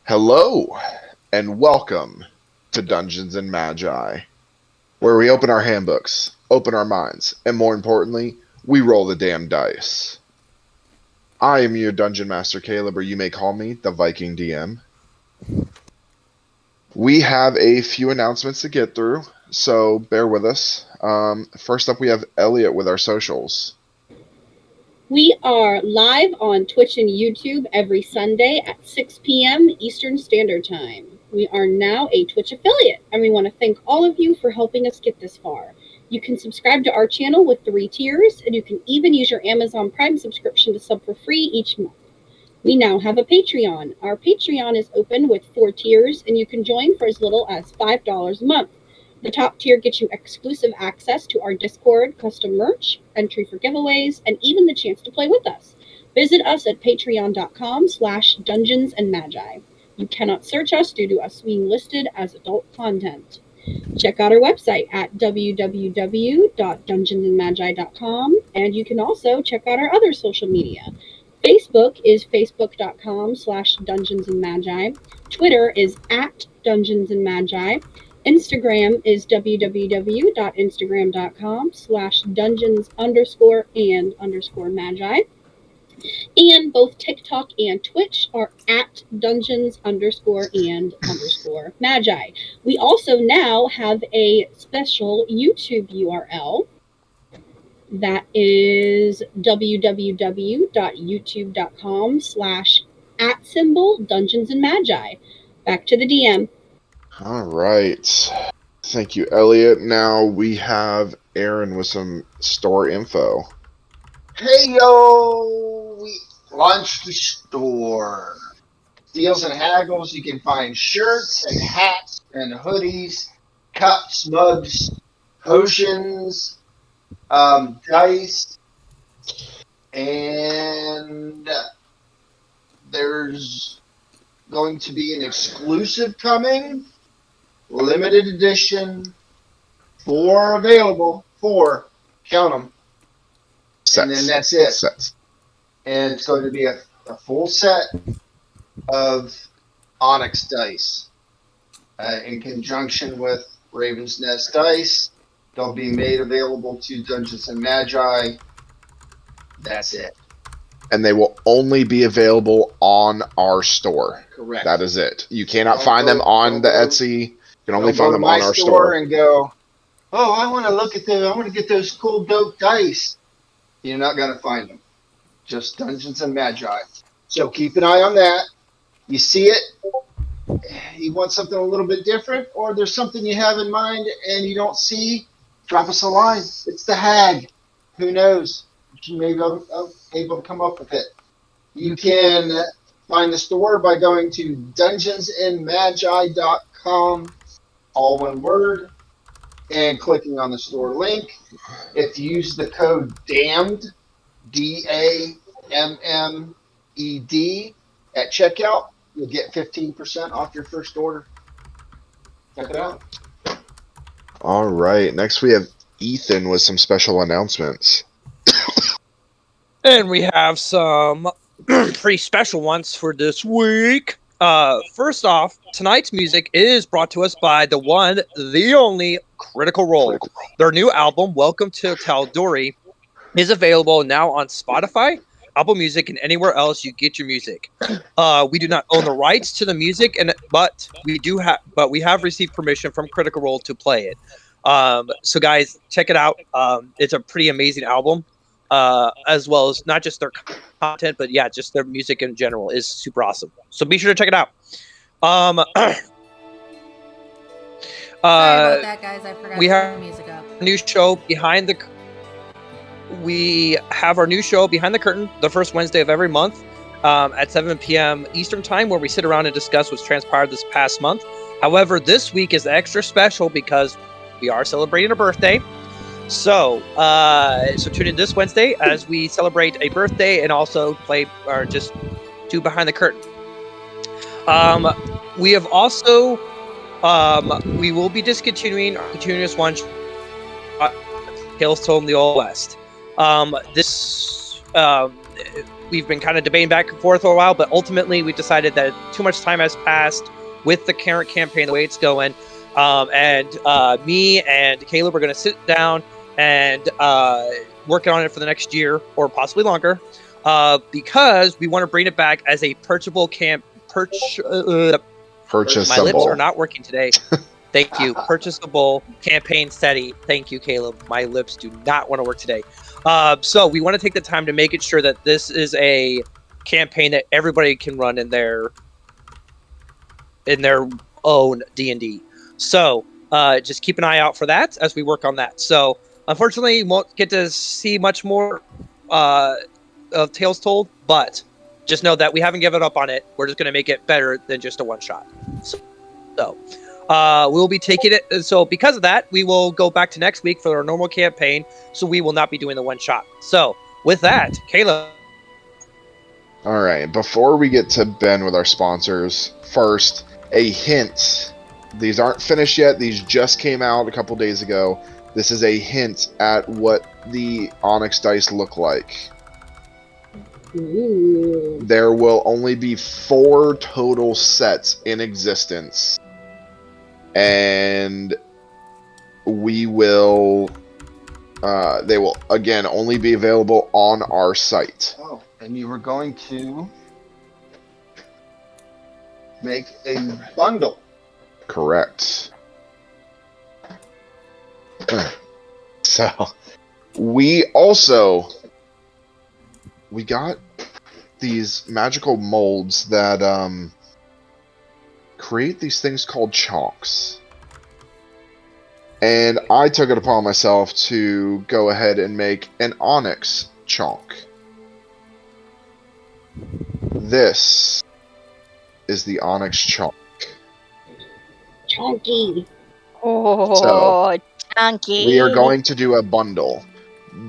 Hello, and welcome to Dungeons and Magi, where we open our handbooks, open our minds, and more importantly, we roll the damn dice. I am your Dungeon Master Caleb, or you may call me the Viking DM. We have a few announcements to get through, so bear with us. First up, we have Elliot with our socials. We are live on Twitch and YouTube every Sunday at 6 p.m. Eastern Standard Time. We are now a Twitch affiliate, and we want to thank all of you for helping us get this far. You can subscribe to our channel with 3 tiers, and you can even use your Amazon Prime subscription to sub for free each month. We now have a Patreon. Our Patreon is open with 4 tiers, and you can join for as little as $5 a month. The top tier gets you exclusive access to our Discord, custom merch, entry for giveaways, and even the chance to play with us. Visit us at patreon.com/dungeonsandmagi. You cannot search us due to us being listed as adult content. Check out our website at www.dungeonsandmagi.com, and you can also check out our other social media. Facebook is facebook.com/dungeonsandmagi. Twitter is @dungeonsandmagi. Instagram is www.instagram.com/dungeons_and_magi. And both TikTok and Twitch are @dungeons_and_magi. We also now have a special YouTube URL. That is www.youtube.com/@Dungeons and Magi. Back to the DM. All right. Thank you, Elliot. Now we have Aaron with some store info. Hey yo! We launched the store. Deals and haggles. You can find shirts and hats and hoodies, cups, mugs, potions, dice, and there's going to be an exclusive coming. Limited edition, 4 available, 4, count them, Sets. and then that's it. Sets. And it's going to be a full set of Onyx dice in conjunction with Raven's Nest dice. They'll be made available to Dungeons and Magi. That's it. And they will only be available on our store. Correct. That is it. You cannot find them on the Etsy. You can only find them on our store. And go, oh, I want to look at them. I want to get those cool, dope dice. You're not going to find them. Just Dungeons and Magi. So keep an eye on that. You see it, you want something a little bit different, or there's something you have in mind and you don't see, drop us a line. It's the hag. Who knows? You may be able to come up with it. You can find the store by going to dungeonsandmagi.com, all one word, and clicking on the store link. If you use the code DAMMED, DAMMED, at checkout, you'll get 15% off your first order. Check it out. All right. Next, we have Ethan with some special announcements. And we have some pretty special ones for this week. First off, tonight's music is brought to us by the one, the only Critical Role. Their new album, Welcome to Tal'Dorei, is available now on Spotify, Apple Music, and anywhere else you get your music. We do not own the rights to the music, but we have received permission from Critical Role to play it. So guys, check it out. It's a pretty amazing album. As well as not just their content, but yeah, just their music in general is super awesome. So be sure to check it out. Sorry about that, guys. I forgot we to have turn the music up. We have our new show Behind the Curtain the first Wednesday of every month at 7 p.m. Eastern Time, where we sit around and discuss what's transpired this past month. However, this week is extra special because we are celebrating a birthday. So tune in this Wednesday as we celebrate a birthday and also play or just do Behind the Curtain. We have also we will be discontinuing our continuous one Tales Told in the Old West. This we've been kind of debating back and forth for a while, but ultimately we decided that too much time has passed with the current campaign, the way it's going. And me and Caleb are going to sit down and work on it for the next year or possibly longer, because we want to bring it back as a purchasable Purchasable. My lips are not working today. Thank you. Purchasable campaign steady. Thank you, Caleb. My lips do not want to work today. So we want to take the time to make it sure that this is a campaign that everybody can run in their own D&D. So just keep an eye out for that as we work on that. So unfortunately, you won't get to see much more of Tales Told, but just know that we haven't given up on it. We're just going to make it better than just a one-shot. So we'll be taking it. So because of that, we will go back to next week for our normal campaign. So we will not be doing the one-shot. So with that, Caleb. All right. Before we get to Ben with our sponsors, first, a hint. These aren't finished yet. These just came out a couple days ago. This is a hint at what the Onyx dice look like. Ooh. There will only be 4 total sets in existence. And we will... they will, again, only be available on our site. Oh, and you were going to make a bundle. Correct. So, we got these magical molds that create these things called chonks. And I took it upon myself to go ahead and make an Onyx chonk. This is the Onyx chonk. Chonky. Oh, chunky. We are going to do a bundle.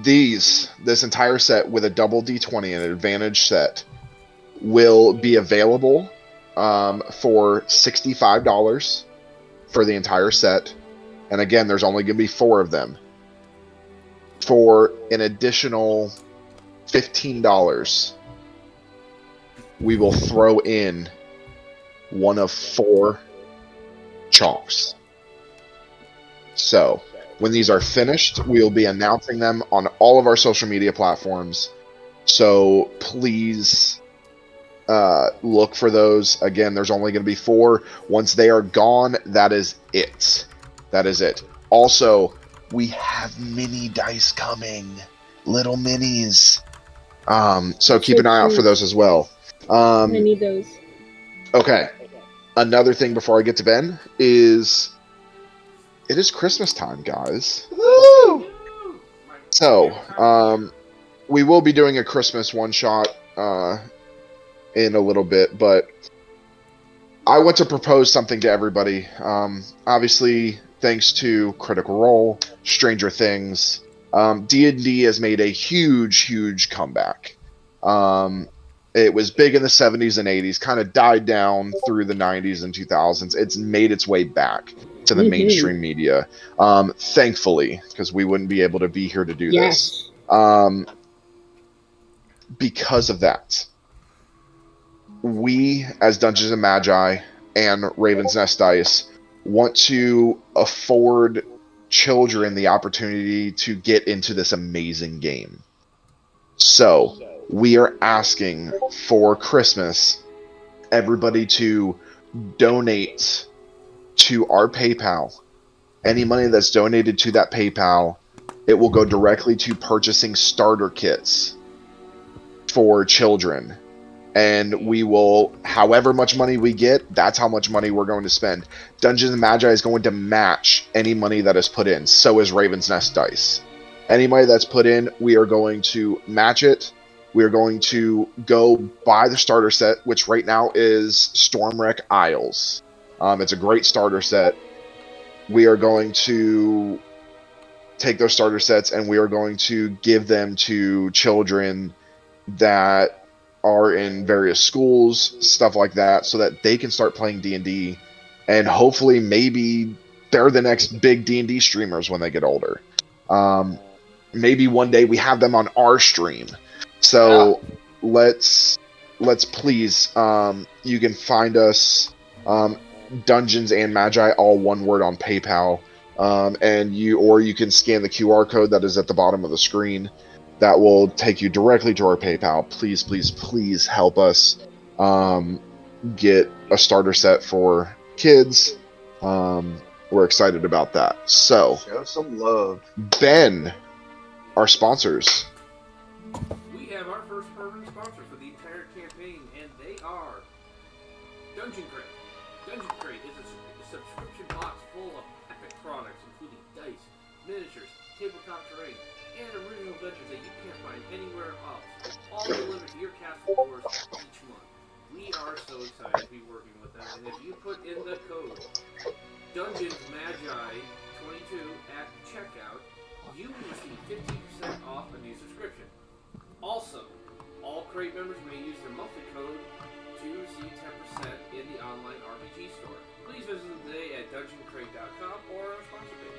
This entire set with a double D20 and an advantage set will be available for $65 for the entire set. And again, there's only going to be 4 of them. For an additional $15, we will throw in one of 4 chonks. So, when these are finished, we will be announcing them on all of our social media platforms. So, please look for those. Again, there's only going to be 4. Once they are gone, that is it. That is it. Also, we have mini dice coming. Little minis. So keep an eye out for those as well. I need those. Okay. Another thing before I get to Ben is... it is Christmas time, guys. Woo! So, we will be doing a Christmas one-shot in a little bit, but I want to propose something to everybody. Obviously, thanks to Critical Role, Stranger Things, D&D has made a huge comeback. It was big in the 70s and 80s, kind of died down through the 90s and 2000s. It's made its way back to the mainstream media, thankfully, because we wouldn't be able to be here to do this. Because of that, we, as Dungeons & Magi and Raven's Nest Dice, want to afford children the opportunity to get into this amazing game. So, we are asking for Christmas everybody to donate to our PayPal. Any money that's donated to that PayPal, it will go directly to purchasing starter kits for children. And we will, however much money we get, that's how much money we're going to spend. Dungeons & Magi is going to match any money that is put in. So is Raven's Nest Dice. Any money that's put in, we are going to match it. We are going to go buy the starter set, which right now is Stormwreck Isles. It's a great starter set. We are going to take those starter sets and we are going to give them to children that are in various schools, stuff like that, so that they can start playing D&D, and hopefully maybe they're the next big D&D streamers when they get older. Maybe one day we have them on our stream. So let's please, you can find us, Dungeons and Magi, all one word, on PayPal, and you can scan the QR code that is at the bottom of the screen. That will take you directly to our PayPal. Please, please, please help us get a starter set for kids. We're excited about that. So, Show some love. Ben, our sponsors. We have our first permanent sponsor for the entire campaign, and they are Dungeon Crate. Dungeon Crate is a subscription box full of epic products, including dice, miniatures, tabletop terrain, and original adventures that you can't find anywhere else. All delivered to your castle doors each month. We are so excited to be working with them, and if you put in the code Dungeons Magi 22 at checkout, you will receive 15% off a new subscription. Also, all Crate members may use their monthly code to receive 10% in the online RPG store. Please visit them today at dungeoncrate.com or our sponsor page.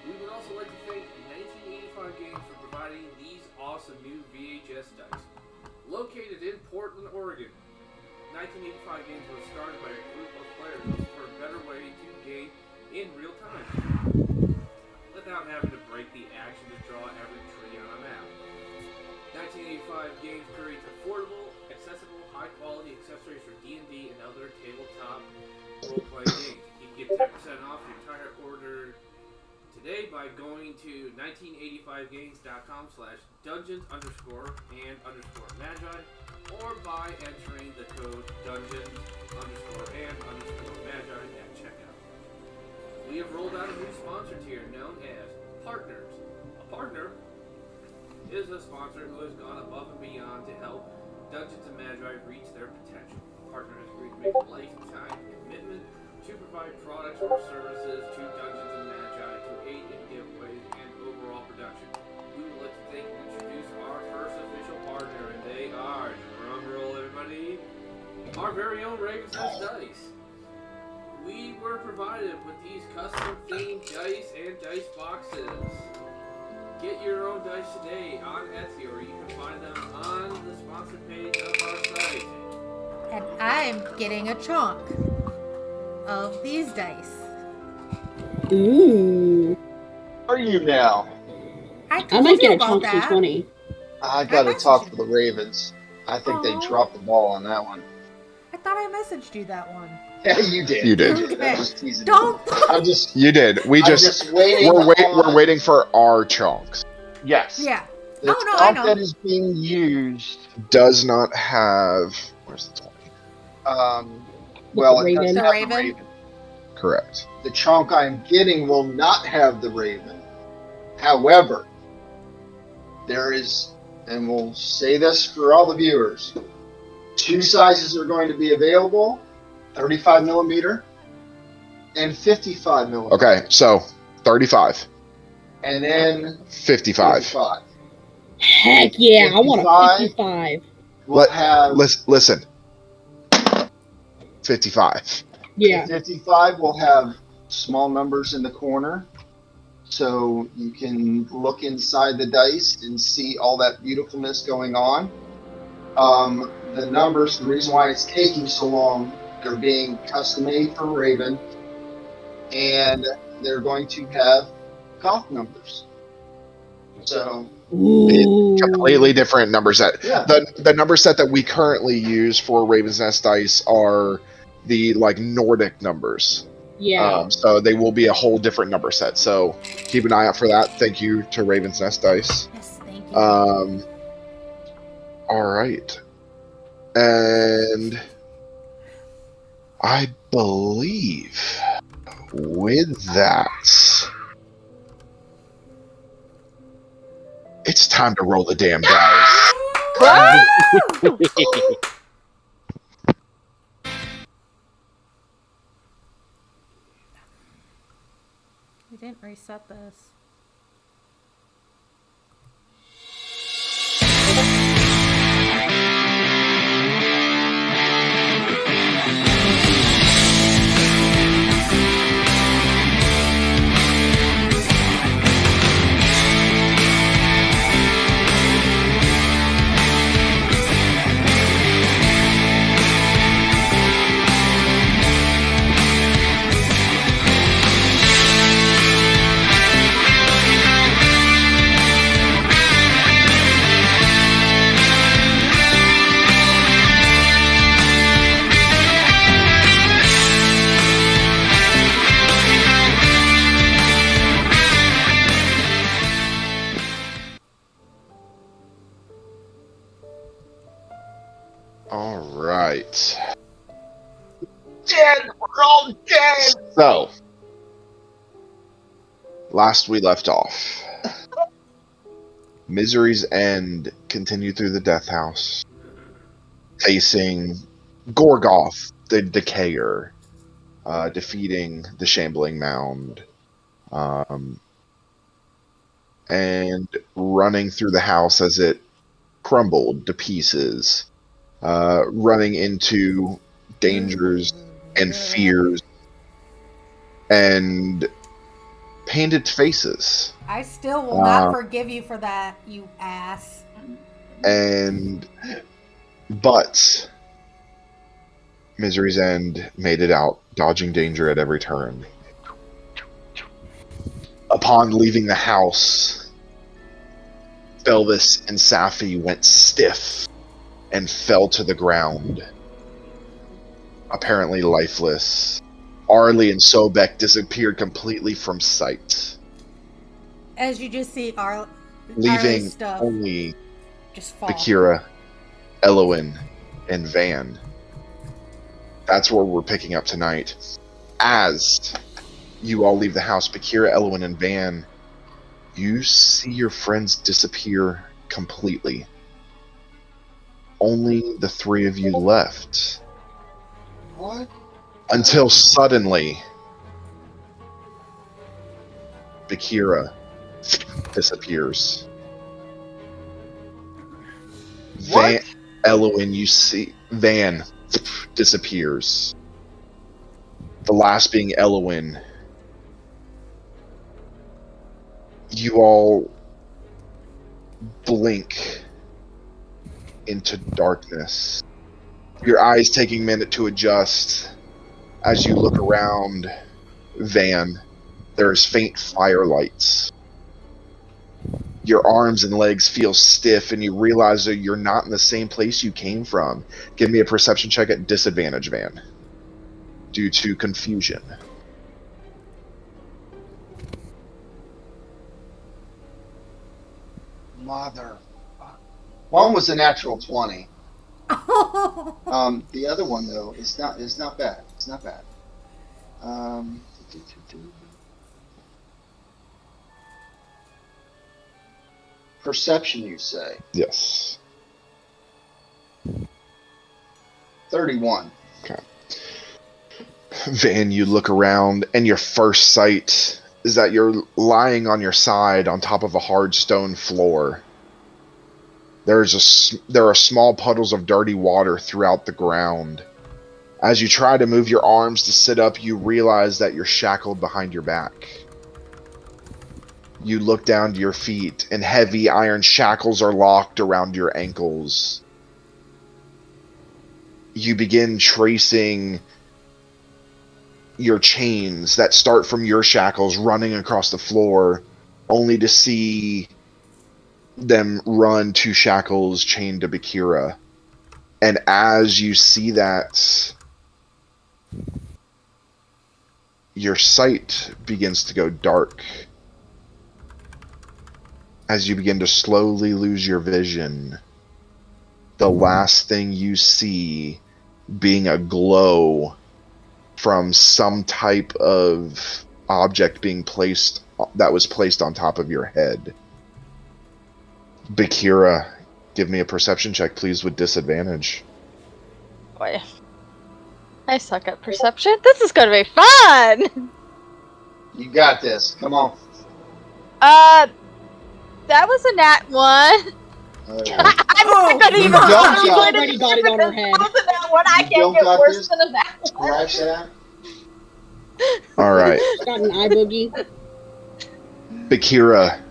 We would also like to thank 1985 Games for providing these awesome new VHS dice. Located in Portland, Oregon, 1985 Games was started by a group of players looking for a better way to game in real time, without having to break the action to draw every tree on a map. 1985 Games creates affordable, accessible, high-quality accessories for D&D and other tabletop role-playing games. You can get 10% off your entire order today by going to 1985games.com/dungeons_and_magi, or by entering the code dungeons_and_magi at checkout. We have rolled out a new sponsor tier known as Partners. A partner is a sponsor who has gone above and beyond to help Dungeons and Magi reach their potential. A partner has agreed to make a lifetime commitment to provide products or services to Dungeons and Magi to aid in giveaways and overall production. We would like to thank and introduce our first official partner, and they are, drumroll everybody, our very own Raven's Nest Dice. We were provided with these custom themed dice and dice boxes. Get your own dice today on Etsy, or you can find them on the sponsor page of our site. And I'm getting a chunk of these dice. Ooh. Are you now? I told might you get a about chunk that. 220. I gotta messaged talk you. to the Ravens. I think they Aw. dropped the ball on that one. I thought I messaged you that one. Yeah, you did. You did. Okay. I'm just teasing Don't. you. I'm just. You did. I'm just waiting. We're waiting for our chunks. Yes. Yeah. The No, I chunk know. that is being used. Does not have. Where's the 20? Well, the it doesn't Raven. have The the Raven? Raven. Correct. The chunk I'm getting will not have the Raven. However, there is, and we'll say this for all the viewers, 2 sizes are going to be available: 35 millimeter and 55 millimeter. Okay, so 35, And then 55. 55. Heck yeah, I want a 55. 55. We'll have Listen. 55. Yeah. 55 will have small numbers in the corner, so you can look inside the dice and see all that beautifulness going on. The numbers, the reason why it's taking so long, they're being custom made for Raven, and they're going to have Goth numbers. So, Ooh. Completely different number set. yeah. The number set that we currently use for Raven's Nest dice are the Nordic numbers. Yeah. So they will be a whole different number set. So keep an eye out for that. Thank you to Raven's Nest Dice. Yes, thank you. All right. And I believe with that, it's time to roll the damn dice. We didn't reset this. All right. Dead! We're all dead! So, last we left off, Misery's End continued through the Death House, facing Gorgoth, the Decayer, defeating the Shambling Mound, and running through the house as it crumbled to pieces, running into dangers and fears and painted faces. I still will not forgive you for that, you ass. But Misery's End made it out, dodging danger at every turn. Upon leaving the house, Belvis and Safi went stiff and fell to the ground, apparently lifeless. Arlie and Sobek disappeared completely from sight, As you just see, leaving stuff only just fall. Bakira, Elowen, and Van. That's where we're picking up tonight. As you all leave the house, Bakira, Elowen, and Van, you see your friends disappear completely. Only the three of you left. What? Until suddenly, Bakira disappears. Van, What? Elowen, you see Van disappears. The last being Elowen. You all blink into darkness. Your eyes taking a minute to adjust. As you look around, Van, there's faint firelights. Your arms and legs feel stiff, and you realize that you're not in the same place you came from. Give me a perception check at disadvantage, Van, due to confusion. Mother. One was a natural 20. The other one though is not bad. It's not bad. Perception, you say? Yes. 31. Van, you look around, and your first sight is that you're lying on your side on top of a hard stone floor. There are small puddles of dirty water throughout the ground. As you try to move your arms to sit up, you realize that you're shackled behind your back. You look down to your feet, and heavy iron shackles are locked around your ankles. You begin tracing your chains that start from your shackles running across the floor, only to see them run to shackles chained to Bakira. And as you see that, your sight begins to go dark. As you begin to slowly lose your vision, the last thing you see being a glow from some type of object that was placed on top of your head. Bakira, give me a perception check, please, with disadvantage. Boy. I suck at perception. This is gonna be fun! You got this. Come on. That was a nat 1. I'm not gonna even don't She's got already got it on her head. that one. I You can't don't get got worse this? than a nat 1. Scratch that. Alright. Got an eye boogie. Bakira,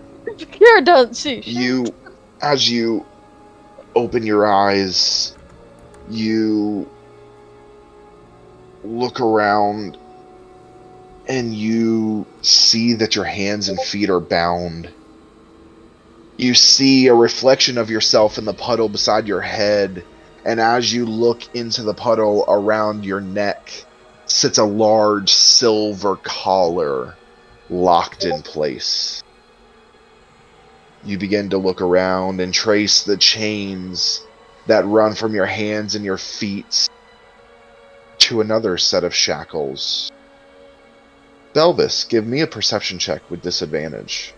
Here, don't see shit. as you open your eyes, you look around and you see that your hands and feet are bound. You see a reflection of yourself in the puddle beside your head, and as you look into the puddle around your neck sits a large silver collar locked in place. You begin to look around and trace the chains that run from your hands and your feet to another set of shackles. Belvis, give me a perception check with disadvantage.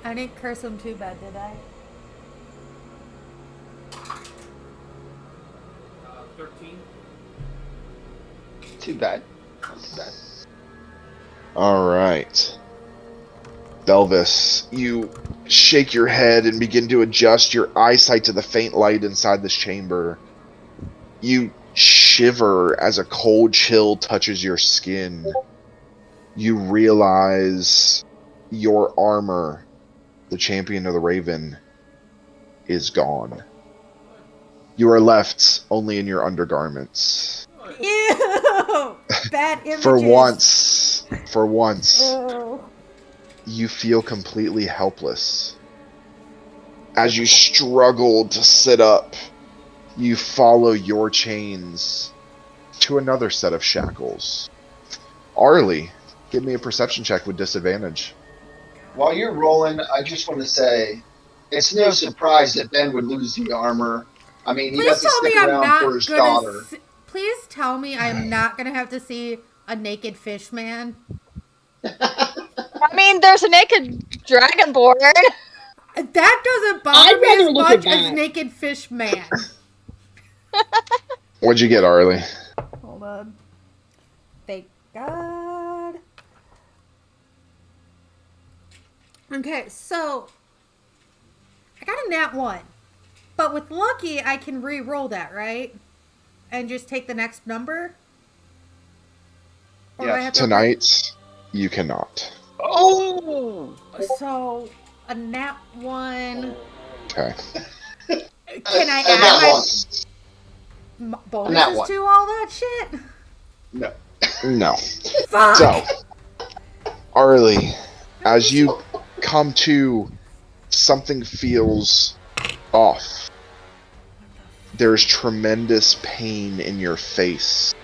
I didn't curse him too bad, did I? 13. Too bad. Not too bad. Alright. Belvis, you shake your head and begin to adjust your eyesight to the faint light inside this chamber. You shiver as a cold chill touches your skin. You realize your armor, the champion of the Raven, is gone. You are left only in your undergarments. Ew! Bad images. For once, Oh. you feel completely helpless. As you struggle to sit up, you follow your chains to another set of shackles. Arlie, give me a perception check with disadvantage. While you're rolling, I just want to say, it's no surprise that Ben would lose the armor. I mean, he Please has to tell me stick I'm around not for his gonna. daughter. Please tell me I am not gonna have to see a naked fish man. I mean, there's a naked dragonborn. That doesn't bother I'd me rather as look much at that. as naked fish man. What'd you get, Arlie? Hold on. Thank God. Okay, so I got a nat 1. But with lucky, I can re-roll that, right? And just take the next number? Or do I Yes. have to- Tonight, you cannot. Oh! So, a nat 1. Okay. Can I And that add one. my Nat bonuses one. to all that shit? No. No. Fuck! So, Arlie, as you come to, something feels off. There's tremendous pain in your face.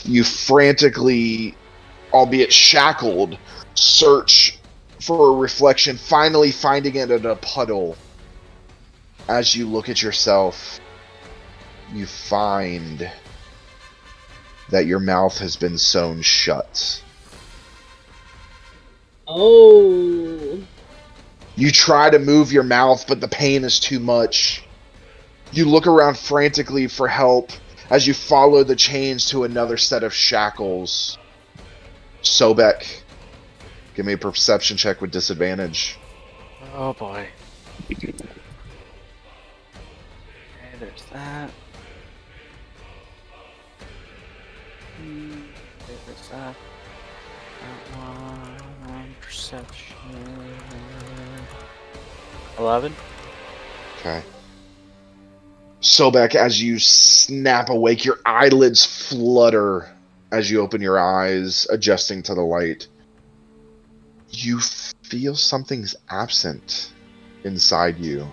You frantically, albeit shackled, search for a reflection, finally finding it in a puddle. As you look at yourself, you find that your mouth has been sewn shut. Oh. You try to move your mouth, but the pain is too much. You look around frantically for help as you follow the chains to another set of shackles. Sobek, give me a perception check with disadvantage. Oh boy. Okay, there's that. There's that. That one. Perception. 11. Okay. Sobek, as you snap awake, your eyelids flutter as you open your eyes, adjusting to the light. You feel something's absent inside you.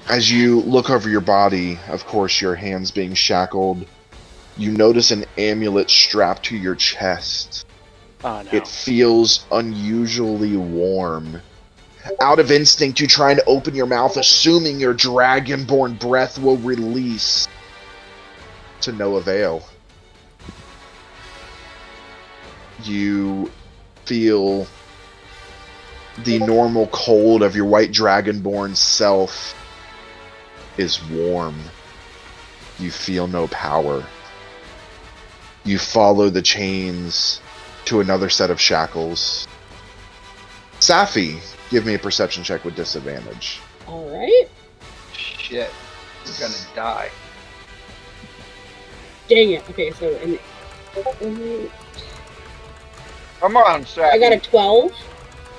As you look over your body, of course, your hands being shackled, you notice an amulet strapped to your chest. Oh no. It feels unusually warm. Out of instinct, you try and open your mouth, assuming your dragonborn breath will release. To no avail. You feel the normal cold of your white dragonborn self is warm. You feel no power. You follow the chains to another set of shackles. Safi, give me a perception check with disadvantage. Alright. Shit. We're gonna die. Dang it. Okay, so Come on, Safi. I got a 12.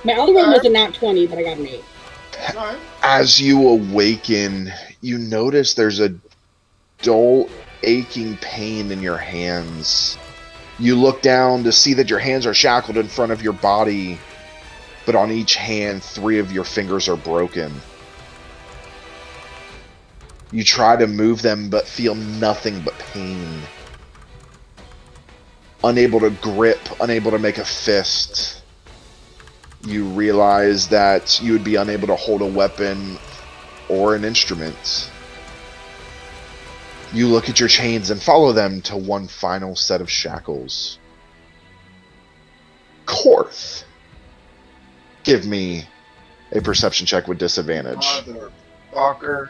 My other one was a nat 20, but I got an 8. Alright. As you awaken, you notice there's a dull, aching pain in your hands. You look down to see that your hands are shackled in front of your body, but on each hand, 3 of your fingers are broken. You try to move them, but feel nothing but pain. Unable to grip, unable to make a fist. You realize that you would be unable to hold a weapon or an instrument. You look at your chains and follow them to one final set of shackles. Korth, give me a perception check with disadvantage. Motherfucker.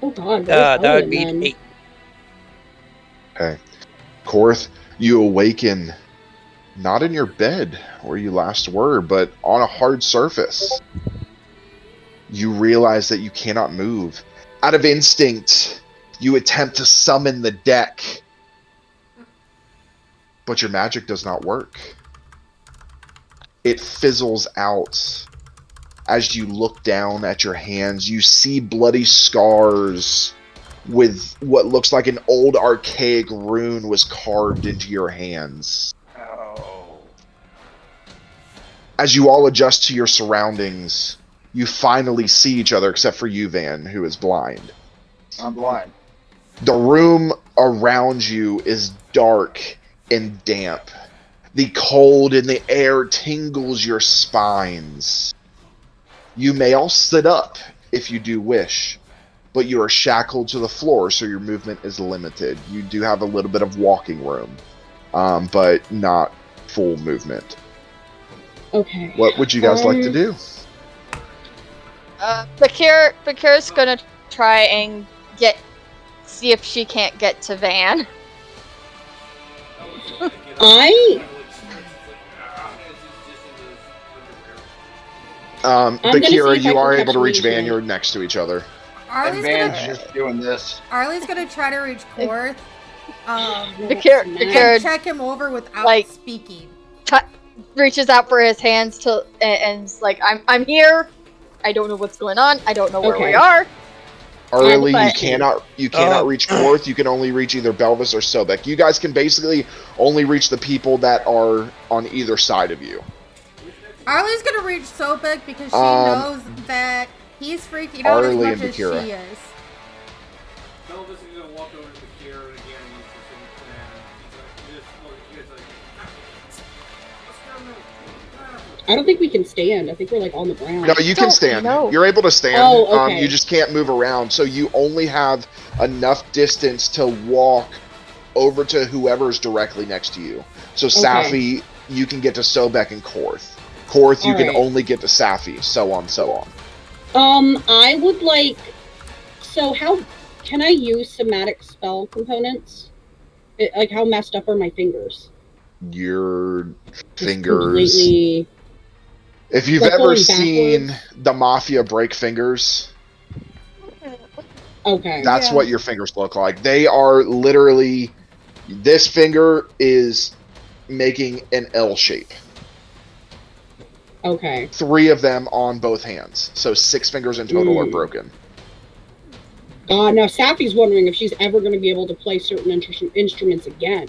Oh God. That would be then? 8. Okay. Korth, you awaken not in your bed where you last were, but on a hard surface. You realize that you cannot move. Out of instinct, you attempt to summon the deck, but your magic does not work. It fizzles out. As you look down at your hands, you see bloody scars with what looks like an old archaic rune was carved into your hands. Oh. As you all adjust to your surroundings, you finally see each other, except for you, Van, who is blind. I'm blind. The room around you is dark and damp. The cold in the air tingles your spines. You may all sit up if you do wish, but you are shackled to the floor, so your movement is limited. You do have a little bit of walking room, but not full movement. Okay. What would you guys like to do? Bakira's gonna try and see if she can't get to Van. Bakira, you are able to reach Van. Van. You're next to each other. Arlie's Van's gonna, just doing this. Arlie's gonna try to reach Korth. Bakira Check him over without like, speaking. Reaches out for his hands to and's like, I'm here. I don't know what's going on. I don't know where we are. Arlie, but- you cannot reach Korth. You can only reach either Belvis or Sobek. You guys can basically only reach the people that are on either side of you. Arlie's gonna reach Sobek because she knows that he's freaking out as Arlie much and as she Bakira. is. Belvis is gonna walk over to Bakira again and use the same plan. He's like, just look, he's like, what's going on? I don't think we can stand. I think we're like on the ground. No, you can Don't stand. know. You're able to stand. Oh, okay. You just can't move around. So you only have enough distance to walk over to whoever's directly next to you. So Safi, you can get to Sobek and Korth. Korth, you can Alright. only get to Safi. So on, so on. I would like. So how can I use somatic spell components? Like how messed up are my fingers? Your Just fingers. completely. If you've Like ever going seen backwards? the Mafia break fingers, Okay. that's Yeah. what your fingers look like. They are literally. This finger is making an L shape. Okay. 3 of them on both hands. So 6 fingers in total are broken. Now Safi's wondering if she's ever going to be able to play certain instruments again.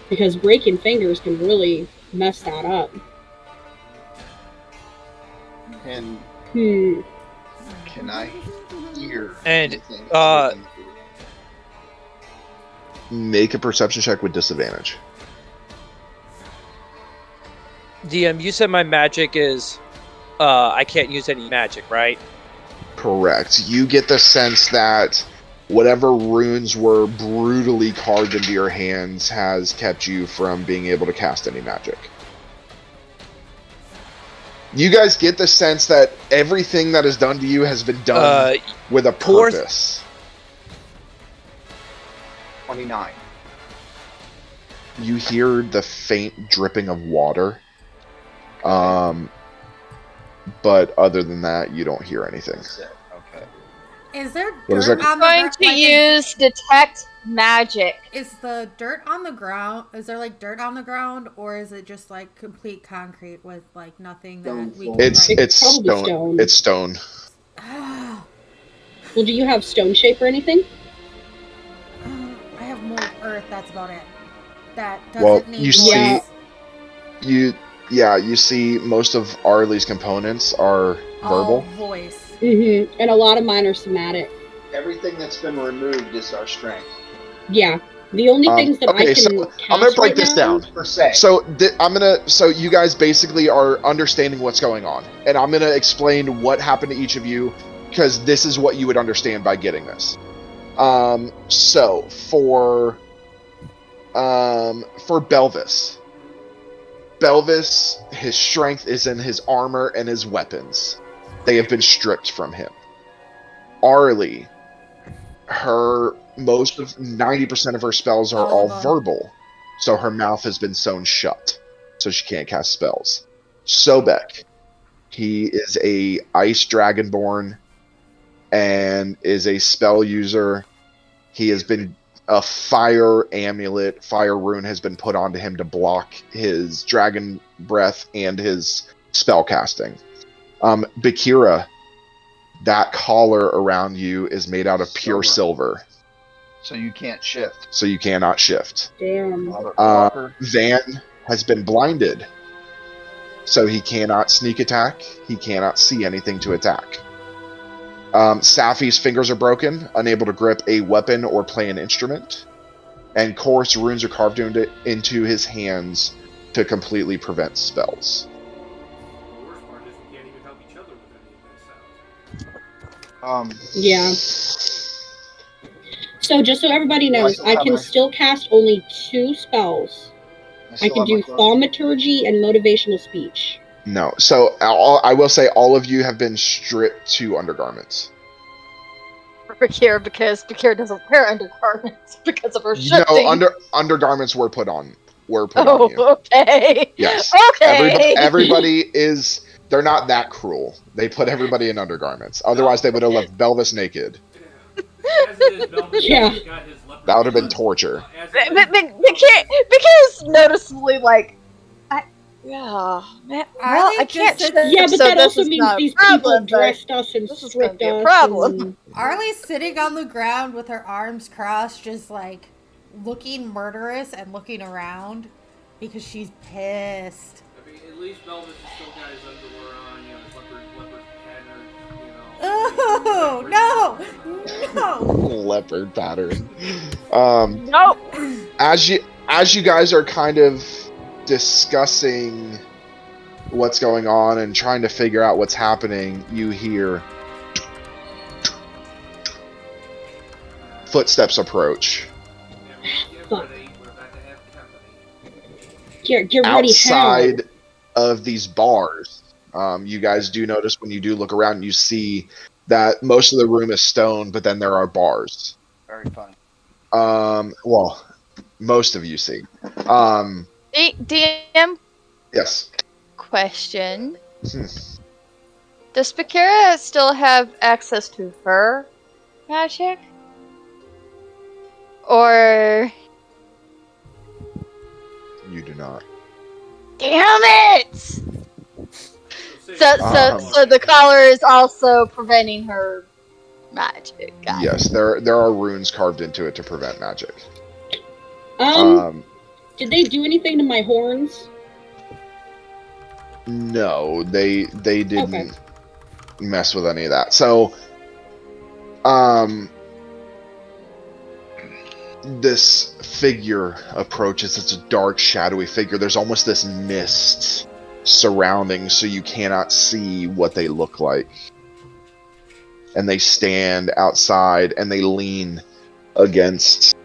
Because breaking fingers can really mess that up. And Hmm. can I hear And, anything? Make a perception check with disadvantage. DM, you said my magic is, I can't use any magic, right? Correct. You get the sense that whatever runes were brutally carved into your hands has kept you from being able to cast any magic. You guys get the sense that everything that is done to you has been done with a Korth- purpose. 29. You hear the faint dripping of water. But other than that, you don't hear anything. That's it. Okay. Is there What is dirt that? on the Going ground? to use detect magic. Is the dirt on the ground? Is there like dirt on the ground, or is it just like complete concrete with like nothing that Stone we floor. can? It's like... it's Probably stone. stone. It's stone. Well, do you have stone shape or anything? I have mold earth. That's about it. That doesn't Well, need you see- moss. You yeah, you see most of Arlie's components are verbal. All voice. And a lot of mine are somatic. Everything that's been removed is our strength, Yeah. The only things that okay, I can so cast I'm gonna break right this now, down. per se. So so you guys basically are understanding what's going on, and I'm gonna explain what happened to each of you because this is what you would understand by getting this. So for Belvis, his strength is in his armor and his weapons. They have been stripped from him. Arlie, most of 90% of her spells are all verbal, so her mouth has been sewn shut, so she can't cast spells. Sobek, he is a ice dragonborn and is a spell user. He has been a fire amulet, fire rune has been put onto him to block his dragon breath and his spell casting. Bakira, that collar around you is made out of pure silver. So you can't shift. So you cannot shift. damn. Van has been blinded, so he cannot sneak attack. He cannot see anything to attack. Safi's fingers are broken, unable to grip a weapon or play an instrument. And coarse runes are carved into his hands to completely prevent spells. The worst part is we can't even help each other with any of this stuff. Yeah. So just so everybody knows, still I have can my- still cast only 2 spells. I can do thaumaturgy and motivational speech. No. So I will say all of you have been stripped to undergarments. Bakir, because Bakir doesn't wear undergarments because of her shifting. No, undergarments were put on you. Okay. Yes. Okay. Everybody is. They're not that cruel. They put everybody in undergarments. Otherwise, they would have left Belvis naked. As it is, Belvis Yeah. has got his leopard That would have been suit. torture. As it is- Bakir's noticeably like, yeah, man. Well, Arlie I can't. just shift, said- Yeah, but so that this also is means not a these problem, people but dressed us and this is gonna stripped be a us. problem. and- Arlie's sitting on the ground with her arms crossed, just like looking murderous and looking around because she's pissed. I mean, at least Belvis has still got his underwear on, you know, his leopard pattern, you know. Oh no! Leopard pattern. Nope. As you guys are kind of discussing what's going on and trying to figure out what's happening, you hear footsteps approach. Get ready, we're about to have company. Get ready, Outside of these bars, you guys do notice when you do look around, you see that most of the room is stone, but then there are bars. Very funny. Well, most of you see. DM Yes. question. Hmm. Does Bakira still have access to her magic? Or You do not. damn it! So the collar is also preventing her magic. Got it. Yes, there are runes carved into it to prevent magic. Did they do anything to my horns? No, they didn't Okay. mess with any of that. So, this figure approaches. It's a dark, shadowy figure. There's almost this mist surrounding, so you cannot see what they look like. And they stand outside and they lean against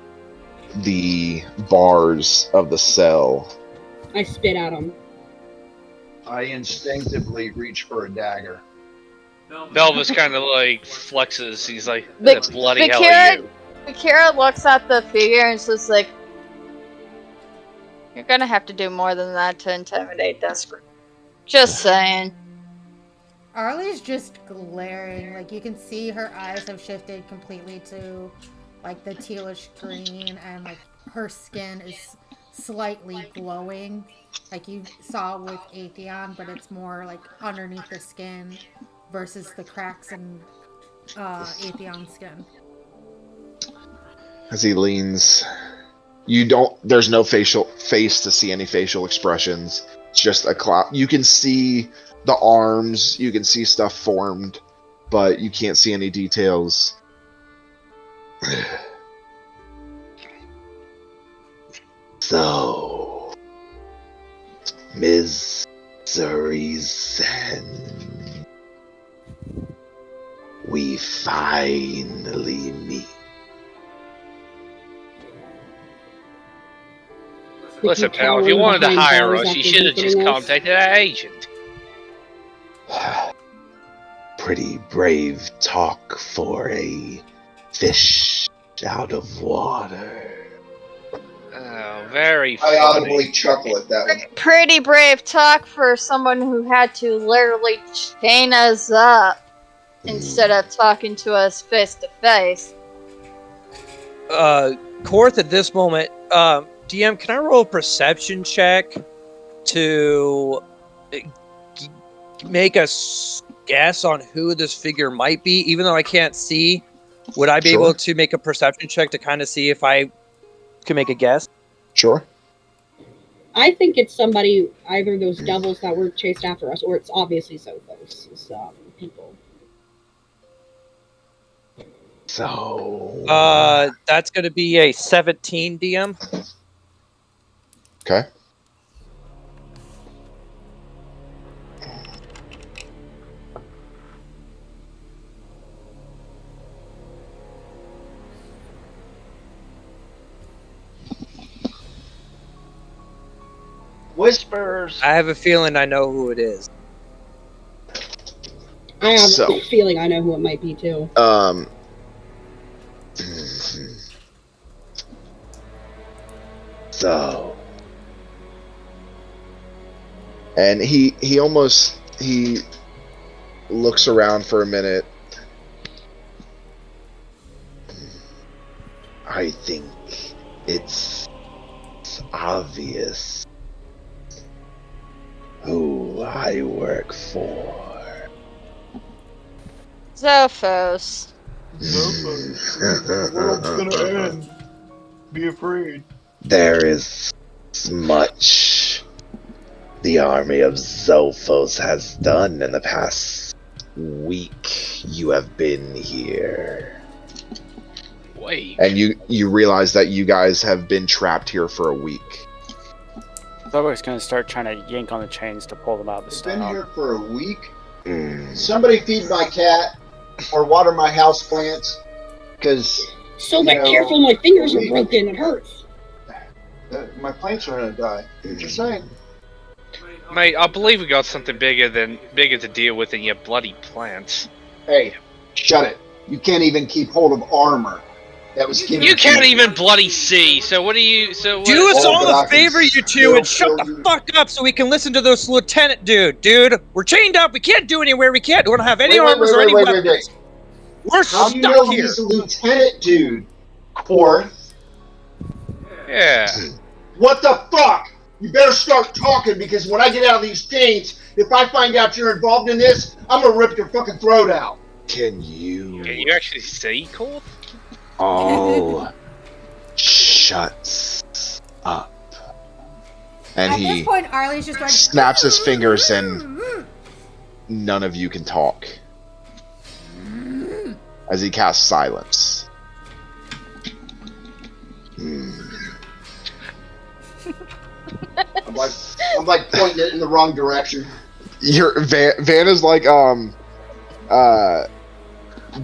the bars of the cell. I spit at them. I instinctively reach for a dagger. Belvis kind of like flexes. He's like, Vic- "The bloody hell Bakira- are you?" Bakira looks at the figure and says like, "You're gonna have to do more than that to intimidate this group." Just saying. Arlie's just glaring. Like, you can see her eyes have shifted completely to, like, the tealish green, and, like, her skin is slightly glowing, like you saw with Atheon, but it's more, like, underneath the skin versus the cracks in Atheon's skin. As he leans, there's no face to see any facial expressions. just a cloud. You can see the arms, you can see stuff formed, but you can't see any details. So, Ms. Zurizen, we finally meet. Listen, pal, if you wanted to hire us, you should have just contacted our agent. Pretty brave talk for a fish out of water. Oh, very I funny. audibly chuckle at that one. Pretty brave talk for someone who had to literally chain us up instead of talking to us face to face. Korth, at this moment, DM, can I roll a perception check to make a guess on who this figure might be? Even though I can't see, would I be Sure. able to make a perception check to kind of see if I can make a guess? Sure. I think it's somebody, either those devils that were chased after us, or it's obviously Zophos' people. So. That's going to be a 17, DM. Okay. Whispers. I have a feeling I know who it is. I have So- a feeling I know who it might be too. So. And he looks around for a minute. I think it's obvious who I work for. Zophos. The world's gonna end. Be afraid. There is much the army of Zophos has done in the past week you have been here. Wait. And you realize that you guys have been trapped here for a week. Zobo's gonna start trying to yank on the chains to pull them out of the Been stone. here for a week. Mm. Somebody feed my cat or water my house plants, because So but No. careful, my fingers are broken. It hurts. my plants are gonna die. Just saying. Mate, I believe we got something bigger to deal with than your bloody plants. Hey, shut it. You can't even keep hold of armor. That was given You to can't me. even bloody see, so what do you... So what, Do us Oh, all but I a can favor, you two, still and shut kill the you. fuck up so we can listen to this lieutenant dude. Dude, we're chained up. We can't do anywhere. We don't have any armors or any weapons. We're How do you stuck know here. he's a lieutenant, dude? Korth. Yeah. What the fuck? You better start talking, because when I get out of these chains, if I find out you're involved in this, I'm gonna rip your fucking throat out. Can you Can you actually see, Cole? all shut up? And At he this point, Arlie's just going. snaps his fingers and none of you can talk. As he casts silence. I'm like pointing it in the wrong direction. Van is like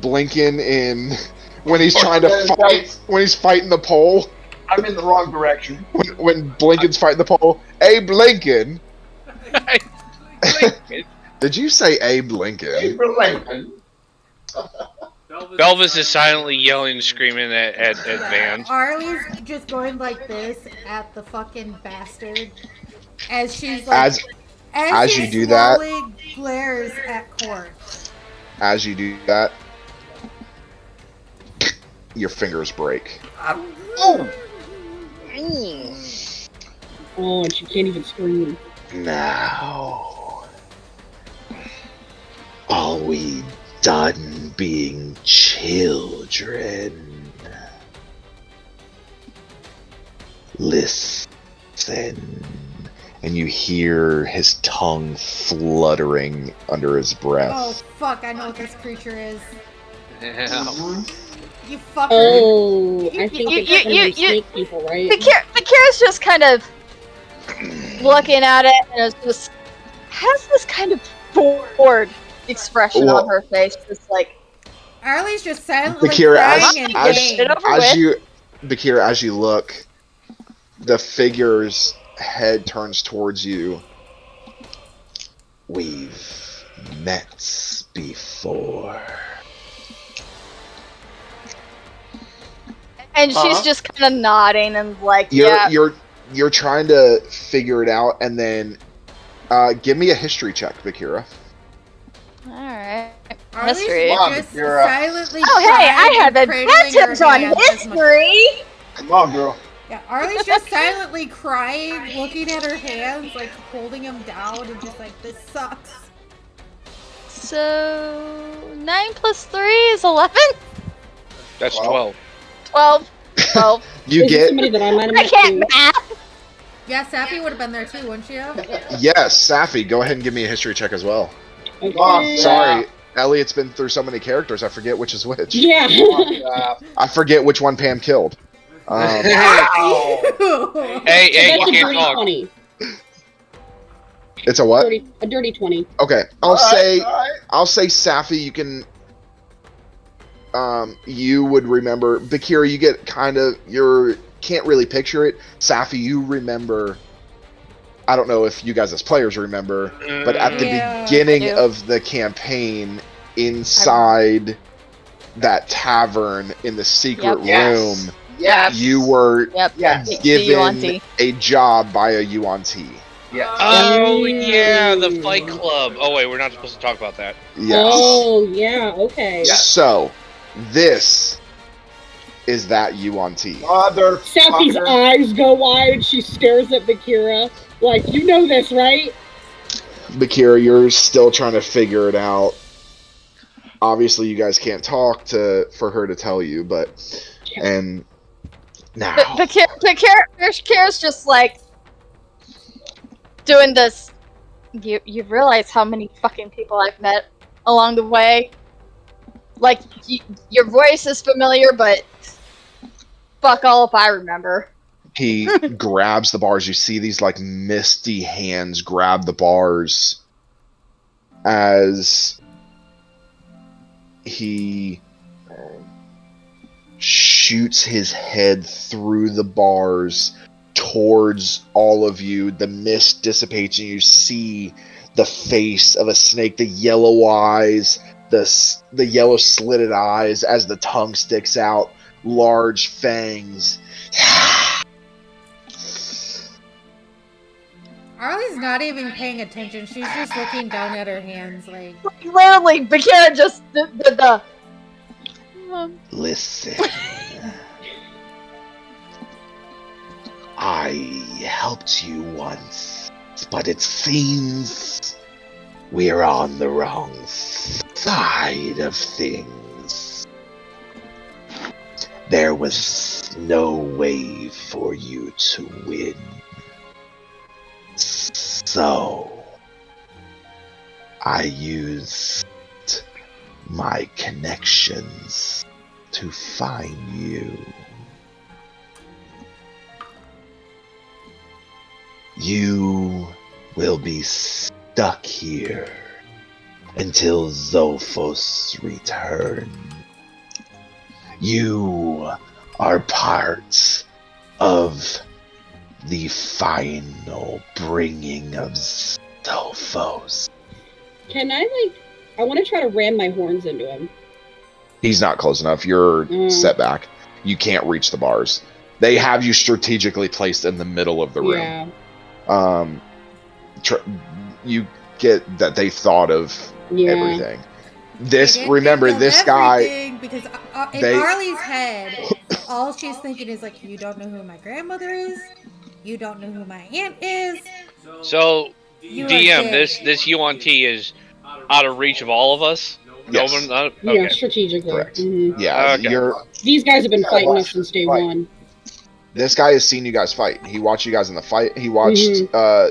blinking in when he's trying to fight when he's fighting the pole. I'm in the wrong direction. When Blinken's fighting the pole. Abe Lincoln. Did you say Abe Lincoln? Lincoln. Belvis is silently yelling and screaming at Van. Arlie's just going like this at the fucking bastard as she's like. As she you do that- slowly glares at Korth. As you do that, your fingers break. Oh! Oh, and she can't even scream. Now, are we done being children? Listen and you hear his tongue fluttering under his breath. Oh fuck! I know what this creature is. Yeah. You fucker. Oh, I think You- it's gonna you- be snake people, right? Bakira's just kind of looking at it and is just has this kind of bored expression Well- on her face. Just like, Arlie's just silently Bakira, crying in pain. Bakira, as you look, the figure's head turns towards you. We've met before. and she's just kind of nodding and like, yeah. You're trying to figure it out, and then give me a history check, Bakira. All right. Arlie's History. Come on, just Bakira. silently Oh, hey, crying I have and cradling her advantage on hands as much- history. Come on, girl. Yeah, Arlie's just silently crying, looking at her hands, like holding them down, and just like, this sucks. So 9 plus 3 is 11. That's Wow. 12. 12. You Is it get somebody that I might have I met can't too? math. Yeah, Safi would have been there too, wouldn't she have? yes, Safi. Go ahead and give me a history check as well. Okay. Oh, Sorry, Elliot's been through so many characters. I forget which is which. Yeah. I forget which one Pam killed. Wow. Hey, hey, That's you a can't dirty talk. 20. It's a what? A dirty 20. Okay, All right. I'll say Safi. You can. You would remember Bakira. You get kind of can't really picture it. Safi, you remember. I don't know if you guys as players remember, but at the Yeah, beginning I do. of the campaign, inside that tavern in the secret Yes. room, Yes. you were Yep. Yes. The given Yuan-Ti. a job by a UNT. Yes. Oh yeah, the Fight Club. Oh wait, we're not supposed to talk about that. Yes. Oh, yeah, okay. So, this is that UNT. Safi's Motherfucker. eyes go wide. She stares at Bakira. Like, you know this, right? Bakira, you're still trying to figure it out. Obviously, you guys can't talk for her to tell you, but and now Bakira's just like doing this. You realize how many fucking people I've met along the way. Like your voice is familiar, but fuck all if I remember. he grabs the bars. You see these like misty hands grab the bars as he shoots his head through the bars towards all of you. The mist dissipates and you see the face of a snake, the yellow eyes, the yellow slitted eyes as the tongue sticks out, large fangs. Arlie's not even paying attention. She's just looking down at her hands, like. Literally, Bakira just did the. Listen. I helped you once, but it seems we're on the wrong side of things. There was no way for you to win. So, I used my connections to find you. You will be stuck here until Zophos return. You are part of the final bringing of Zophos. Can I want to try to ram my horns into him. He's not close enough. You're set back. You can't reach the bars. They have you strategically placed in the middle of the room. Yeah. You get that they thought of Yeah. everything. They didn't Remember, think of this guy. everything, because in they- Arlie's head, all she's thinking is like, you don't know who my grandmother is, you don't know who my aunt is. So, You are DM, dead. this UNT is out of reach of all of us. Yes. No one, Yeah, okay. strategically. Correct. Mhm. Yeah, Okay. you're. These guys have been Yeah, fighting watch us since day fight. one. This guy has seen you guys fight. He watched you guys in the fight. He watched.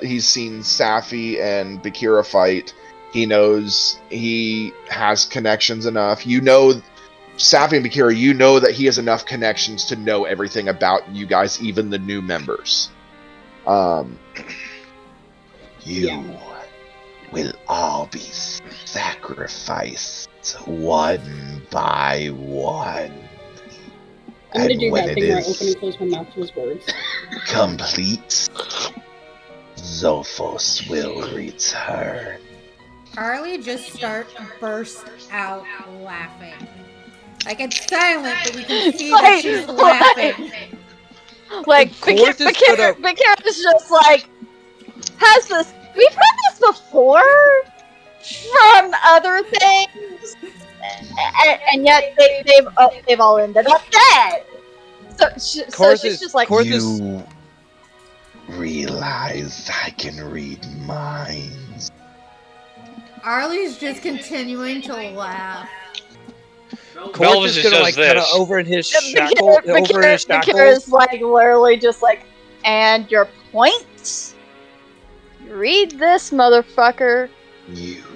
He's seen Safi and Bakira fight. He knows he has connections enough. You know, Safi and Bakira. You know that he has enough connections to know everything about you guys, even the new members. You will all be sacrificed one by one. I'm gonna do when that it thing where I is open and close my mouth to his words. complete, Zophos will return. Arlie just burst out laughing. Like, it's silent, but you can see that she's laughing. Like, Bakira's just like, has this, we've heard this before from other things, and yet they've all ended up dead. So she's just like, You realize I can read minds. Arlie's just continuing to laugh. Corvus is gonna like kind of over in his shackle, over in his shackles. Bakira's like literally just like, and your point? Read this, motherfucker.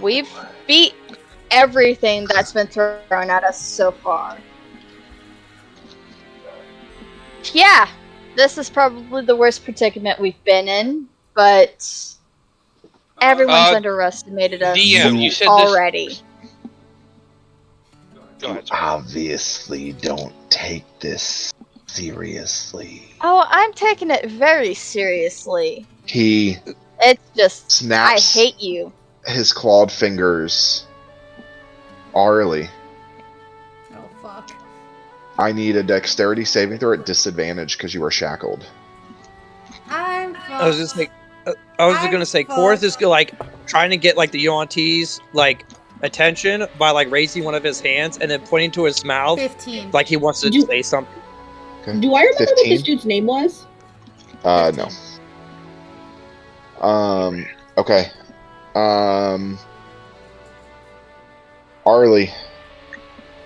We've beat everything that's been thrown at us so far. Yeah, this is probably the worst predicament we've been in, but everyone's underestimated us DM, you said already. This... Go ahead, You obviously don't take this seriously. Oh, I'm taking it very seriously. He It's just, snaps I hate you. his clawed fingers. Arlie, Oh, fuck. I need a dexterity saving throw at disadvantage because you are shackled. I'm fucked. I was just like, I was just gonna say, Korth is like trying to get like the Yuan-Ti's like attention by like raising one of his hands and then pointing to his mouth, 15. like he wants to say something. Okay. Do I remember 15? what this dude's name was? No. Okay. Arlie,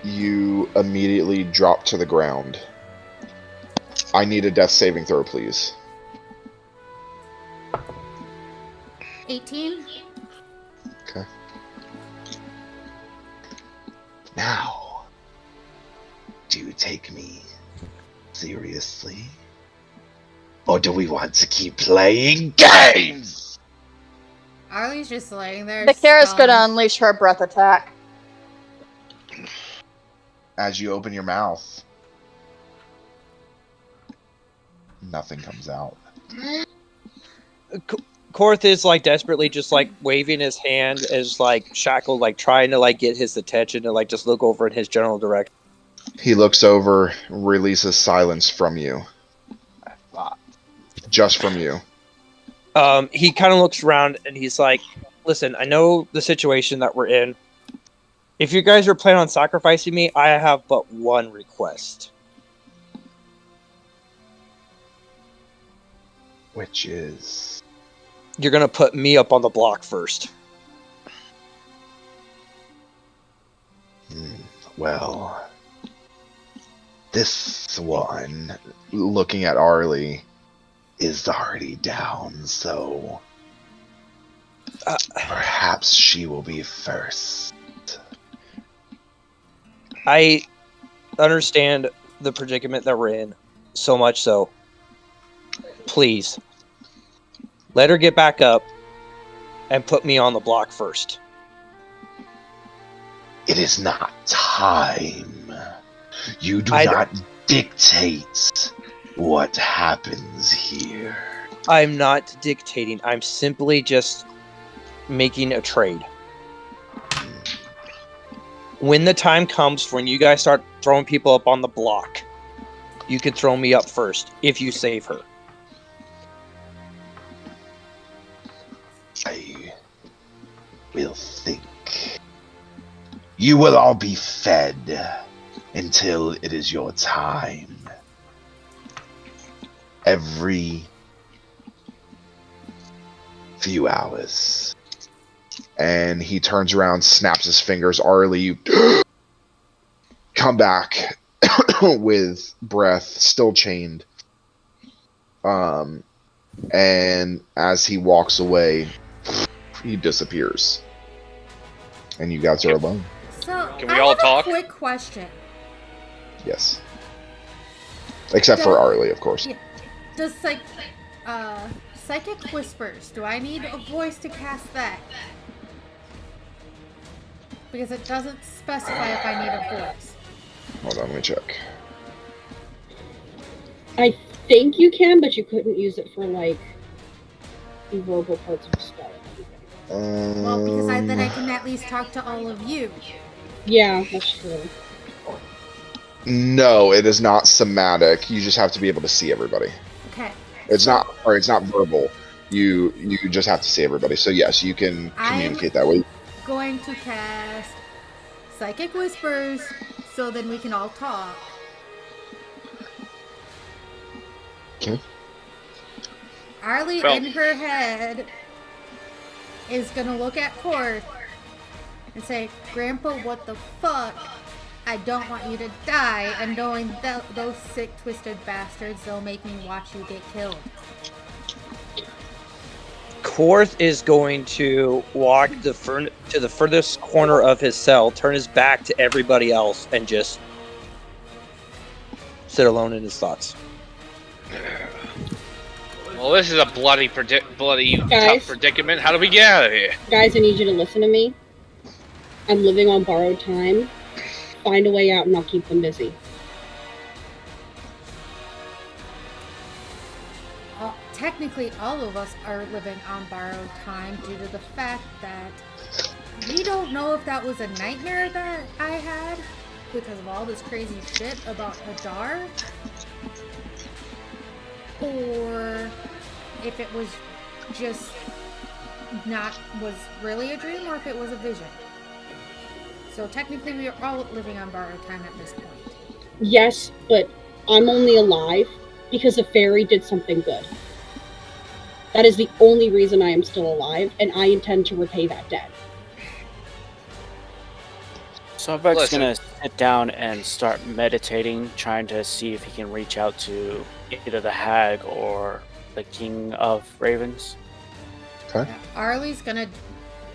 you immediately drop to the ground. I need a death saving throw, please. 18? Okay. Now, do you take me seriously? Or do we want to keep playing games? Arlie's just laying there. Bakira's stunned. gonna unleash her breath attack. As you open your mouth, nothing comes out. Korth is like desperately just like waving his hand as like shackled, like trying to like get his attention to like just look over in his general direction. He looks over, releases silence from you. Just from you. He kind of looks around and he's like, listen, I know the situation that we're in. If you guys are planning on sacrificing me, I have but one request. Which is... You're going to put me up on the block first. Well... This one, looking at Arlie, is already down, so... perhaps she will be first. I understand the predicament that we're in, so much so. Please, let her get back up and put me on the block first. It is not time. You do not dictate what happens here. I'm not dictating. I'm simply just making a trade. When the time comes when you guys start throwing people up on the block, you can throw me up first if you save her. I will think. You will all be fed until it is your time. Every few hours. And he turns around, snaps his fingers. Arlie, you come back with breath, still chained. And as he walks away, he disappears. And you guys are alone. So, Can we I all have talk? a quick question. Yes. Except for Arlie, of course. Yeah. Does Psychic Whispers, do I need a voice to cast that? Because it doesn't specify if I need a voice. Hold on, let me check. I think you can, but you couldn't use it for like the verbal parts of the spell. Well, because then I can at least talk to all of you. Yeah, that's true. No, it is not somatic. You just have to be able to see everybody. Okay. It's not verbal. You just have to see everybody. So yes, you can communicate that way. Going to cast Psychic Whispers so then we can all talk. Okay. Arlie Well- in her head is gonna look at Korth and say, Grandpa, what the fuck? I don't want you to die, and knowing those sick, twisted bastards, they'll make me watch you get killed. Korth is going to walk to the furthest corner of his cell, turn his back to everybody else, and just sit alone in his thoughts. Well, this is a bloody Guys. tough predicament. How do we get out of here? Guys, I need you to listen to me. I'm living on borrowed time. Find a way out and I'll keep them busy. Technically, all of us are living on borrowed time due to the fact that we don't know if that was a nightmare that I had because of all this crazy shit about Hadar, or if it was just was really a dream, or if it was a vision. So technically we are all living on borrowed time at this point. Yes, but I'm only alive because a fairy did something good. That is the only reason I am still alive, and I intend to repay that debt. Sobek's Listen. gonna sit down and start meditating, trying to see if he can reach out to either the hag or the king of ravens. Okay. Yeah, Arlie's gonna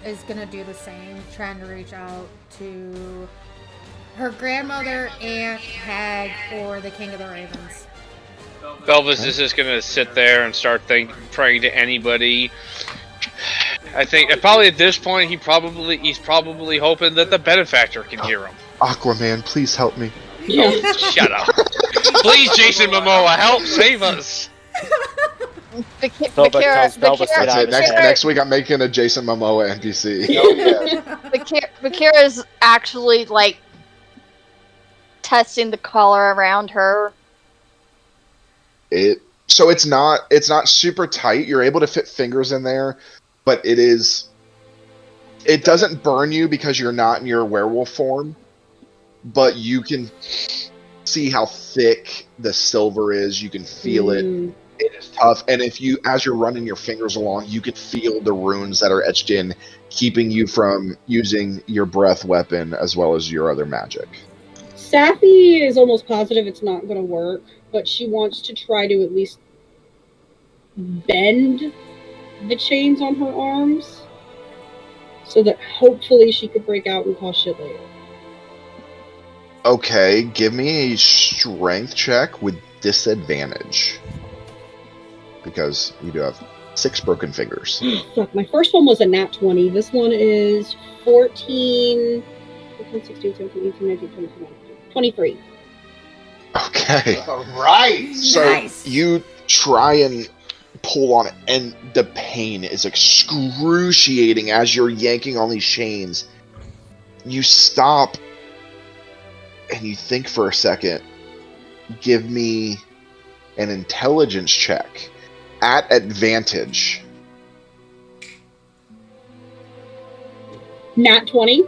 do the same, trying to reach out to her grandmother, aunt, hag, or the king of the ravens. Belvis is just gonna sit there and start praying to anybody. I think probably at this point he's probably hoping that the benefactor can hear him. Aquaman, please help me. Yeah. Shut up. Please, Jason Momoa, help save us. Sobek tells Belvis to get That's out it. of his head. Next week I'm making a Jason Momoa NPC. Bakira's actually like testing the collar around her. So it's not super tight. You're able to fit fingers in there, but it doesn't burn you because you're not in your werewolf form, but you can see how thick the silver is. You can feel it. It is tough, and as you're running your fingers along, you can feel the runes that are etched in, keeping you from using your breath weapon as well as your other magic. Safi is almost positive it's not going to work, but she wants to try to at least bend the chains on her arms so that hopefully she could break out and cause shit later. Okay, give me a strength check with disadvantage. Because you do have 6 broken fingers. Fuck, my first one was a nat 20. This one is 14, 16, 17, 18, 19, 20, 23. Okay. All right. So Nice. you try and pull on it, and the pain is excruciating as you're yanking on these chains. You stop, and you think for a second. Give me an intelligence check at advantage. Nat 20.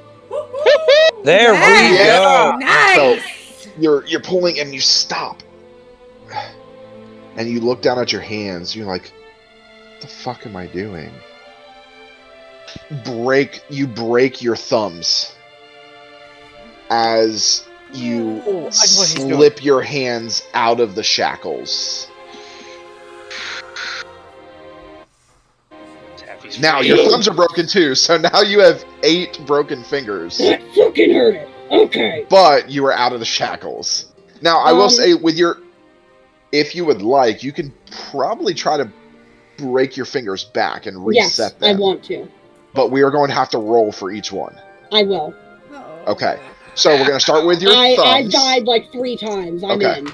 There we Nice. go. Nice. You're pulling, and you stop. And you look down at your hands. You're like, what the fuck am I doing? You break your thumbs as you Oh, I know what he's doing. slip your hands out of the shackles. Now your thumbs are broken too, so now you have 8 broken fingers. That fucking hurt it. Okay. But you are out of the shackles. Now I will say, with your, if you would like, you can probably try to break your fingers back and reset yes, them. I want to. But we are going to have to roll for each one. I will. Okay. So we're going to start with your thumbs. I've died like 3 times. I'm in.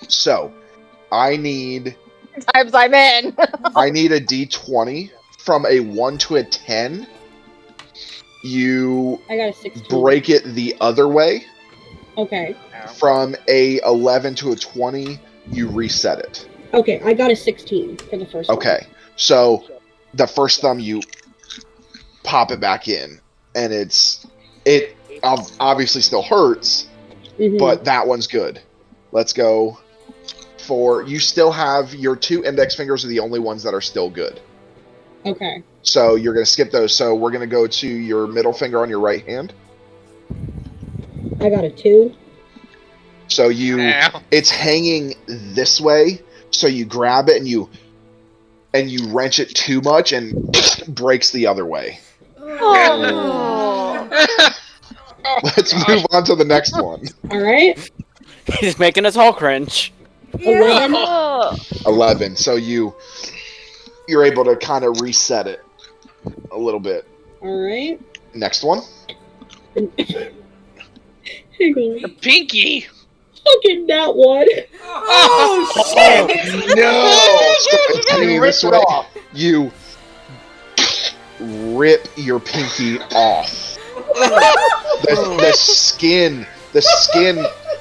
So I need Times I'm in. I need a D20 from a 1 to a 10. You I got a 16. break it the other way. Okay. From a 11 to a 20, you reset it. Okay, I got a 16 for the first one. Okay. So the first thumb, you pop it back in, and it obviously still hurts, but that one's good. Let's go for, you still have your 2 index fingers are the only ones that are still good. Okay. So you're going to skip those. So we're going to go to your middle finger on your right hand. I got a 2. So it's hanging this way. So you grab it and you wrench it too much and breaks the other way. Oh. Let's move on to the next one. All right. He's making us all cringe. 11. 11. So you're able to kind of reset it a little bit. All right. Next one. Hang on. Pinky. Fucking that one. Oh, shit! No! So it's hanging this way. You rip your pinky off. The skin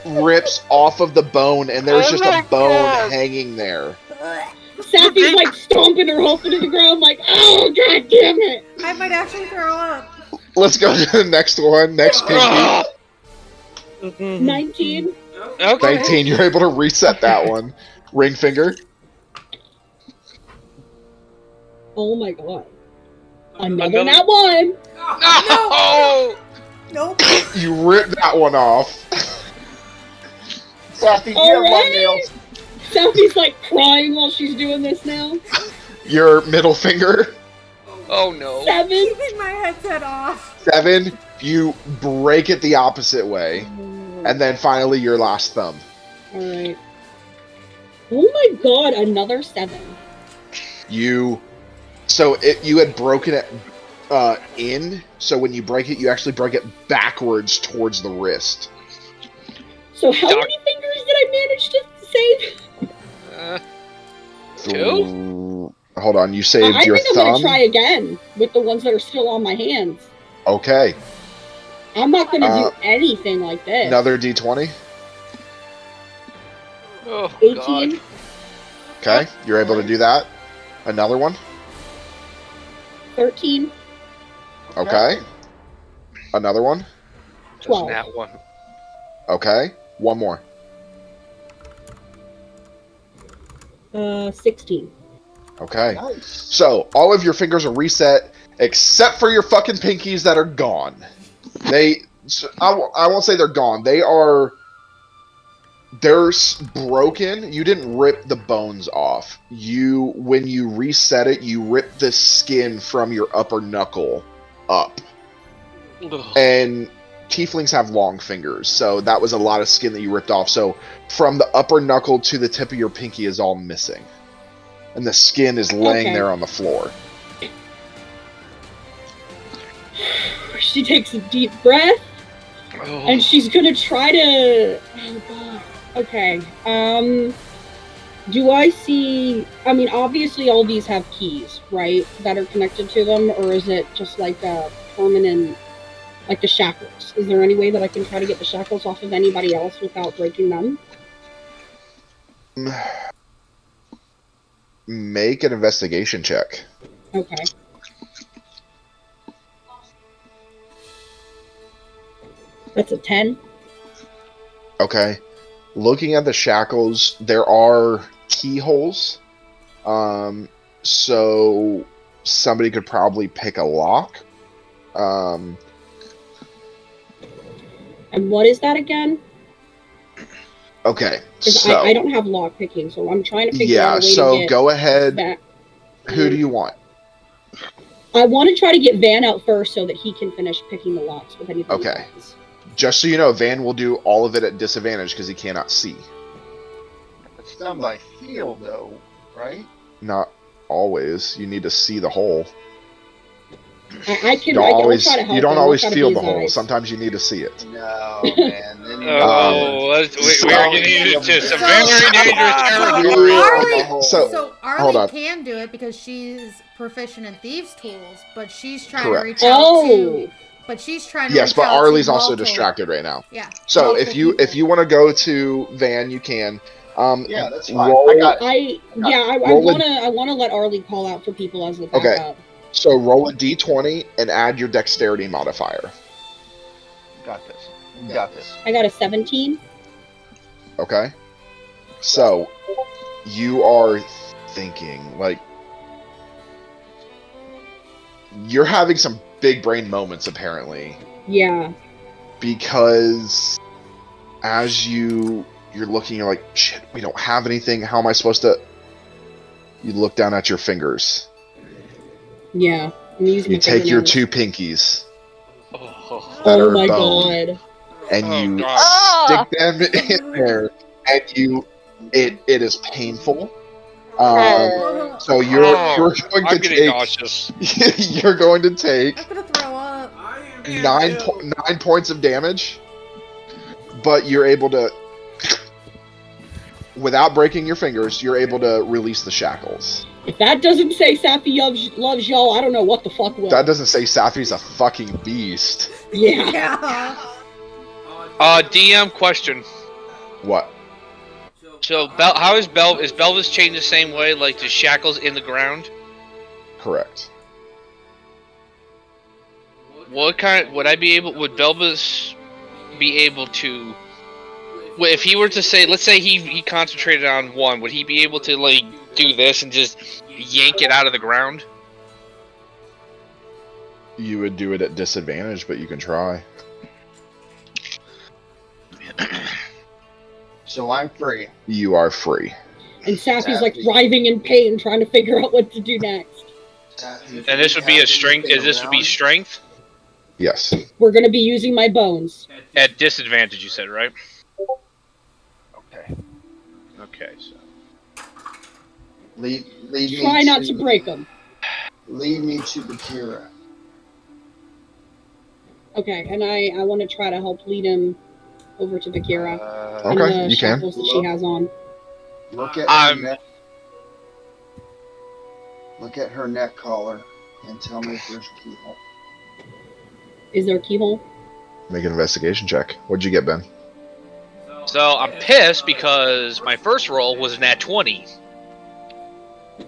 rips off of the bone, and there's just a bone hanging there. Sappy's like stomping her hole into the ground, like, oh, god damn it! I might actually throw up. Let's go to the next one. Next pinky. 19. Okay. 19. You're able to reset that one. Ring finger. Oh my god. Another nat 1. No! Nope. You rip that one off. Sappy, you have long Alright. nails. Sappy's like crying while she's doing this now. Your middle finger. Oh no. 7. Keeping my headset off. 7. You break it the opposite way. And then finally your last thumb. Alright. Oh my god, another 7. You had broken it in, so when you break it, you actually break it backwards towards the wrist. So how many fingers did I manage to save? 2? Hold on, you saved I your think I'm thumb? gonna try again with the ones that are still on my hands. Okay. I'm not gonna do anything like this. Another D20. Oh, 18. God. Okay, you're able to do that. Another one. 13. Okay. Another one. 12. Just that one. Okay. One more. 16. Okay. Nice. So, all of your fingers are reset, except for your fucking pinkies that are gone. I won't say they're gone. They're broken. You didn't rip the bones off. When you reset it, you rip the skin from your upper knuckle up. And tieflings have long fingers, so that was a lot of skin that you ripped off. So from the upper knuckle to the tip of your pinky is all missing. And the skin is laying there on the floor. She takes a deep breath, and she's gonna try to... Oh, God. Okay. Do I see... I mean, obviously all these have keys, right? That are connected to them, or is it just like a permanent... Like the shackles? Is there any way that I can try to get the shackles off of anybody else without breaking them? Make an investigation check. Okay. That's a 10. Okay. Looking at the shackles, there are keyholes. So somebody could probably pick a lock. And what is that again? Okay, 'Cause so I don't have lock picking, so I'm trying to figure out a way so to get go ahead. back. Who do you want? I want to try to get Van out first so that he can finish picking the locks with anything. Okay. Just so you know, Van will do all of it at disadvantage because he cannot see. It's done by feel, though, right? Not always. You need to see the hole. I can. You don't I'll always, try to help you don't him. always I'll try to feel be the his hole. eyes. Sometimes you need to see it. No, man. Then you Oh, we are getting into some very dangerous territory. So, hold Arlie on. can do it because she's proficient in thieves' tools, but she's trying Correct. to reach out Oh. to. But she's trying to Yes, reach but out Arlie's to also multiple- distracted right now. Yeah. So multiple if you want to go to Van, you can. Yeah, that's fine. Roll, I got it. I Roll wanna let Arlie call out for people as the backup. So roll a d20 and add your dexterity modifier. Got this. You got this. I got a 17. Okay. So you are thinking like you're having some big brain moments apparently Yeah. because as you're looking, you're like, shit, we don't have anything. How am I supposed to? You look down at your fingers. Yeah. I'm using You my take your fingernails. two pinkies Oh, that Oh are my bone, god. and Oh, you God. stick them in there, and it is painful. So you're going I'm to getting take nauseous. you're going to take I'm gonna throw up. I am 9 points of damage, but you're able to, without breaking your fingers, you're able to release the shackles. If that doesn't say Sappy loves y'all, I don't know what the fuck will. That doesn't say Safi's a fucking beast. Yeah. Yeah. DM question. What? So, how is Belvis chained the same way, like the shackles in the ground? Correct. What kind? Would Belvis be able to? If he were to say, let's say he concentrated on one, would he be able to like do this and just yank it out of the ground? You would do it at disadvantage, but you can try. So I'm free. You are free. And Sappy's like writhing in pain, trying to figure out what to do next. And this would be a strength. This would be strength Yes. We're gonna be using my bones. at disadvantage. You said, right? Okay. Okay. So. Lead me Try not to break them. Lead me to Bakira. Okay, and I want to try to help lead him over to Bakira and Okay, the you can. shackles that she has on. Look at her neck. Look at her neck collar and tell me if there's a keyhole. Is there a keyhole? Make an investigation check. What'd you get, Ben? So I'm pissed because my first roll was an nat 20.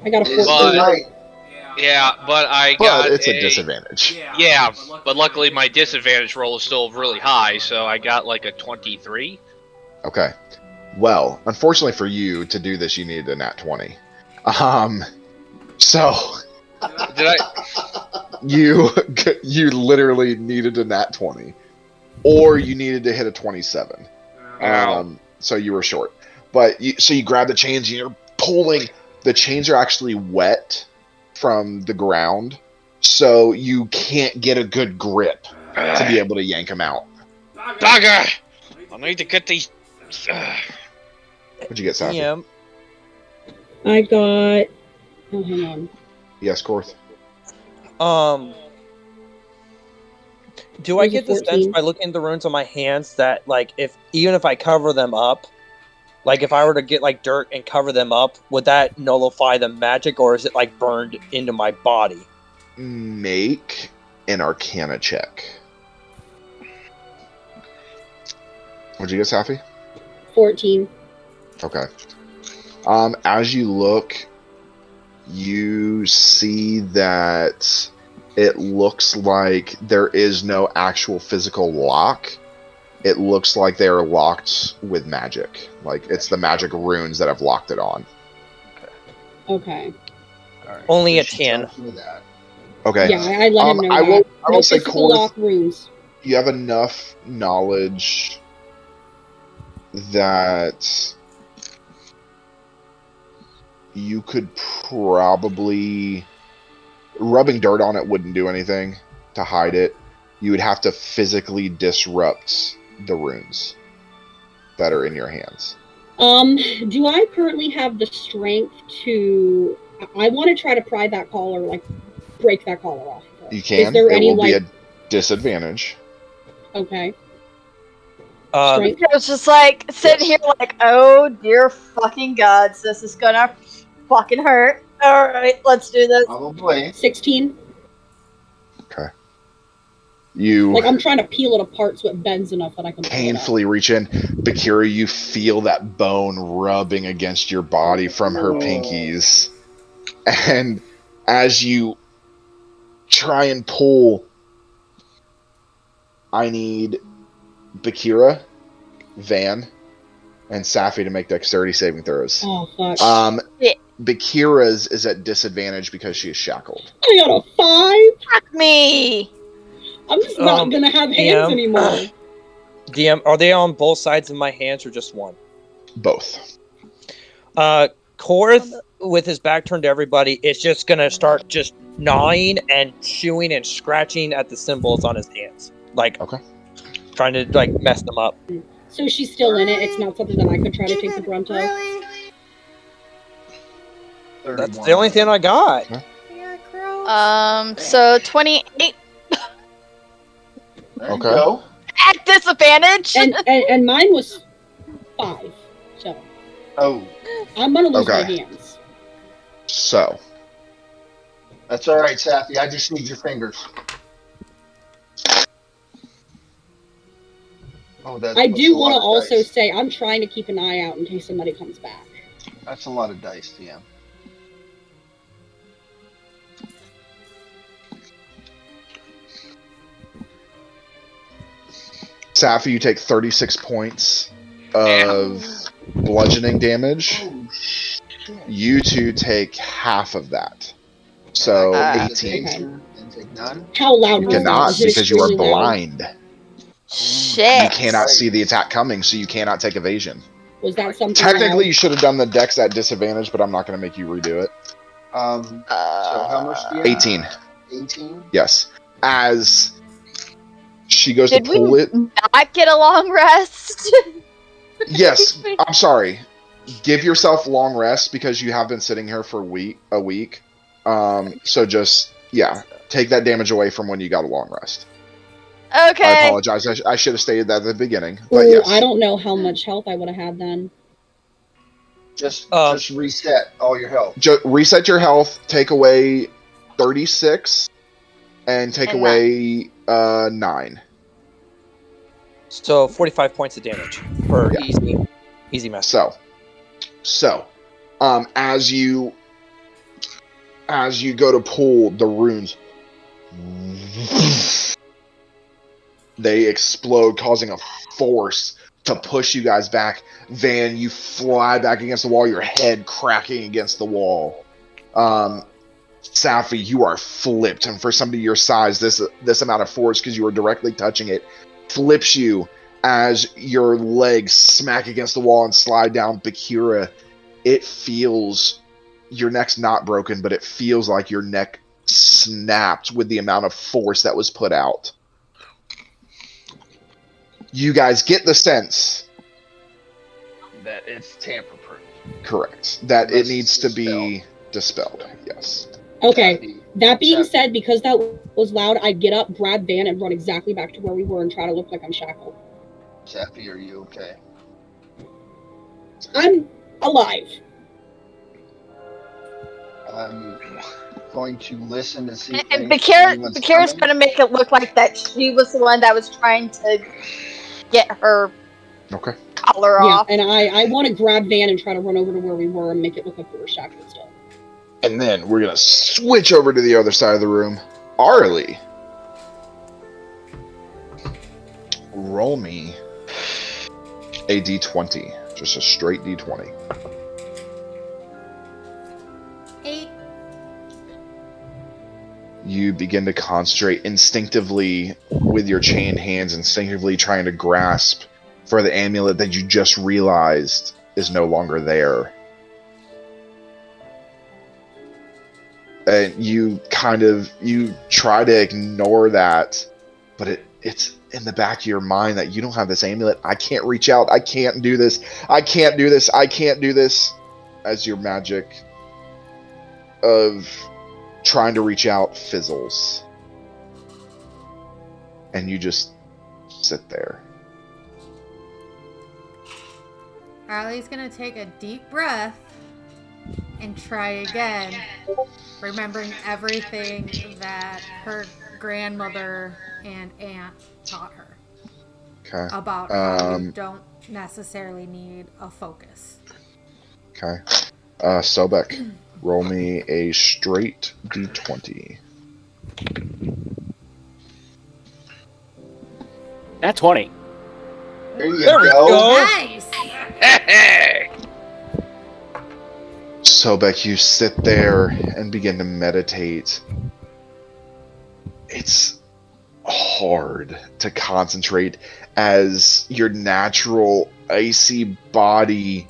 I got a It is 14. right. Yeah, but I But got it's a disadvantage. Yeah, but luckily my disadvantage roll is still really high, so I got like a 23. Okay. Well, unfortunately for you, to do this, you needed a nat 20. So Did I? you literally needed a nat 20, or you needed to hit a 27. So you were short. But you grab the chains and you're pulling. The chains are actually wet from the ground, so you can't get a good grip to be able to yank them out. Dogger! I need to get these. What'd you get, Safi? DM. I got. Oh, hang on. Yes, Korth. Do I Those are get the sense 14. by looking at the runes on my hands that, like, even if I cover them up, like, if I were to get, like, dirt and cover them up, would that nullify the magic, or is it, like, burned into my body? Make an Arcana check. What'd you get, Safi? 14. Okay. As you look, you see that it looks like there is no actual physical lock. It looks like they are locked with magic. Like, it's the magic runes that have locked it on. Okay. All right. Only a she 10. tells me that. Okay. Yeah, I let him know I that. will No say, physical Korth, lock runes. you have enough knowledge that you could probably rubbing dirt on it wouldn't do anything to hide it. You would have to physically disrupt the runes that are in your hands. Do I currently have the strength to? I want to try to pry that collar, like break that collar off. You can. Is there it any will be like? a disadvantage. Okay. I was just like sitting here like, oh dear fucking gods, this is gonna fucking hurt. Alright, let's do this. Probably. 16. Okay. You Like I'm trying to peel it apart so it bends enough that I can. painfully reach in. Bakira, you feel that bone rubbing against your body from her pinkies. And as you try and pull, I need Bakira, Van, and Safi to make dexterity saving throws. Oh fuck! Bakira's is at disadvantage because she is shackled. I got a 5. Fuck me. I'm just not gonna have hands anymore. DM, are they on both sides of my hands or just one? Both. Korth, with his back turned to everybody, is just gonna start just gnawing and chewing and scratching at the symbols on his hands, like trying to like mess them up. So she's still in it. It's not something that I could try to take the brunt of. Really? That's the only thing I got. So 28 Okay. at disadvantage. And mine was 5. So. Oh. I'm gonna lose my Okay. hands. So. That's all right, Safi. I just need your fingers. Oh, that's I do want to also say I'm trying to keep an eye out in case somebody comes back. That's a lot of dice, TM. Safi, you take 36 points of bludgeoning damage. You two take half of that. So 18. And take none. How loud You was that? cannot Was it because you are extremely loud? blind. Shit. You cannot see the attack coming, so you cannot take evasion. Was that something? Technically, you should have done the dex at disadvantage, but I'm not going to make you redo it. So how much do you have? 18. 18? Yes. As she goes Did to pull we it. not get a long rest? Yes. I'm sorry. Give yourself long rest because you have been sitting here for a week. So just, take that damage away from when you got a long rest. Okay. I apologize. I should have stated that at the beginning. But Ooh, yes. I don't know how much health I would have had then. Just reset all your health. Reset your health, take away 36, and take And away 9. So 45 points of damage for easy mess. So, as you go to pull the runes, they explode, causing a force to push you guys back. Van, you fly back against the wall, your head cracking against the wall. Safi, you are flipped, and for somebody your size, this amount of force, because you are directly touching it, flips you as your legs smack against the wall and slide down. Bakira, it feels, your neck's not broken, but it feels like your neck snapped with the amount of force that was put out. You guys get the sense That it's tamper-proof. correct that it needs to be dispelled. Yes. Okay. That being said, because that was loud, I'd get up, grab Van, and run exactly back to where we were and try to look like I'm shackled. Safi, are you okay? I'm alive. I'm going to listen to see. And Bakira's gonna make it look like that she was the one that was trying to get her collar off. Yeah, and I want to grab Van and try to run over to where we were and make it look like we were shackled still. And then we're going to switch over to the other side of the room. Arlie, roll me a d20. Just a straight d20. 8. You begin to concentrate instinctively with your chained hands, instinctively trying to grasp for the amulet that you just realized is no longer there. and you try to ignore that, but it's in the back of your mind that you don't have this amulet. I can't reach out. I can't do this. I can't do this. I can't do this. As your magic of trying to reach out fizzles. And you just sit there. Arlie's gonna take a deep breath and try again, remembering everything that her grandmother and aunt taught her Okay. about how you don't necessarily need a focus. Okay. Sobek, roll me a straight d20. At 20. There you There we go. go. Nice! Sobek, you sit there and begin to meditate. It's hard to concentrate as your natural icy body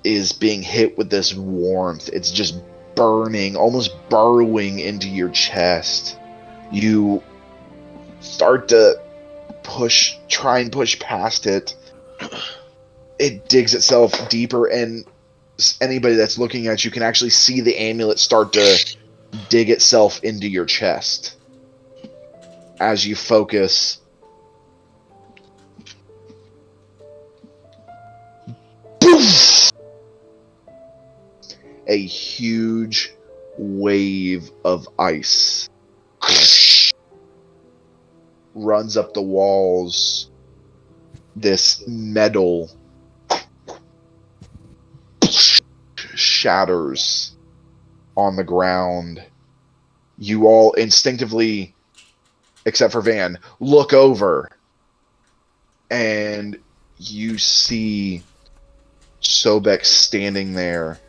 is being hit with this warmth. It's just burning, almost burrowing into your chest. You start to try and push past it. It digs itself deeper, and anybody that's looking at you can actually see the amulet start to dig itself into your chest as you focus. Poof! A huge wave of ice runs up the walls. This metal shatters on the ground. You all instinctively, except for Van, look over, and you see Sobek standing there,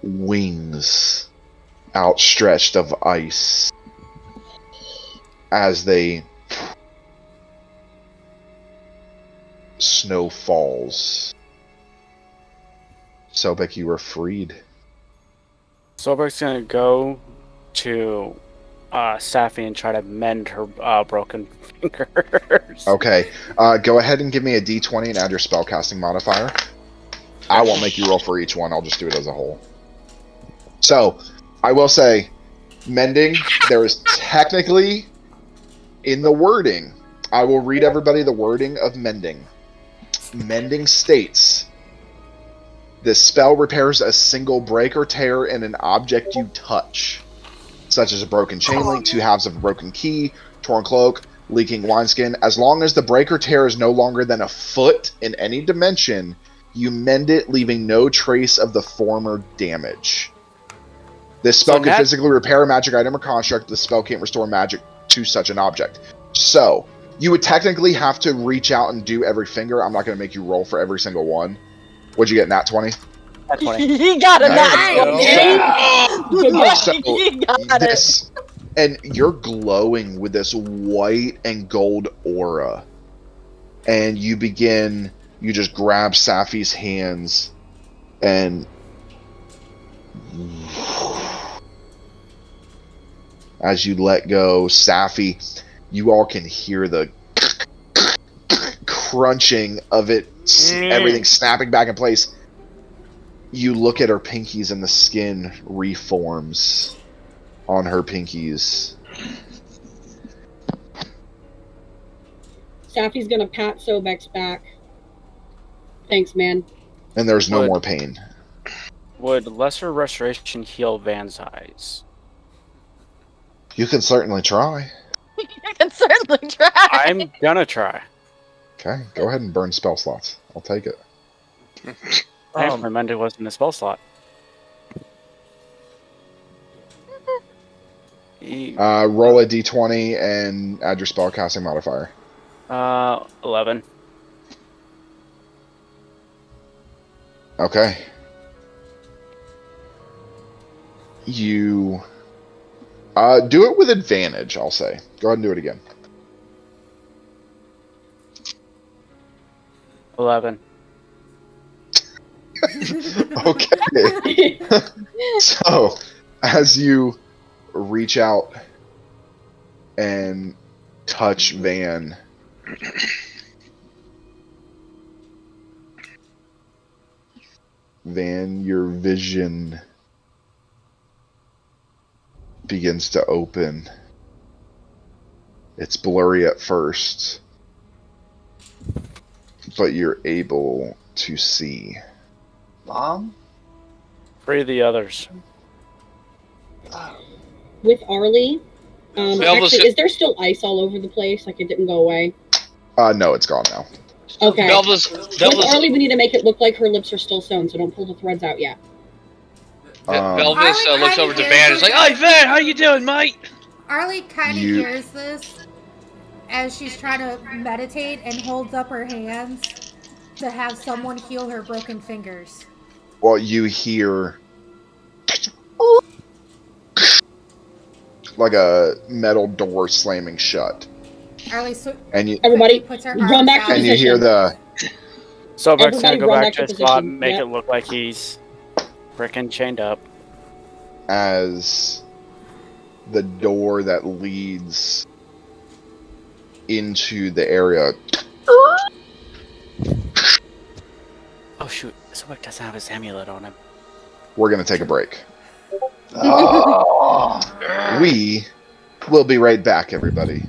wings outstretched of ice, as snow falls. Sobek, you are freed. Sobek's gonna go to Safi and try to mend her broken fingers. Okay, go ahead and give me a d20 and add your spellcasting modifier. I won't make you roll for each one, I'll just do it as a whole. So, I will say, mending, there is technically, in the wording, I will read everybody the wording of mending. Mending states, this spell repairs a single break or tear in an object you touch, such as a broken chain link, two halves of a broken key, torn cloak, leaking wineskin. As long as the break or tear is no longer than a foot in any dimension, you mend it, leaving no trace of the former damage. This spell can physically repair a magic item or construct. The spell can't restore magic to such an object. So, you would technically have to reach out and do every finger. I'm not going to make you roll for every single one. What'd you get, nat 20? Nat 20. He got a nat 20. So, He got it. and you're glowing with this white and gold aura. And you just grab Safi's hands and as you let go, Safi, you all can hear the crunching of it, everything snapping back in place. You look at her pinkies and the skin reforms on her pinkies. Safi's gonna pat Sobek's back. Thanks, man. And there's no more pain. Would Lesser Restoration heal Van's eyes? You can certainly try. You can certainly try. I'm gonna try. Okay, go ahead and burn spell slots. I'll take it. I remember it wasn't a spell slot. Roll a d20 and add your spellcasting modifier. 11. Okay. You do it with advantage, I'll say. Go ahead and do it again. 11. Okay. So, as you reach out and touch Van. Van, your vision begins to open. It's blurry at first, but you're able to see. Mom? Free the others. With Arlie, Belva's- actually, is there still ice all over the place? Like it didn't go away? No, it's gone now. Okay. Belva's With Arlie, we need to make it look like her lips are still sewn, so don't pull the threads out yet. Belvis Arlie looks kinda over to hears Van. Is this. like, "Hey Van, how you doing, mate?" Arlie kind of You- hears this as she's trying to meditate and holds up her hands to have someone heal her broken fingers. Well, you hear like a metal door slamming shut, Arlie and you Everybody, puts her run arms back to out. and you hear the Sobek's gonna Everybody go run back back to to his spot, position. make Yep. it look like he's frickin' chained up. as the door that leads into the area. Oh shoot, Sobek doesn't have his amulet on him. We're gonna take a break. Oh. We will be right back, everybody.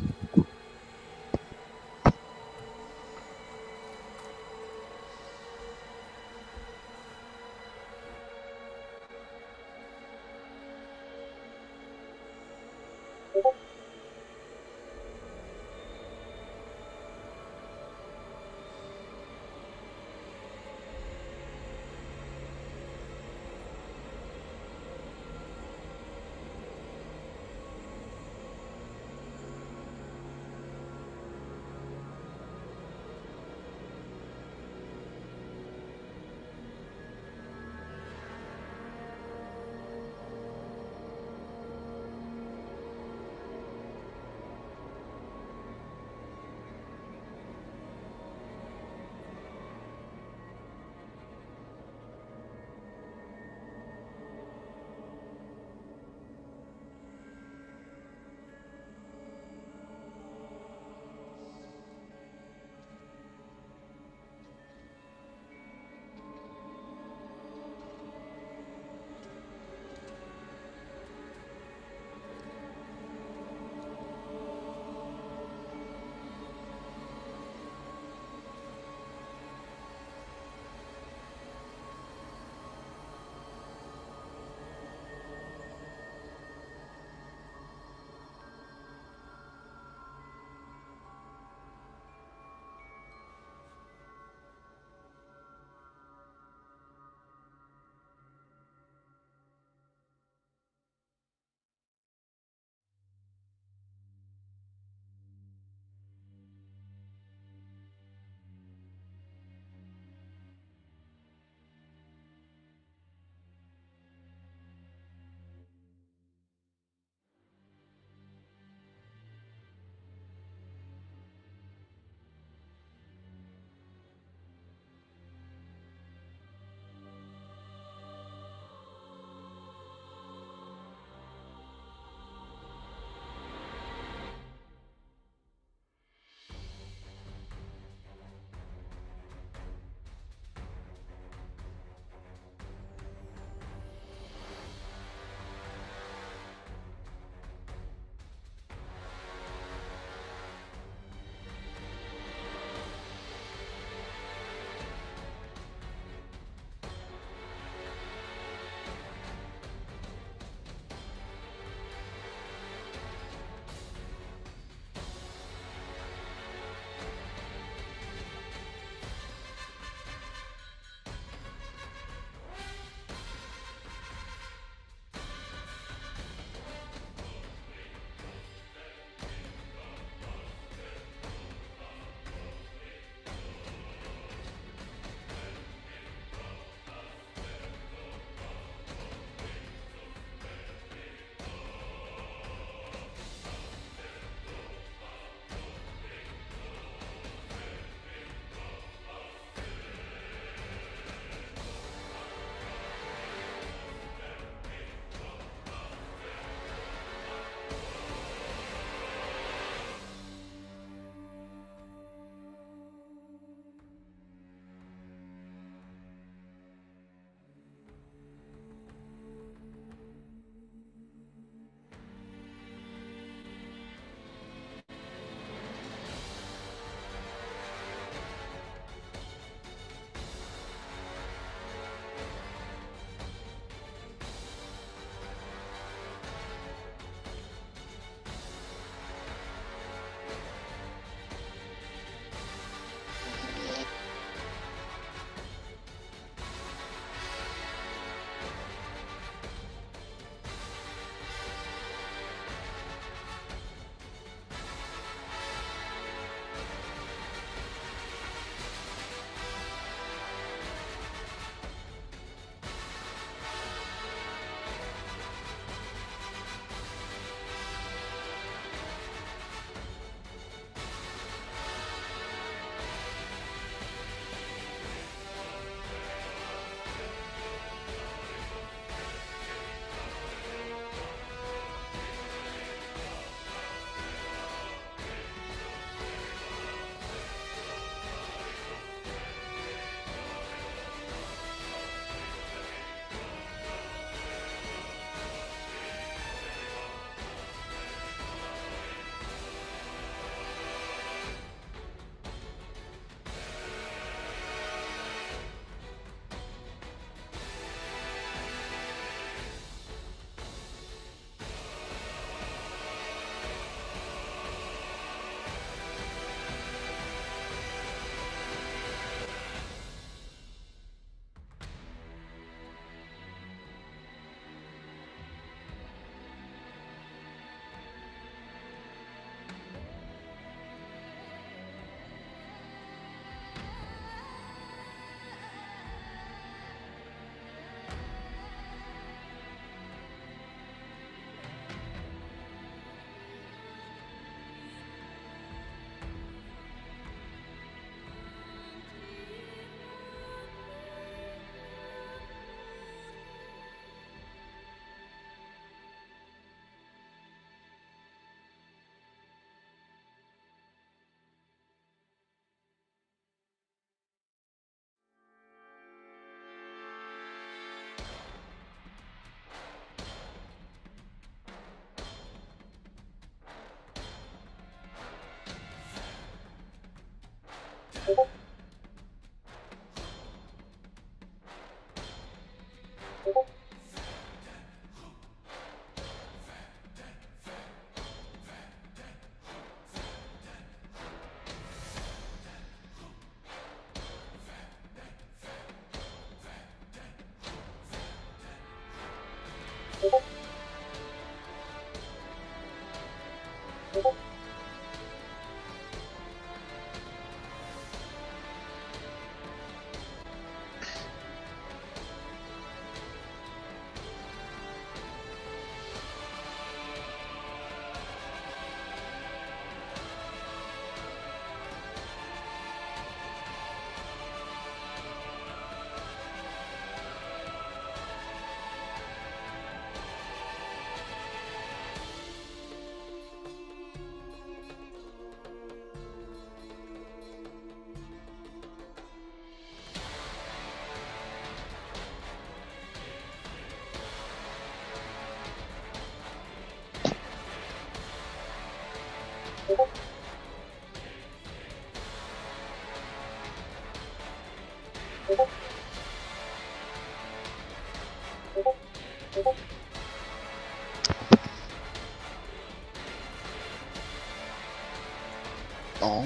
All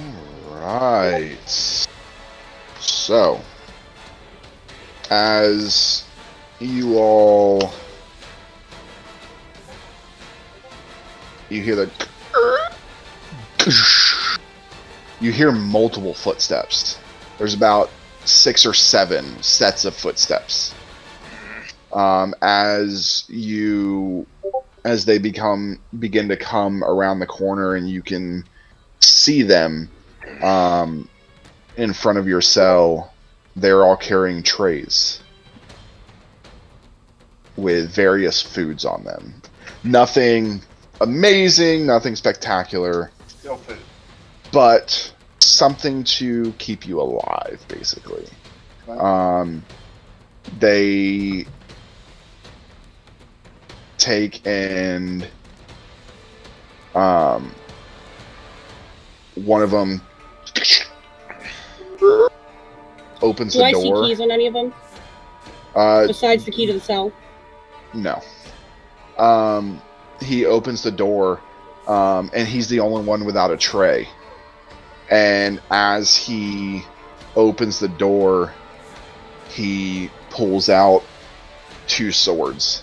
right. So, as you all, you hear you hear multiple footsteps. There's about 6 or 7 sets of footsteps. As they begin to come around the corner, and you can see them in front of your cell. They're all carrying trays with various foods on them. Nothing amazing, nothing spectacular, Still food. but something to keep you alive, basically. They take and one of them opens Do the I see door. keys on any of them? Besides the key to the cell? No. He opens the door, and he's the only one without a tray. And as he opens the door, he pulls out 2 swords.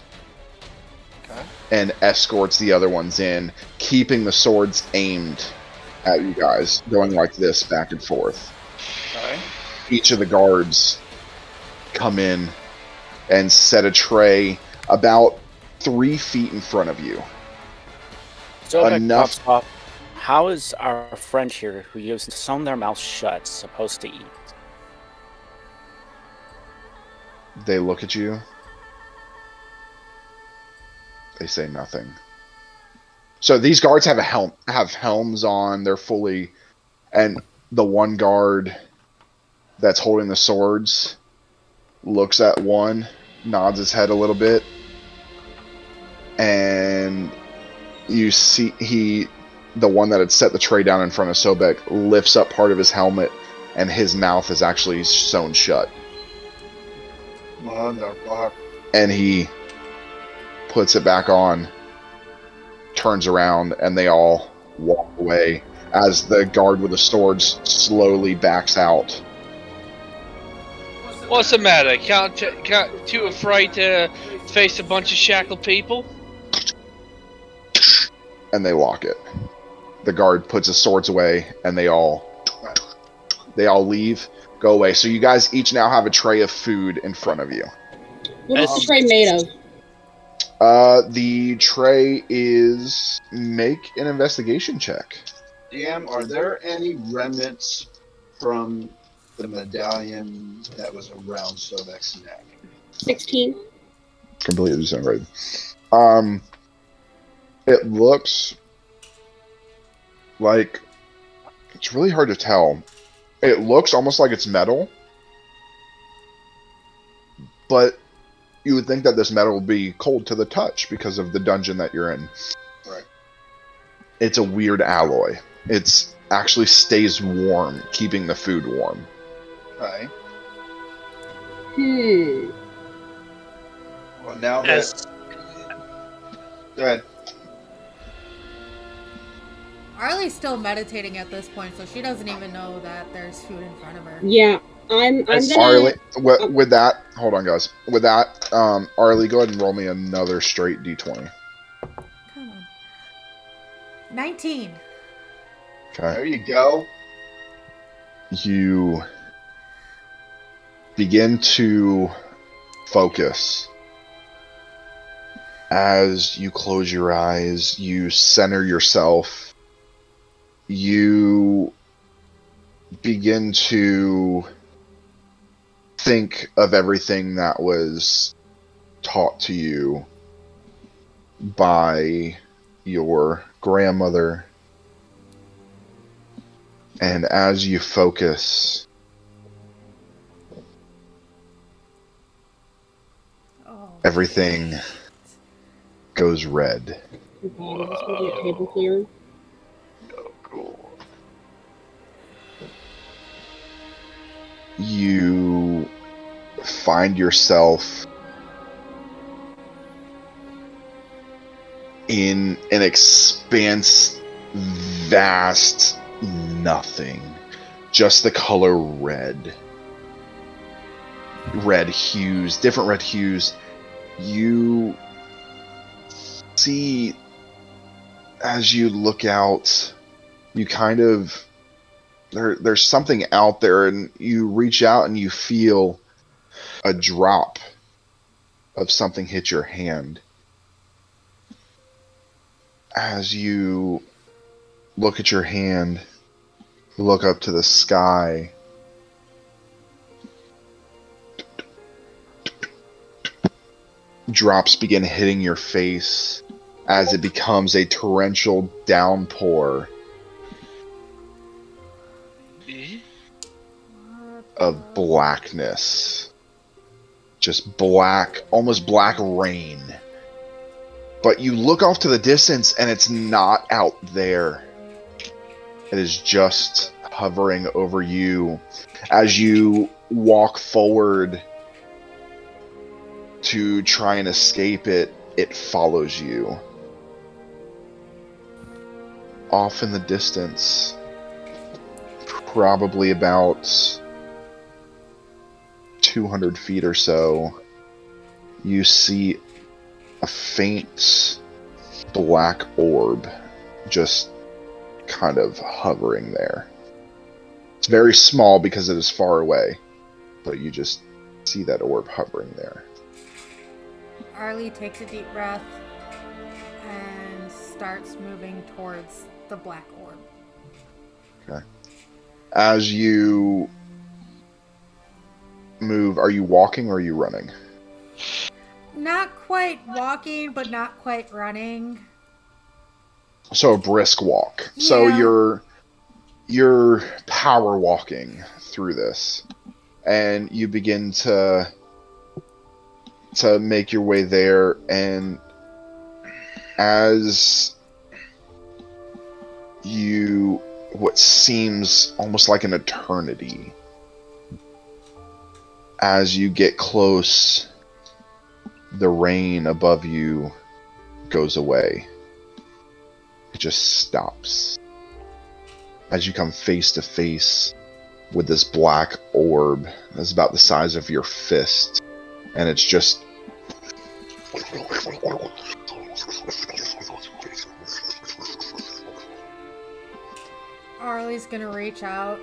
Okay. And escorts the other ones in, keeping the swords aimed at you guys, going like this back and forth. Okay. Each of the guards come in and set a tray about 3 feet in front of you. So Enough- how is our friend here, who used to sewn their mouth shut, supposed to eat? They look at you. They say nothing. So these guards have have helms on. They're fully, and the one guard that's holding the swords looks at one, nods his head a little bit, and you see the one that had set the tray down in front of Sobek lifts up part of his helmet, and his mouth is actually sewn shut. Motherfucker. And he puts it back on, turns around, and they all walk away as the guard with the swords slowly backs out. What's the matter? Too afraid to face a bunch of shackled people? And they lock it. The guard puts his swords away, and they all leave, go away. So you guys each now have a tray of food in front of you. What is the tray made of? The tray is make an investigation check. DM, are there any remnants from the medallion that was around Sobek's neck? 16. Completely disintegrated. It looks like it's really hard to tell. It looks almost like it's metal, but you would think that this metal would be cold to the touch because of the dungeon that you're in. Right. It's a weird alloy. It's actually stays warm, keeping the food warm. Okay. Well, now that. As Go ahead. Arlie's still meditating at this point, so she doesn't even know that there's food in front of her. Yeah, I'm gonna. Arlie, with that, hold on, guys. With that, Arlie, go ahead and roll me another straight d20. Come on. 19. Okay. There you go. You begin to focus. As you close your eyes, you center yourself. You begin to think of everything that was taught to you by your grandmother. And as you focus, everything goes red. Okay, I'm just gonna get table clear. You find yourself in an expanse, vast nothing. Just the color red. Red hues, different red hues. You see, as you look out, you kind of there's something out there, and you reach out and you feel a drop of something hit your hand. As you look at your hand, you look up to the sky. Drops begin hitting your face as it becomes a torrential downpour of blackness. Just black, almost black rain. But you look off to the distance and it's not out there. It is just hovering over you. As you walk forward to try and escape it, it follows you. Off in the distance, probably about 200 feet or so, you see a faint black orb just kind of hovering there. It's very small because it is far away, but you just see that orb hovering there. Arlie takes a deep breath and starts moving towards the black orb. Okay. As you move, are you walking or are you running? Not quite walking, but not quite running. So a brisk walk. Yeah. So you're power walking through this, and you begin to make your way there, and as you, what seems almost like an eternity, as you get close, the rain above you goes away. It just stops. As you come face to face with this black orb that's about the size of your fist, and it's just Arlie's gonna reach out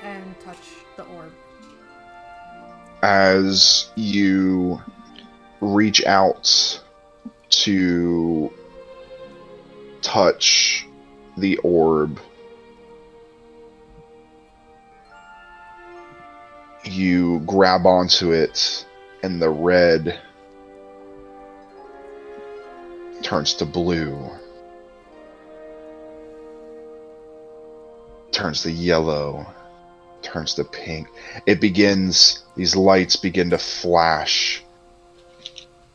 and touch the orb. As you reach out to touch the orb, you grab onto it, and the red turns to blue, turns to yellow, turns to pink. It begins, these lights begin to flash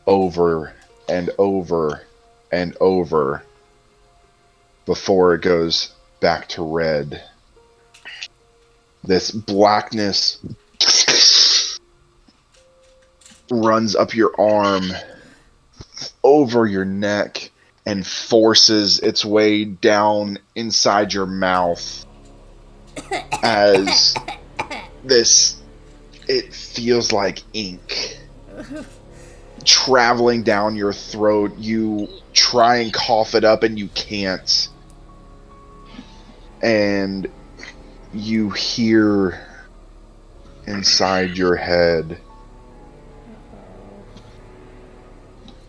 over and over and over before it goes back to red. This blackness runs up your arm, over your neck, and forces its way down inside your mouth as it feels like ink traveling down your throat. You try and cough it up and you can't. And you hear inside your head,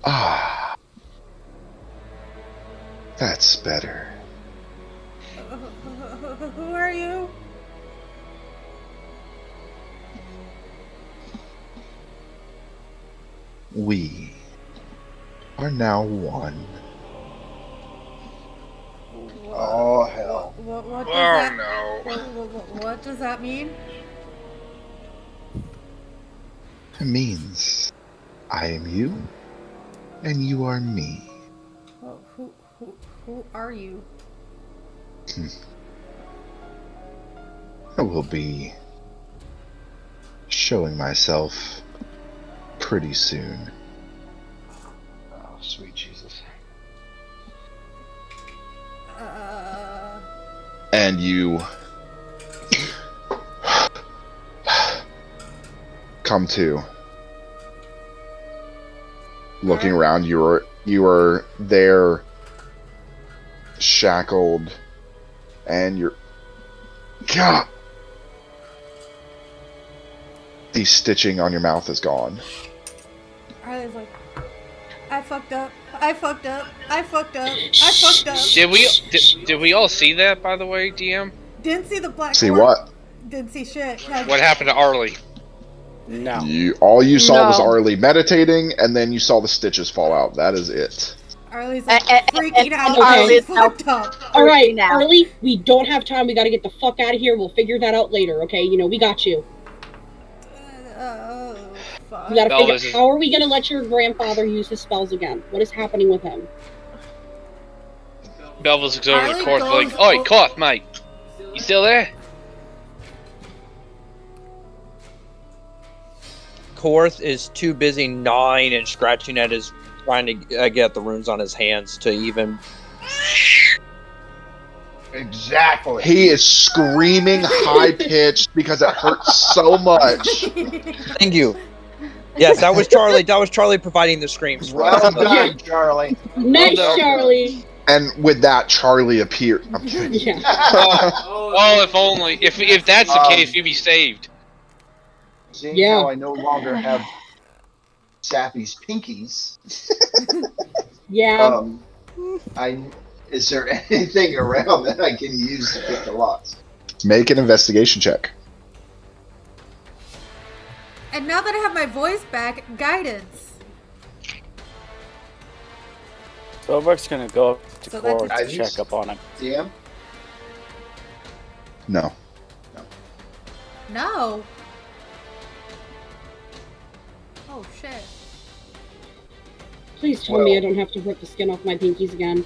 "Ah, that's better." Who are you? We are now one. Oh, hell. What does Oh that, no. what does that mean? It means I am you, and you are me. Well, who are you? I will be showing myself pretty soon. Oh, sweet Jesus. And you come to. Looking around, you are there, shackled, and you're. God! The stitching on your mouth is gone. Riley's like, I fucked up. I fucked up. I fucked up. I fucked up. Did we all see that, by the way, DM? Didn't see the black. See orb. what? Didn't see shit. What happened to Arlie? No. All you saw was No. Arlie meditating, and then you saw the stitches fall out. That is it. Arlie's like And freaking out. Arlie She's fucked up. All right, now. Arlie, we don't have time. We got to get the fuck out of here. We'll figure that out later, okay? You know, we got you. Oh, fuck. We got to No, figure this is- how are we going to let your grandfather use his spells again? What is happening with him? Belva's looks over Arlie to Korth like, goes- "Oi, Korth, mate, you still there?" Korth is too busy gnawing and scratching at his, trying to get the runes on his hands to even. Exactly. He is screaming high pitched because it hurts so much. Thank you. Yes, that was Charlie. That was Charlie providing the screams. for Well us. done, Charlie. Nice, done. Charlie. And with that, Charlie appeared. I'm kidding. Yeah. Oh, if only. If that's the case, we'd be saved. Seeing Yeah. how I no longer have Sappy's pinkies, Yeah. is there anything around that I can use to pick the locks? Make an investigation check. And now that I have my voice back, guidance. Silver's gonna go up to So that's Korth a- to check up on him. DM? No. No. Oh shit. Please tell me I don't have to rip the skin off my pinkies again.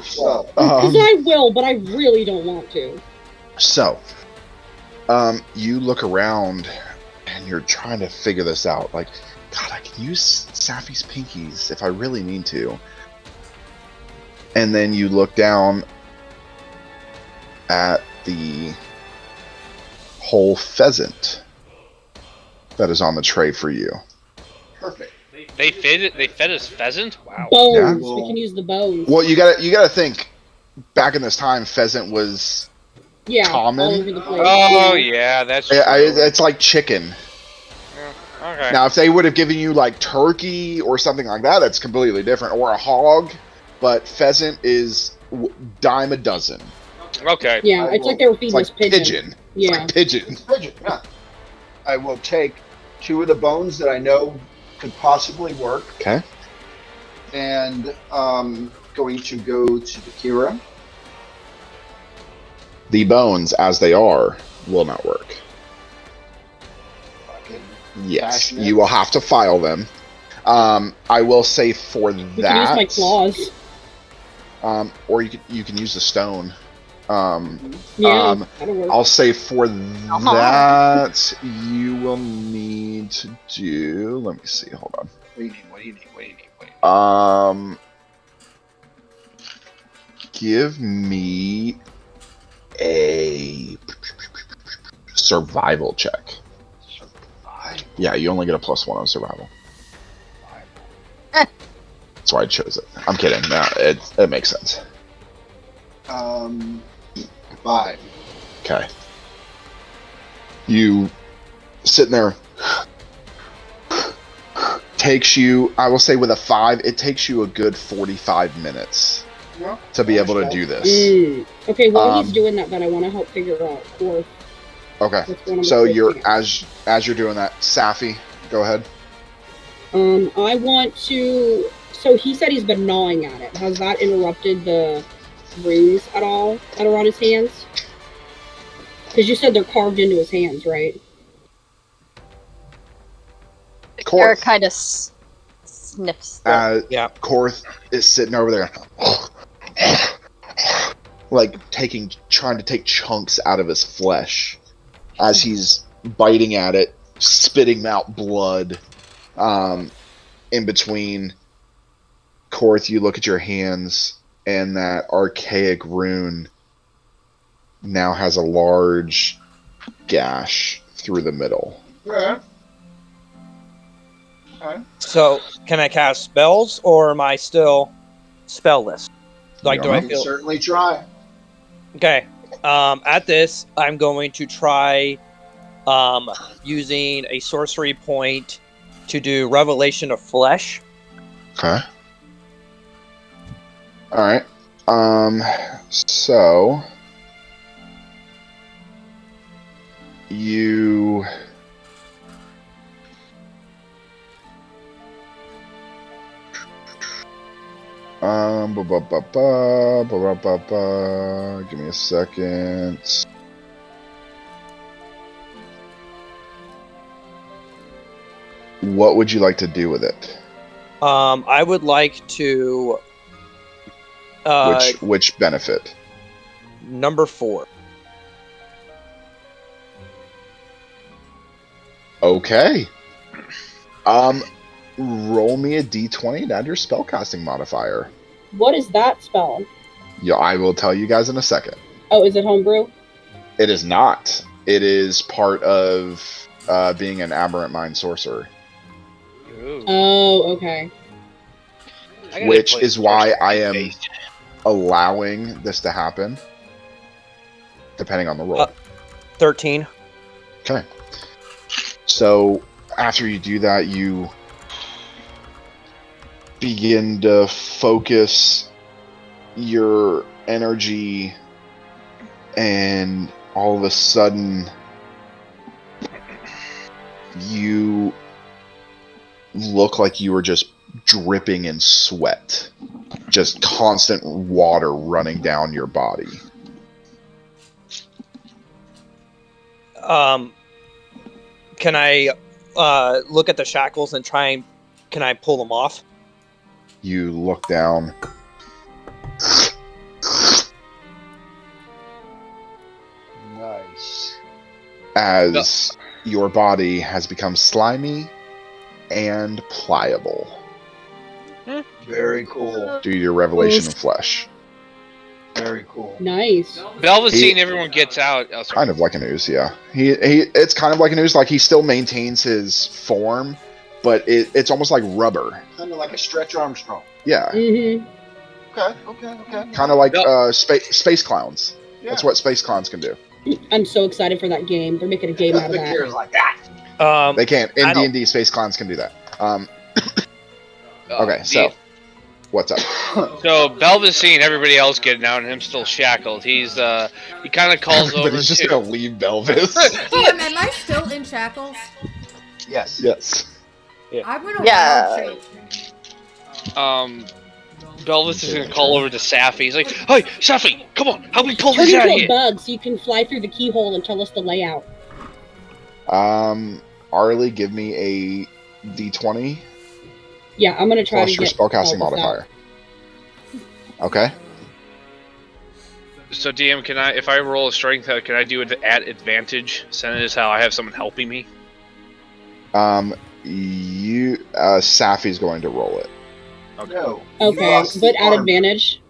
So, Because I will, but I really don't want to. You look around and you're trying to figure this out. Like, God, I can use Sappy's pinkies if I really need to. And then you look down at the whole pheasant that is on the tray for you. perfect. They fed us pheasant. Wow. Bones. Yeah. We can use the bones. Well, you gotta think. Back in this time, pheasant was yeah. common? All over the place. Oh yeah, that's true. it's like chicken. Okay. Now, if they would have given you like turkey or something like that, that's completely different. Or a hog, but pheasant is dime a dozen. Okay. Yeah, I it's will- like they were feeding It's us like pigeon. pigeon. It's Yeah. like pigeon. It's pigeon, yeah. I will take 2 of the bones that I know could possibly work, Okay. and going to go to the Kira. The bones, as they are, will not work. Fucking Yes, Fashion it. you will have to file them. I will say for We can use that. my claws. Or you can use the stone. Yeah, that'll work. I'll say for that you will need to do. Let me see. Hold on. What do you need? Give me a survival check. Yeah, you only get a +1 on survival. That's why I chose it. I'm kidding. No, it makes sense. 5. Okay. You sitting there. Takes you, I will say with a 5, it takes you a good 45 minutes to be able to do this. Okay, while he's doing that, I want to help figure out Korth. Okay. So as you're doing that, Safi, go ahead. I want to. So he said he's been gnawing at it. Has that interrupted the runes at all that are on his hands? Because you said they're carved into his hands, right? Kara kind of sniffs. Korth is sitting over there, like trying to take chunks out of his flesh as he's biting at it, spitting out blood. In between, Korth, you look at your hands, and that archaic rune now has a large gash through the middle. Yeah. So, can I cast spells, or am I still spellless? Like, do I feel? Certainly try. Okay. At this, I'm going to try using a sorcery point to do Revelation of Flesh. Okay. All right. So you give me a second. What would you like to do with it? I would like to. Which benefit? Number 4. Okay. Roll me a d20 and add your spellcasting modifier. What is that spell? Yeah, I will tell you guys in a second. Oh, is it homebrew? It is not. It is part of being an aberrant mind sorcerer. Ooh. Oh, okay. Which is why I am allowing this to happen, depending on the roll. 13. Okay. So after you do that, you begin to focus your energy, and all of a sudden you look like you were just dripping in sweat. Just constant water running down your body. Can I look at the shackles and try and can I pull them off? You look down. Nice. As your body has become slimy and pliable. Very cool. Due to your revelation of flesh. Very cool. Nice. Velveteen, everyone gets out. Oh, sorry. Kind of like an ooze, yeah. It's kind of like an ooze, like he still maintains his form, but it's almost like rubber. Kind of like a Stretch Armstrong. Yeah. Mm-hmm. Okay. Kind of like space clowns. Yeah. That's what space clowns can do. I'm so excited for that game. They're making a game out of that. Here's like that. They can't. In I don't- D&D, space clowns can do that. Okay, so what's up? So Belva's seeing everybody else getting out, and him still shackled. He kind of calls over. But he's just to- gonna leave Belvis. Damn, am I still in shackles? Yes. Yes. I'm gonna Yeah. wild shape. Belvis is gonna call over to Safi. He's like, "Hey, Safi, come on, help me pull Turn this out of into a here." bug so you can fly through the keyhole and tell us the layout. Arlie, give me a D20 Yeah, I'm gonna try plus to your get spellcasting all this modifier. Okay. So DM, can I, if I roll a strength, can I do it at advantage? Since it is how I have someone helping me. Safi's going to roll it. Okay. No. Okay, but at advantage.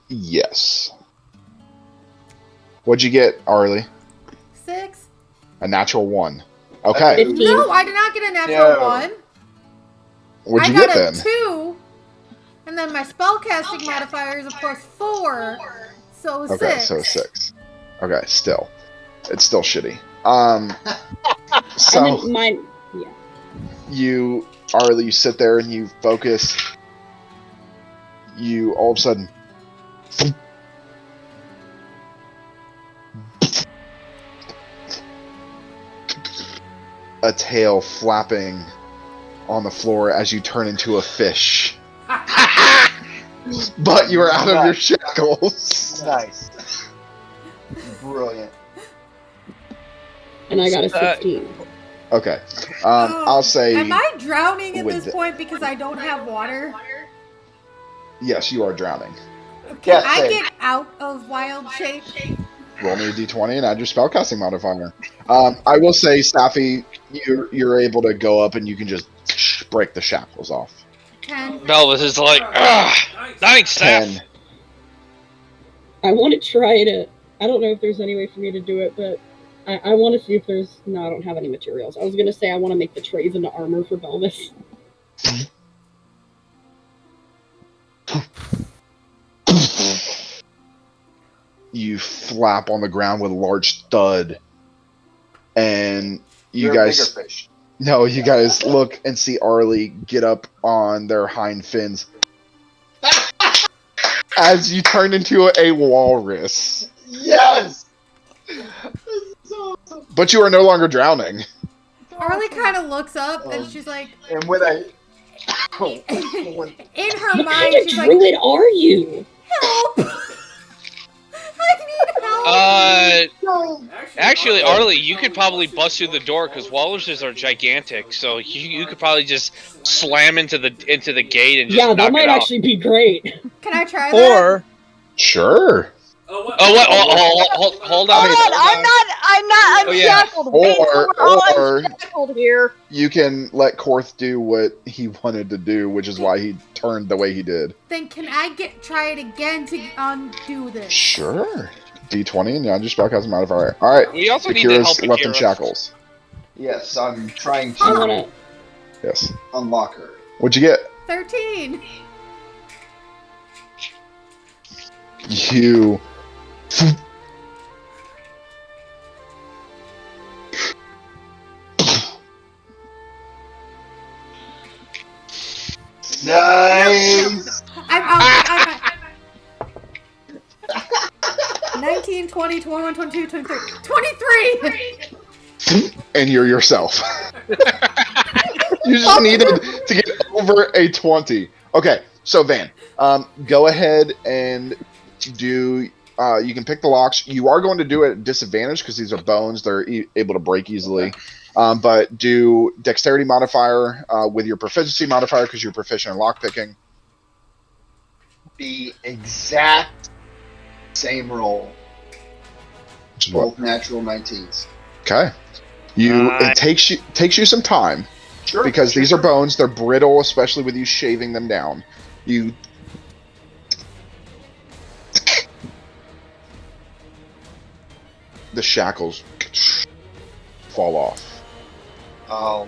Yes. What'd you get, Arlie? 6. A natural 1. Okay. 15. No, I did not get a natural No. 1. What'd you I get got a then? 2. And then my spellcasting modifier is a +4. So 6. Okay, so 6. Okay, still. It's still shitty. And So then mine. Yeah. you, Arlie, you sit there and you focus. You all of a sudden. A tail flapping on the floor as you turn into a fish. But you are out of your shackles. Nice. Brilliant. And I got a 16. Okay. Oh, I'll say Am I drowning at with this the- point because I don't have water? yes, you are drowning. Can Yeah, I same. get out of wild shape? Roll me a d20 and add your spellcasting modifier. I will say, Safi, you're able to go up and you can just break the shackles off. 10. Belvis is like, thanks, Seth. 10. I want to try to. I don't know if there's any way for me to do it, but I want to see if there's. No, I don't have any materials. I was gonna say I want to make the trays into armor for Belvis. You flap on the ground with a large thud, and you You're guys. a bigger fish. No, you guys look and see Arlie get up on their hind fins as you turn into a walrus. Yes! This is awesome. But you are no longer drowning. Arlie kind of looks up and she's like, And when I... in her What mind, kind of she's like, druid are you? help! I need help! Actually, Arlie, you could probably bust through the door because walruses are gigantic. So you could probably just slam into the gate and just Yeah, knock that it might out. actually be great. Can I try that? Or Sure. Oh, what? Oh, what? Hold on. Hold on, I'm not Oh, yeah. unshackled. Wait, Or- we're all or- unshackled here. You can let Korth do what he wanted to do, which is why he turned the way he did. Then can I try it again to undo this? Sure. D20 and you add your spellcasting modifier. Alright. We also need to Akira's help left in Akira. shackles. Yes, I'm trying I to wanna. Yes. unlock her. What'd you get? 13. You. Nice! I'm out. 19, 20, 21, 22, 23. 23! And you're yourself. You just needed to get over a 20. Okay, so Van, go ahead and do. You can pick the locks. You are going to do it at disadvantage because these are bones; they're able to break easily. But do dexterity modifier with your proficiency modifier because you're proficient in lockpicking. The exact same roll. Which is what? Both natural 19s. Okay. It takes you some time. Sure. Because these are bones, they're brittle, especially with you shaving them down. The shackles fall off. I'll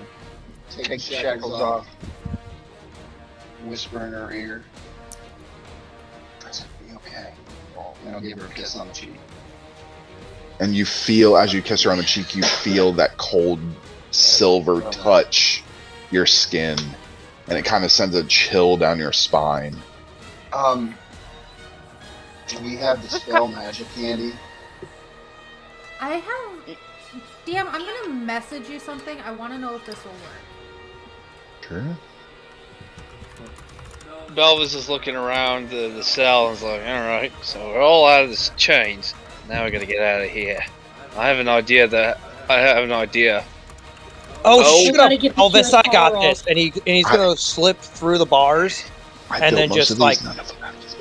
take the shackles off. Whisper in her ear. It's gonna be okay. And I'll give her a kiss on the cheek. And you feel, as you kiss her on the cheek, you feel that cold silver touch your skin. And it kind of sends a chill down your spine. Do we have the spell magic handy? I have. Damn, I'm gonna message you something. I want to know if this will work. Sure. Belvis is looking around the cell and is like, alright, so we're all out of the chains. Now we gotta get out of here. I have an idea. oh, shut up, Gotta get the Elvis! I got collar this. And he's gonna slip through the bars. I And built then most just of these, like- none of them have this.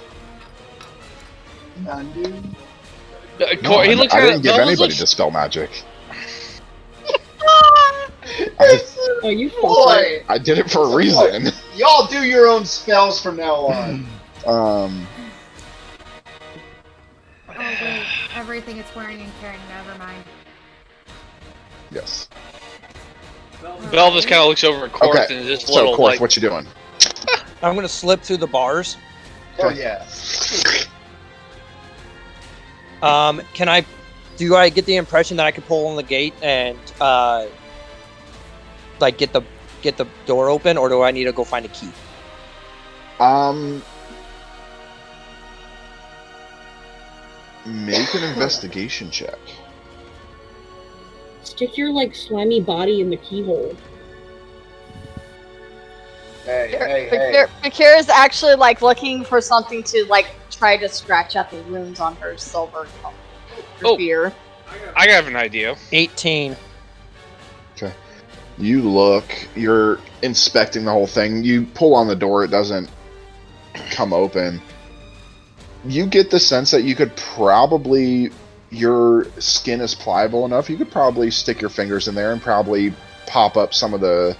none, dude. No, He looks I at didn't give Belbus anybody looks- dispel magic. Oh, you fucker. Boy, I did it for a reason. y'all do your own spells from now on. Oh wait, everything it's wearing and carrying. Never mind. Yes. Belvis kind of looks over at Korth Okay. and just So, little Korth, like. what you doing? I'm gonna slip through the bars. Oh yeah. Can I? Do I get the impression that I could pull on the gate and like get the door open, or do I need to go find a key? Make an investigation check. Stick your like slimy body in the keyhole. Hey. Bakira's actually like looking for something to like try to scratch out the runes on her silver Oh. spear. I have an idea. 18. You look, you're inspecting the whole thing. You pull on the door, it doesn't come open. You get the sense that you could probably, your skin is pliable enough, you could probably stick your fingers in there and probably pop up some of the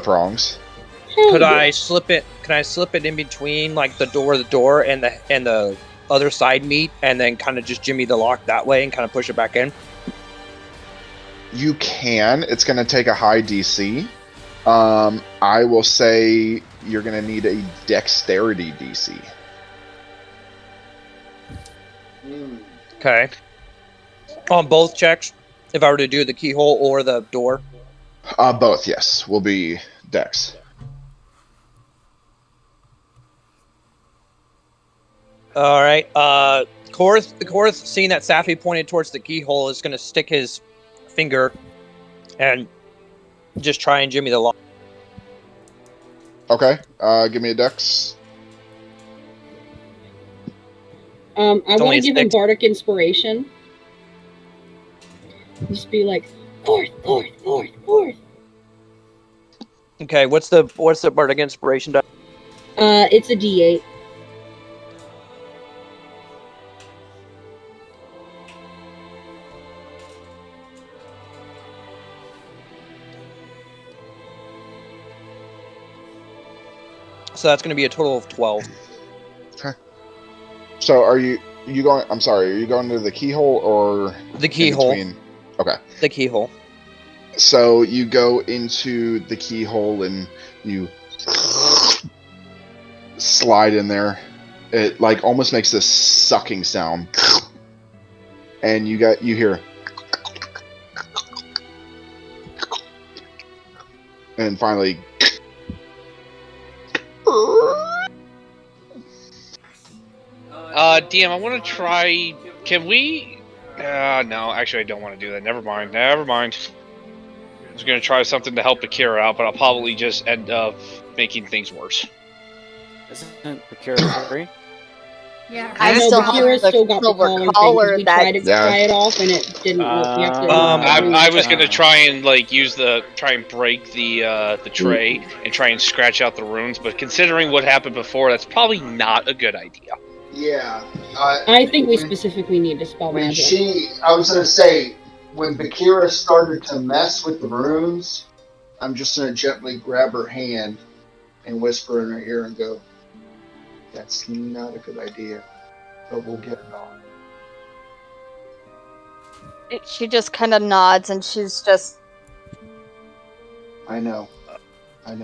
prongs. Could I slip it? Can I slip it in between like the door and the other side meat, and then kind of just jimmy the lock that way and kind of push it back in? You can. It's going to take a high DC. I will say you're going to need a dexterity DC. Okay. On both checks, if I were to do the keyhole or the door. Both, yes, will be dex. All right. Korth, seeing that Safi pointed towards the keyhole, is going to stick his finger and just try and jimmy the lock. Okay. Give me a dex. I want only to a give him six. bardic inspiration. Just be like, Korth. Okay. What's the bardic inspiration? It's a D8. So that's going to be a total of 12. So are you going, I'm sorry, are you going to the keyhole or The in keyhole. between? Okay. The keyhole. So you go into the keyhole and you slide in there. It like almost makes this sucking sound. And you hear, and finally DM, I want to try. Can we? No, actually, I don't want to do that. Never mind. I was going to try something to help Bakira out, but I'll probably just end up making things worse. Isn't Bakira free? Yeah. I I know still the have Kira's the still got the silver collar collar thing. We that- tried to Yeah. try it off and it didn't work. We have to I was going to try and like try and break the tray and try and scratch out the runes, but considering what happened before, that's probably not a good idea. Yeah. I think we specifically need to spell When magic. I was gonna say, when Bakira started to mess with the runes, I'm just gonna gently grab her hand and whisper in her ear and go, "That's not a good idea, but we'll get it on." She just kind of nods and she's just. I know. Uh,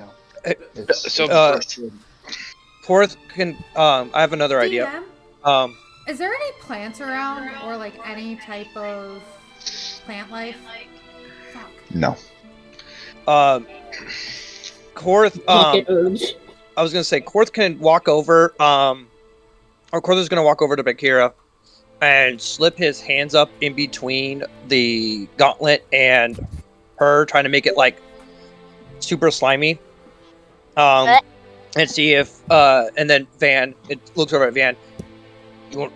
It's so, frustrating. Korth can. I have another idea. DM, is there any plants around or like any type of plant life? Fuck. no. Korth. Pocket herbs. I was gonna say Korth can walk over. Or Korth is gonna walk over to Bakira and slip his hands up in between the gauntlet and her, trying to make it like super slimy. And see if and then Van, it looks over at Van. You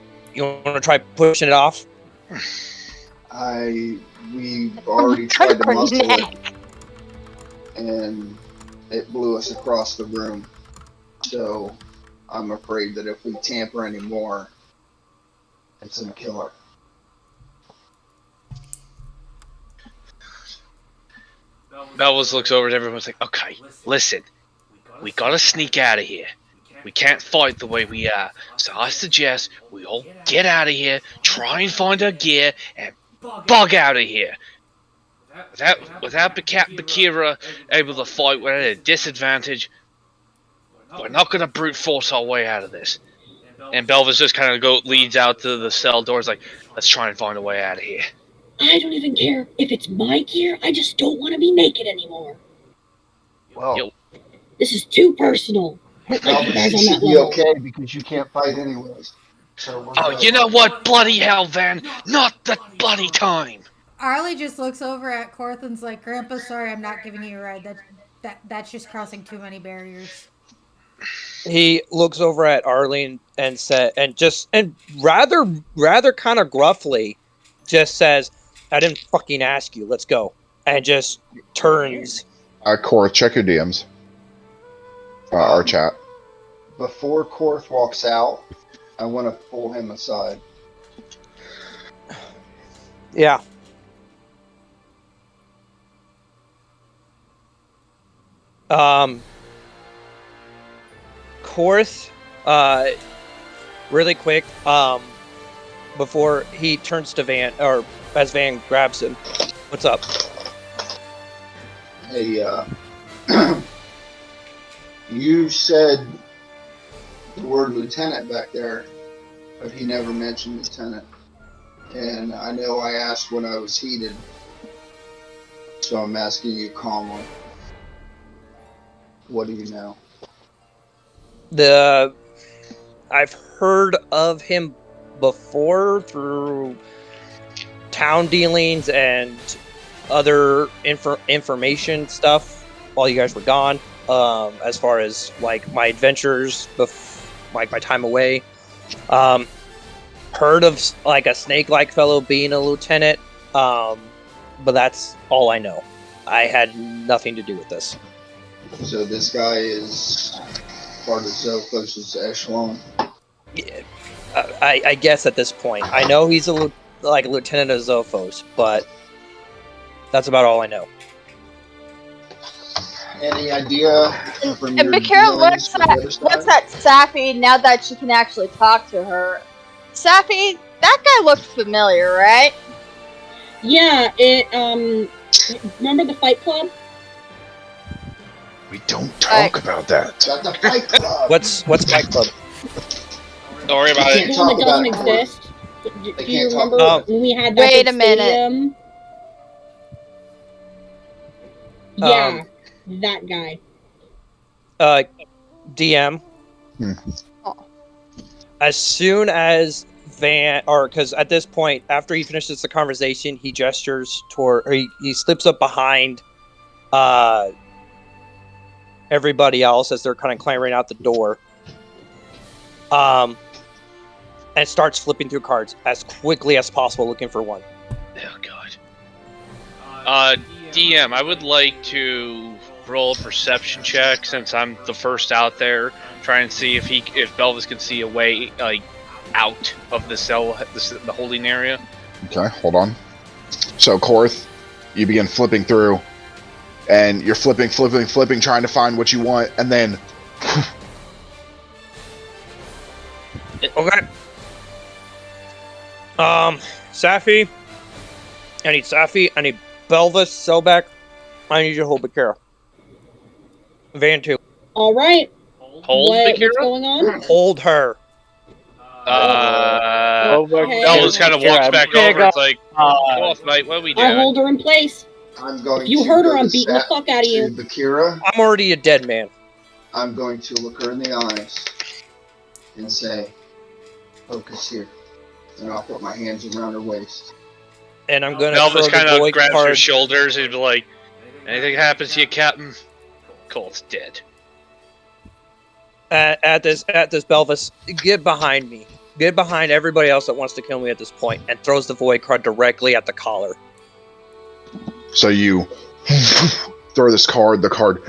want to try pushing it off? We've already tried to muscle it, and it blew us across the room. So I'm afraid that if we tamper anymore, It's a killer. Belvis looks over at everyone's like, okay, listen. We gotta sneak out of here. We can't fight the way we are. So I suggest we all get out of here, try and find our gear, and bug out of here. Without Bakira able to fight, we're at a disadvantage. We're not gonna brute force our way out of this. And Belvis just kind of leads out to the cell doors like, let's try and find a way out of here. I don't even care if it's my gear. I just don't want to be naked anymore. Well, Yo. This is too personal. I don't like you guys you on should that be level. okay because you can't fight anyways. So we're Oh, good. you know what? Bloody hell, Van. Not the bloody time. Arlie just looks over at Korth and's like, Grandpa, sorry, I'm not giving you a ride. That's just crossing too many barriers. He looks over at Arlene and rather kind of gruffly just says, I didn't fucking ask you, let's go. And just turns. Korth, check your DMs. Our chat. Before Korth walks out, I want to pull him aside. Yeah. Korth, really quick, before he turns to Van, or as Van grabs him, what's up? Hey, you said the word lieutenant back there, but he never mentioned lieutenant. And I know I asked when I was heated, so I'm asking you calmly. What do you know? I've heard of him before through town dealings and other information stuff while you guys were gone. As far as like my adventures, like my time away, heard of like a snake-like fellow being a lieutenant, but that's all I know. I had nothing to do with this. So this guy is part of Zelphos' echelon. I guess at this point, I know he's a lieutenant of Zophos, but that's about all I know. Any idea from And your Bakira dealings with the other looks side? at Safi now that she can actually talk to her. Safi, that guy looked familiar, right? Yeah, remember the Fight Club? We don't talk about that. Got the Fight Club. What's Fight Club? Don't worry about You it. can't The one that talk doesn't about it. exist. Do you can't talk remember about when we had that Wait big a minute. stadium? Yeah, that guy. DM. Oh. As soon as because at this point, after he finishes the conversation, he gestures toward, or he slips up behind everybody else as they're kind of clambering out the door, and starts flipping through cards as quickly as possible, looking for one. Oh god. DM, I would like to roll a perception check since I'm the first out there. Try and see if Belvis can see a way out of the cell, the holding area. Okay, hold on. So, Korth, you begin flipping through, and you're flipping, trying to find what you want, and then Okay. Safi. I need Safi. I need Belvis, Selbek. I need you to hold Bakira. Van too. All right. Hold What's Bakira? going on? Hold her. Belvis kind of walks back over and it's like, go off, mate, what are we I'll doing? hold her in place. I'm going If you to hurt her, go I'm to beating the fuck out of you. to Bakira. I'm already a dead man. I'm going to look her in the eyes and say, focus here. And I'll put my hands around her waist. And I'm gonna throw Belvis the kind of void grabs her card. shoulders and be like, anything happens to you, Captain? Colt's dead. At this Belvis, get behind me. Get behind everybody else that wants to kill me at this point, and throws the void card directly at the collar. so you throw this card. The card,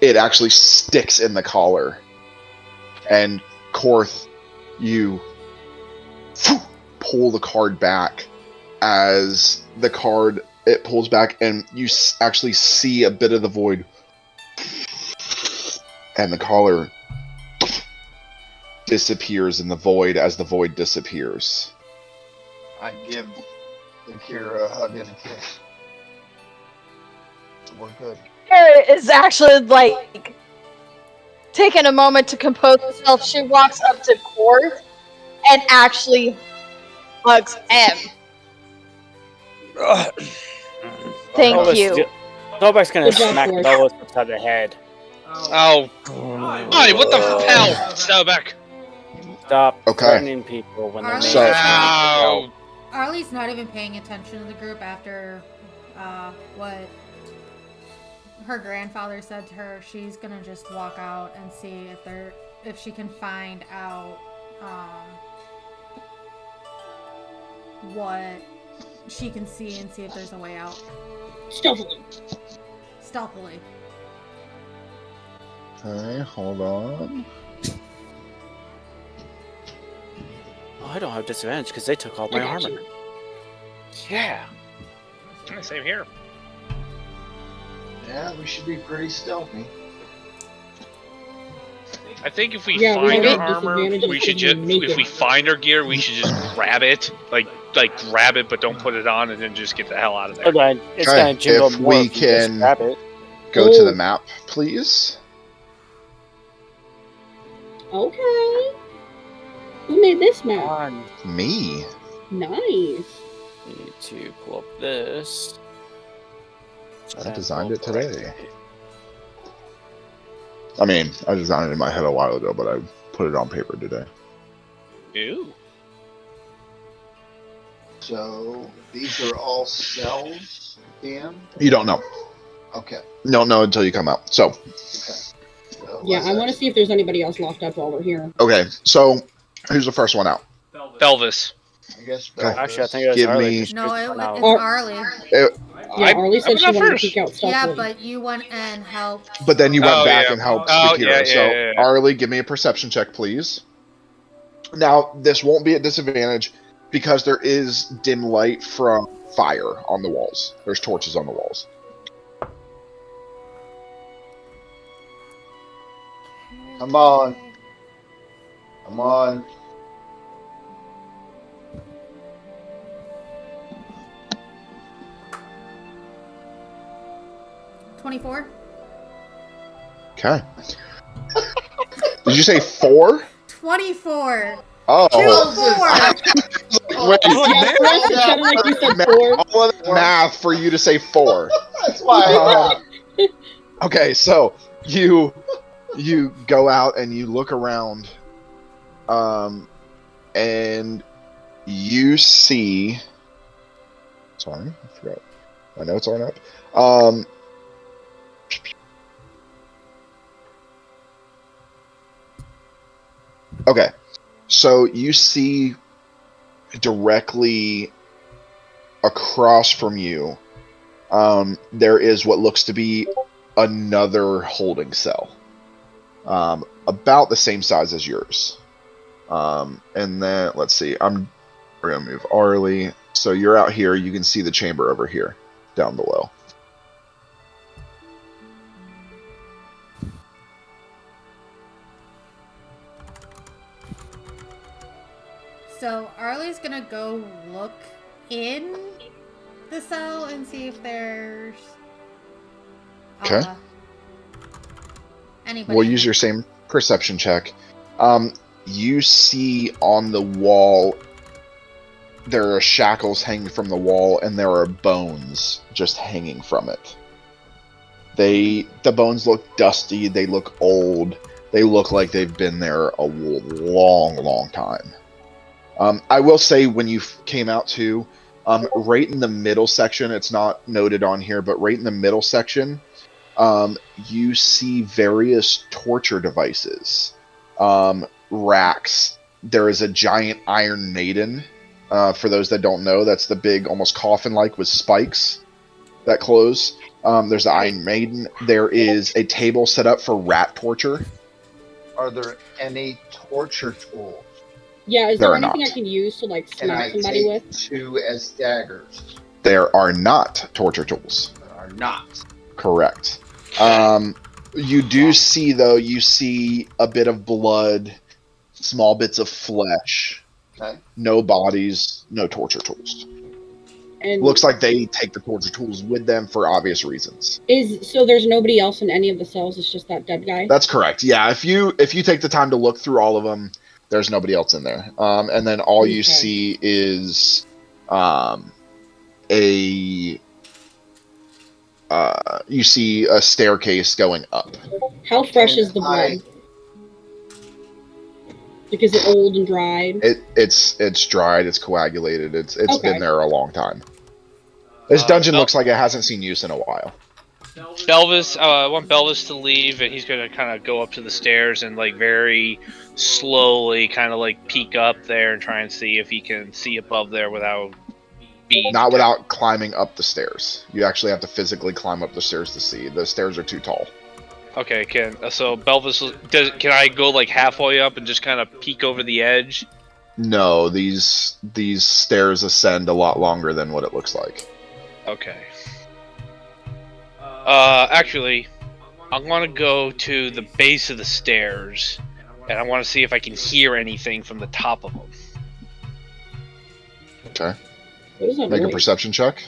it actually sticks in the collar, and Korth, you pull the card back. As the card, it pulls back, and you actually see a bit of the void. And the collar disappears in the void as the void disappears. I give the Kira a hug and a kiss. We're good. Kara is actually like taking a moment to compose herself. She walks up to Korth and actually hugs him. Thank Belbus- you. Belbus gonna Good job, smack Korth. Belbus upside the head. Oh. Hey, what the hell? Stop back. Stop Okay. threatening people when they're Arlie- making So- Ow. Arlie's not even paying attention to the group after what her grandfather said to her. She's gonna just walk out and see if she can find out what she can see and see if there's a way out Stealthily. stealthily. Okay, hold on. Oh, I don't have disadvantage because they took all my I got armor. you. Yeah. Same here. Yeah, we should be pretty stealthy. I think if we Yeah, we find have our armor, disadvantages we should because just we're naked. if we find our gear, we should just grab it, like grab it, but don't put it on, and then just get the hell out of So there. then it's Okay, gonna jingle if more we if you just can- grab it. Go to Oh. the map, please. Okay. Who made this map? On. Me. Nice. Need to pull up this. I designed it today. I mean, I designed it in my head a while ago, but I put it on paper today. Ew. So these are all cells, DM? You don't know. Okay. You don't know until you come out. So, So Yeah, let's I want to see if there's anybody else locked up while we're here. okay. So, who's the first one out? Pelvis. I guess Okay. Actually, I think it was Give Arlie, me- 'cause she No, was it's going out. Arlie. Yeah, I- Arlie I said was she out wanted to first. peek out Yeah, stealthily. but you went and helped. But then you went Oh, back yeah. and helped Oh, the yeah, hero. yeah, So, yeah, yeah. Arlie, give me a perception check, please. Now, this won't be at disadvantage because there is dim light from fire on the walls. There's torches on the walls. Come on. Come on. $24. Okay. Did you say 4? 24. Oh. 2-4. Wait, Yeah, for us, it sounded like you said 4. all of that math for you to say 4. That's why I Okay, so you go out and you look around, and you see. Sorry, I forgot. My notes aren't up. Okay, so you see directly across from you. There is what looks to be another holding cell, about the same size as yours. And then let's see, we're gonna move Arlie. So you're out here. You can see the chamber over here, down below. So Arlie's gonna go look in the cell and see if there's Okay. anybody. We'll in use there. your same perception check. You see on the wall there are shackles hanging from the wall, and there are bones just hanging from it. The bones look dusty. They look old. They look like they've been there a long time. I will say, when you came out to, right in the middle section, it's not noted on here, but right in the middle section, you see various torture devices, racks. There is a giant Iron Maiden. For those that don't know, that's the big, almost coffin-like with spikes that close. There's the Iron Maiden. There is a table set up for rat torture. Are there any torture tools? Yeah, is There there are anything not. I can use to like Can smack I somebody take with? 2 as daggers? There are not torture tools. There are not. Correct. You do see, though, you see a bit of blood, small bits of flesh, Okay. no bodies, no torture tools. And Looks like they take the torture tools with them for obvious reasons. so there's nobody else in any of the cells. It's just that dead guy. That's correct. Yeah, if you take the time to look through all of them, there's nobody else in there. And then all you Okay. see is you see a staircase going up. How fresh And is the blood? Like, is it old and dried? It's dried. It's coagulated. It's Okay. been there a long time. This dungeon looks like it hasn't seen use in a while. Belvis, I want Belvis to leave, and he's gonna kind of go up to the stairs and like very slowly, kind of like peek up there and try and see if he can see above there without being Not without climbing up the stairs. You actually have to physically climb up the stairs to see. The stairs are too tall. Okay, so Belvis can I go like halfway up and just kind of peek over the edge? No, these stairs ascend a lot longer than what it looks like. Okay. Actually, I want to go to the base of the stairs, and I want to see if I can hear anything from the top of them. Okay. What is that Make a noise? perception check.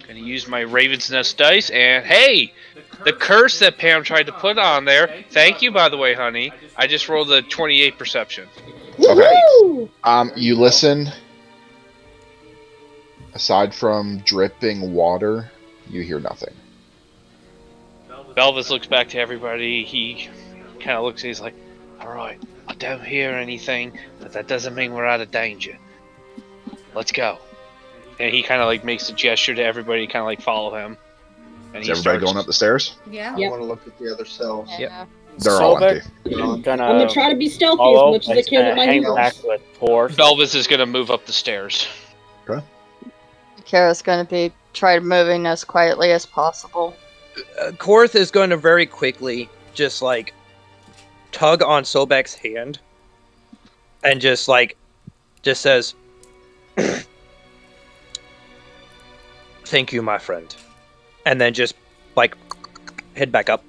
Gonna use my Raven's Nest dice, and hey! The curse that Pam tried to put on there, thank you, by the way, honey. I just rolled a 28 perception. Woohoo! You listen. Aside from dripping water, you hear nothing. Belvis looks back to everybody. He kind of looks and he's like, alright, I don't hear anything, but that doesn't mean we're out of danger. Let's go. And he kind of like makes a gesture to everybody, kind of like follow him. And Is everybody going up the stairs? Yeah. I Yep. want to look at the other cells. Yeah. They're all Sobek, empty. I'm I'm gonna try to be stealthy as follow, much as but I he's can with gonna my hang noodles. back with force. Belvis is gonna move up the stairs. Kara's gonna be try moving as quietly as possible. Korth is going to very quickly just like tug on Sobek's hand and just says, "Thank you, my friend," and then just like head back up.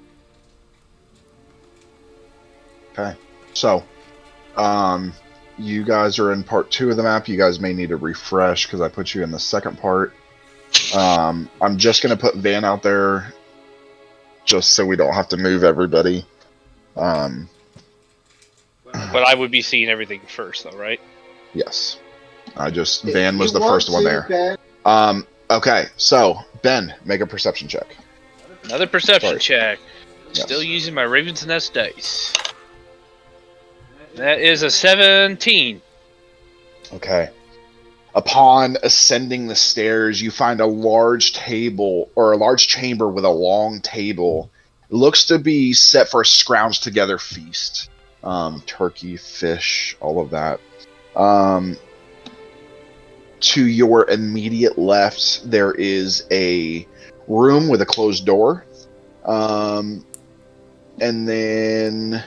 Okay. So, you guys are in part 2 of the map. You guys may need to refresh because I put you in the second part. I'm just going to put Van out there just so we don't have to move everybody. But I would be seeing everything first, though, right? Yes. Van was You the want first one to, there. Ben? Okay, so, Ben, make a perception check. Another perception Sorry. check. Yes. Still using my Raven's Nest dice. That is a 17. Okay. Upon ascending the stairs, you find a large table, or a large chamber with a long table. It looks to be set for a scrounged together feast. Turkey, fish, all of that. To your immediate left, there is a room with a closed door. And then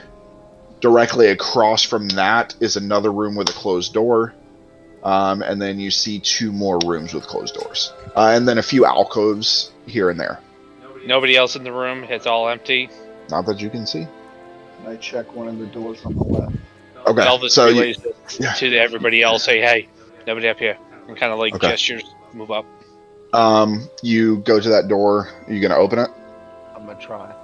directly across from that is another room with a closed door. And then you see 2 more rooms with closed doors. And then a few alcoves here and there. Nobody else in the room. It's all empty. Not that you can see. I check one of the doors on the left. Okay, Elvis so relays yeah. to everybody else, say, hey, nobody up here. And kind of like Okay. gestures, move up. you go to that door. Are you going to open it? I'm gonna try.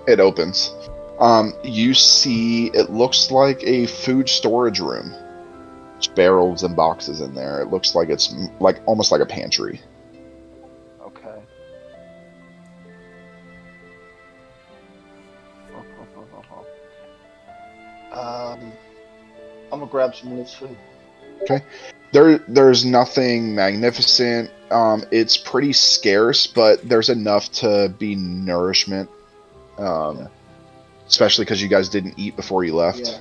It opens. You see, it looks like a food storage room. There's barrels and boxes in there. It looks like it's like almost like a pantry. Okay. I'm gonna grab some of this food. There's nothing magnificent. It's pretty scarce, but there's enough to be nourishment. Especially because you guys didn't eat before you left. Yeah.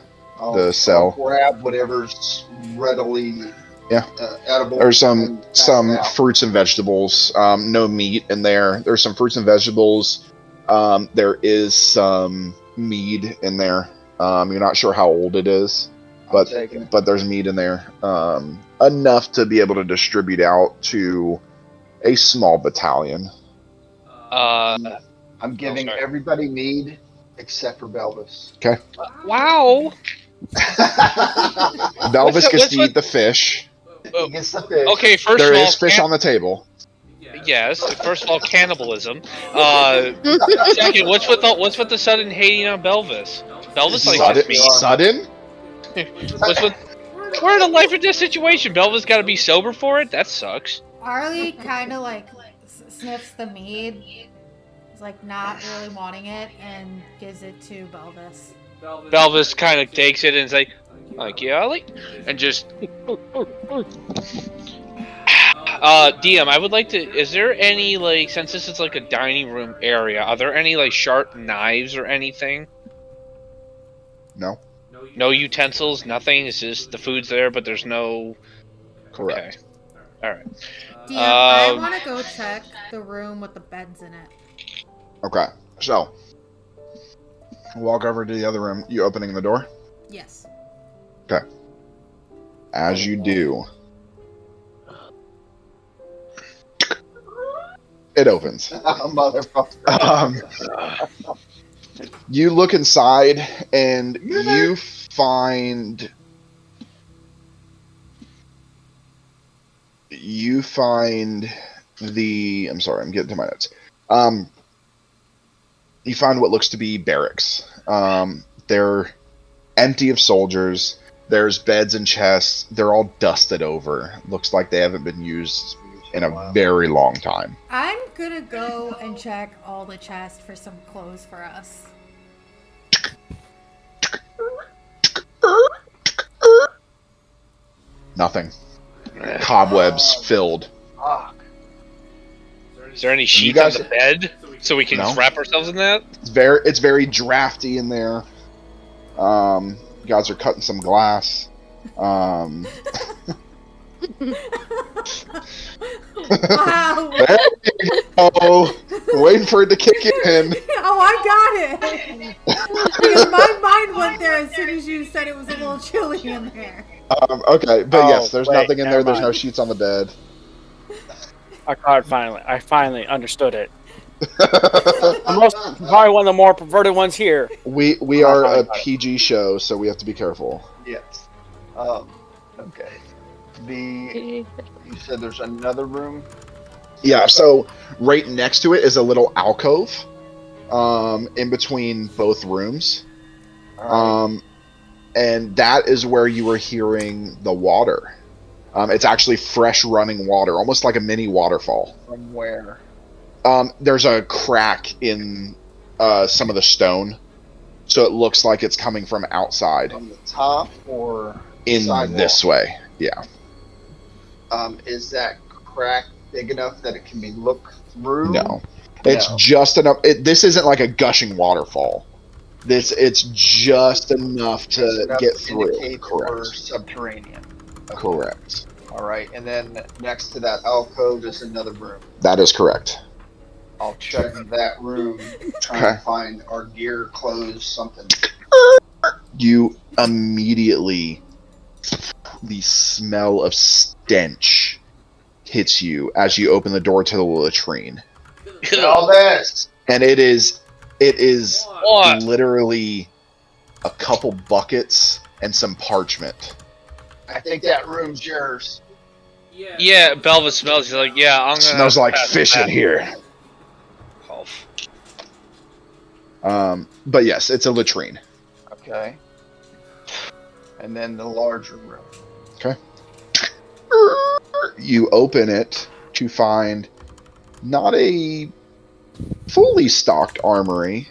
The cell. I'll grab whatever's readily Yeah. Edible. There's some and pass it out. fruits and vegetables. No meat in there. There's some fruits and vegetables. There is some mead in there. You're not sure how old it is, I'll take it. but there's meat in there. Enough to be able to distribute out to a small battalion. I'm giving sorry. everybody mead except for Belvis. Wow. Belvis gets what's to eat the fish. He gets the fish. Okay, first There of all, is fish on the table. yes. First of all, cannibalism. Second, what's with the sudden hating on Belvis? Belvis likes meat. Sudden? We're in a life or death situation. Belvis got to be sober for it. That sucks. Arlie kind of like sniffs the mead. He's like not really wanting it and gives it to Belvis. Belvis kind of takes it and is like yeah, and just. DM, I would like to. Is there any since this is like a dining room area, are there any sharp knives or anything? No. No utensils, nothing. It's just the food's there, but there's no. Correct. Okay. All right. DM, I want to go check the room with the beds in it. Okay. So, walk over to the other room. You opening the door? Yes. Okay. As you do, it opens. Motherfucker. You look inside and you find the. I'm sorry, I'm getting to my notes. You find what looks to be barracks. They're empty of soldiers. There's beds and chests. They're all dusted over. Looks like they haven't been used in a very long time. I'm gonna go and check all the chests for some clothes for us. Nothing. Cobwebs filled. Fuck. Is there any You sheets guys- on the bed so we can No. just wrap ourselves in that? It's very drafty in there. You guys are cutting some glass. Wow. Oh, waiting for it to kick in. Oh, I got it. Because my mind went there as soon as you said it was a little chilly in there. Okay, but Oh, yes, there's wait, nothing in there. never There's no mind. sheets on the bed. I finally understood it. Probably one of the more perverted ones here. We are a PG show, so we have to be careful. Yes. Okay. You said there's another room? Yeah, so right next to it is a little alcove, in between both rooms. Alright. And that is where you were hearing the water. It's actually fresh running water, almost like a mini waterfall. From where? There's a crack in some of the stone, so it looks like it's coming from outside. From the top or In sidewalk? this way, yeah. Is that crack big enough that it can be looked through? No, it's No. just enough. This isn't like a gushing waterfall. It's just enough to Just enough get to through. indicate we're Correct. subterranean. Okay. Correct. All right, and then next to that alcove is another room. That is correct. I'll check that room, try Okay. and find our gear, clothes, something. You immediately, the smell of stench hits you as you open the door to the latrine, All this. and it is What? literally a couple buckets and some parchment. I think that room's yours. Yeah, Belva smells. He's like, yeah, I'm gonna. Smells like pass fish that. in here. Oh. But yes, it's a latrine. Okay. And then the larger room. You open it to find not a fully stocked armory,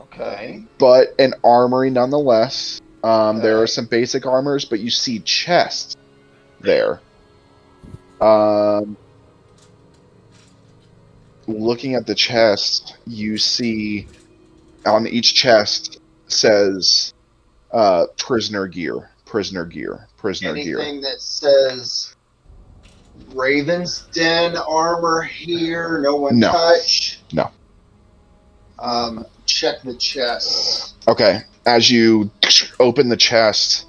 Okay. but an armory nonetheless. There are Okay. some basic armors, but you see chests there. Looking at the chest, you see on each chest says prisoner gear, prisoner gear. Prisoner gear. Anything that says Raven's Den armor here, no one No. touch. No. Check the chest. Okay. As you open the chest,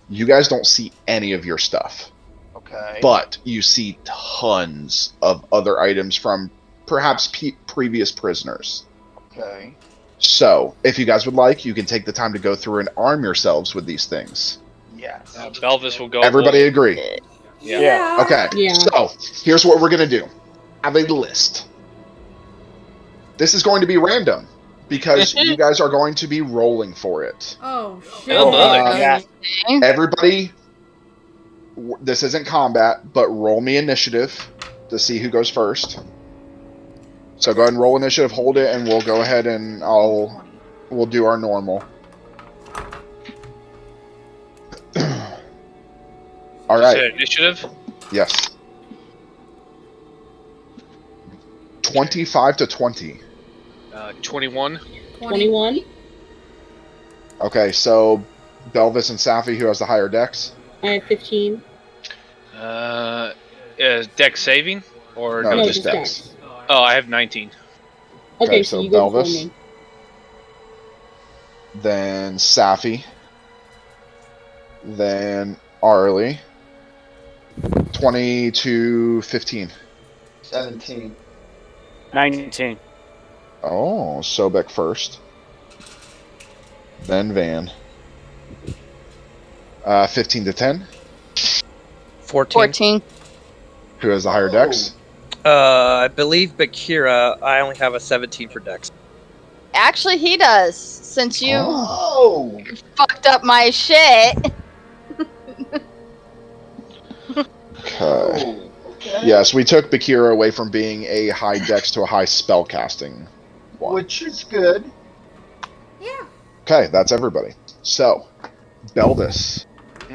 you guys don't see any of your stuff. Okay. But you see tons of other items from perhaps previous prisoners. Okay. So, if you guys would like, you can take the time to go through and arm yourselves with these things. Yes. Belvis will go. Everybody agree? Yeah. Okay. Yeah. So, here's what we're going to do. I have a list. This is going to be random because you guys are going to be rolling for it. Oh shit. Oh, boy. Yeah. Everybody, this isn't combat, but roll me initiative to see who goes first. So go ahead and roll initiative, hold it, and we'll go ahead and we'll do our normal. All Is right. it initiative? Yes. 25 to 20. 21. 21. Okay, so Belvis and Safi, who has the higher dex? I have 15. Dex saving or No, No, just just dex. dex. Oh, I have 19. Okay, Okay, so so you go before Belvis. me. Then Safi. Then Arlie. 20 to 15. 17. 19. Oh, Sobek first. Then Van. 15 to 10. 14. 14. Who has the higher dex? I believe Bakira, I only have a 17 for Dex. Actually, he does. Since you Oh! fucked up my shit. Okay. Oh, okay. Yes, we took Bakira away from being a high dex to a high spell casting one. Which is good. Yeah. Okay, that's everybody. So, Belvis.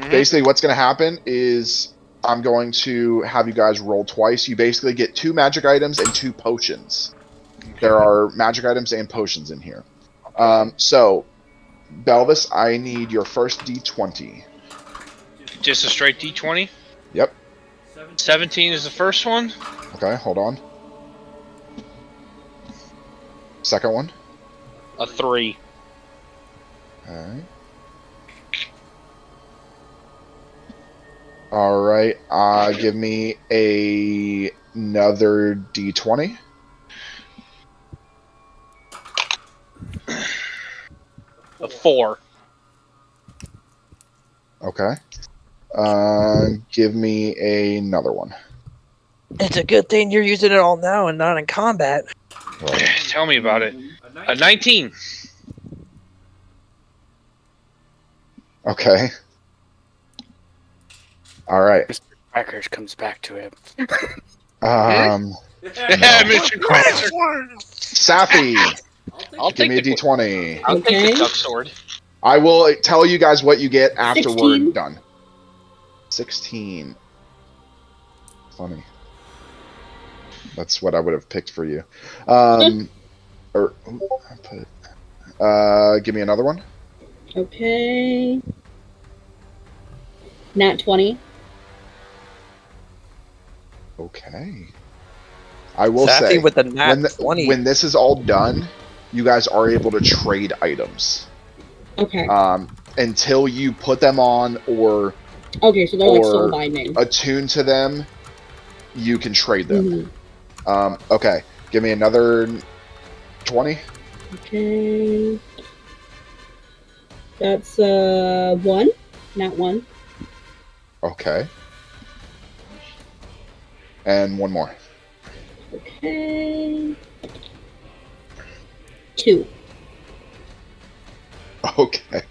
Basically, what's going to happen is I'm going to have you guys roll twice. You basically get 2 magic items and 2 potions. There are magic items and potions in here. So, Belvis, I need your first D20. Just a straight D20. Yep. 17 is the first one. Okay, hold on. Second one. A 3. Alright. Alright, give me another D20. A 4. Okay. Give me another one. It's a good thing you're using it all now and not in combat. Right. Tell me about it. A 19. Okay. Alright. Crackers comes back to him. Mr. Crasher. Safi, I'll give take me a the D20. I'll take Okay. the duck sword. I will tell you guys what you get after 16. we're done. 16. Funny. That's what I would have picked for you. Or I put. Give me another one. Okay. Nat 20. Okay. I will Safi say with the nat when 20. when this is all done, you guys are able to trade items. Okay. Until you put them on or Okay, so they're like or soul binding. attune to them, you can trade them. Mhm. Okay, give me another 20. Okay. That's 1. Not 1. Okay. And one more. Okay. 2. Okay.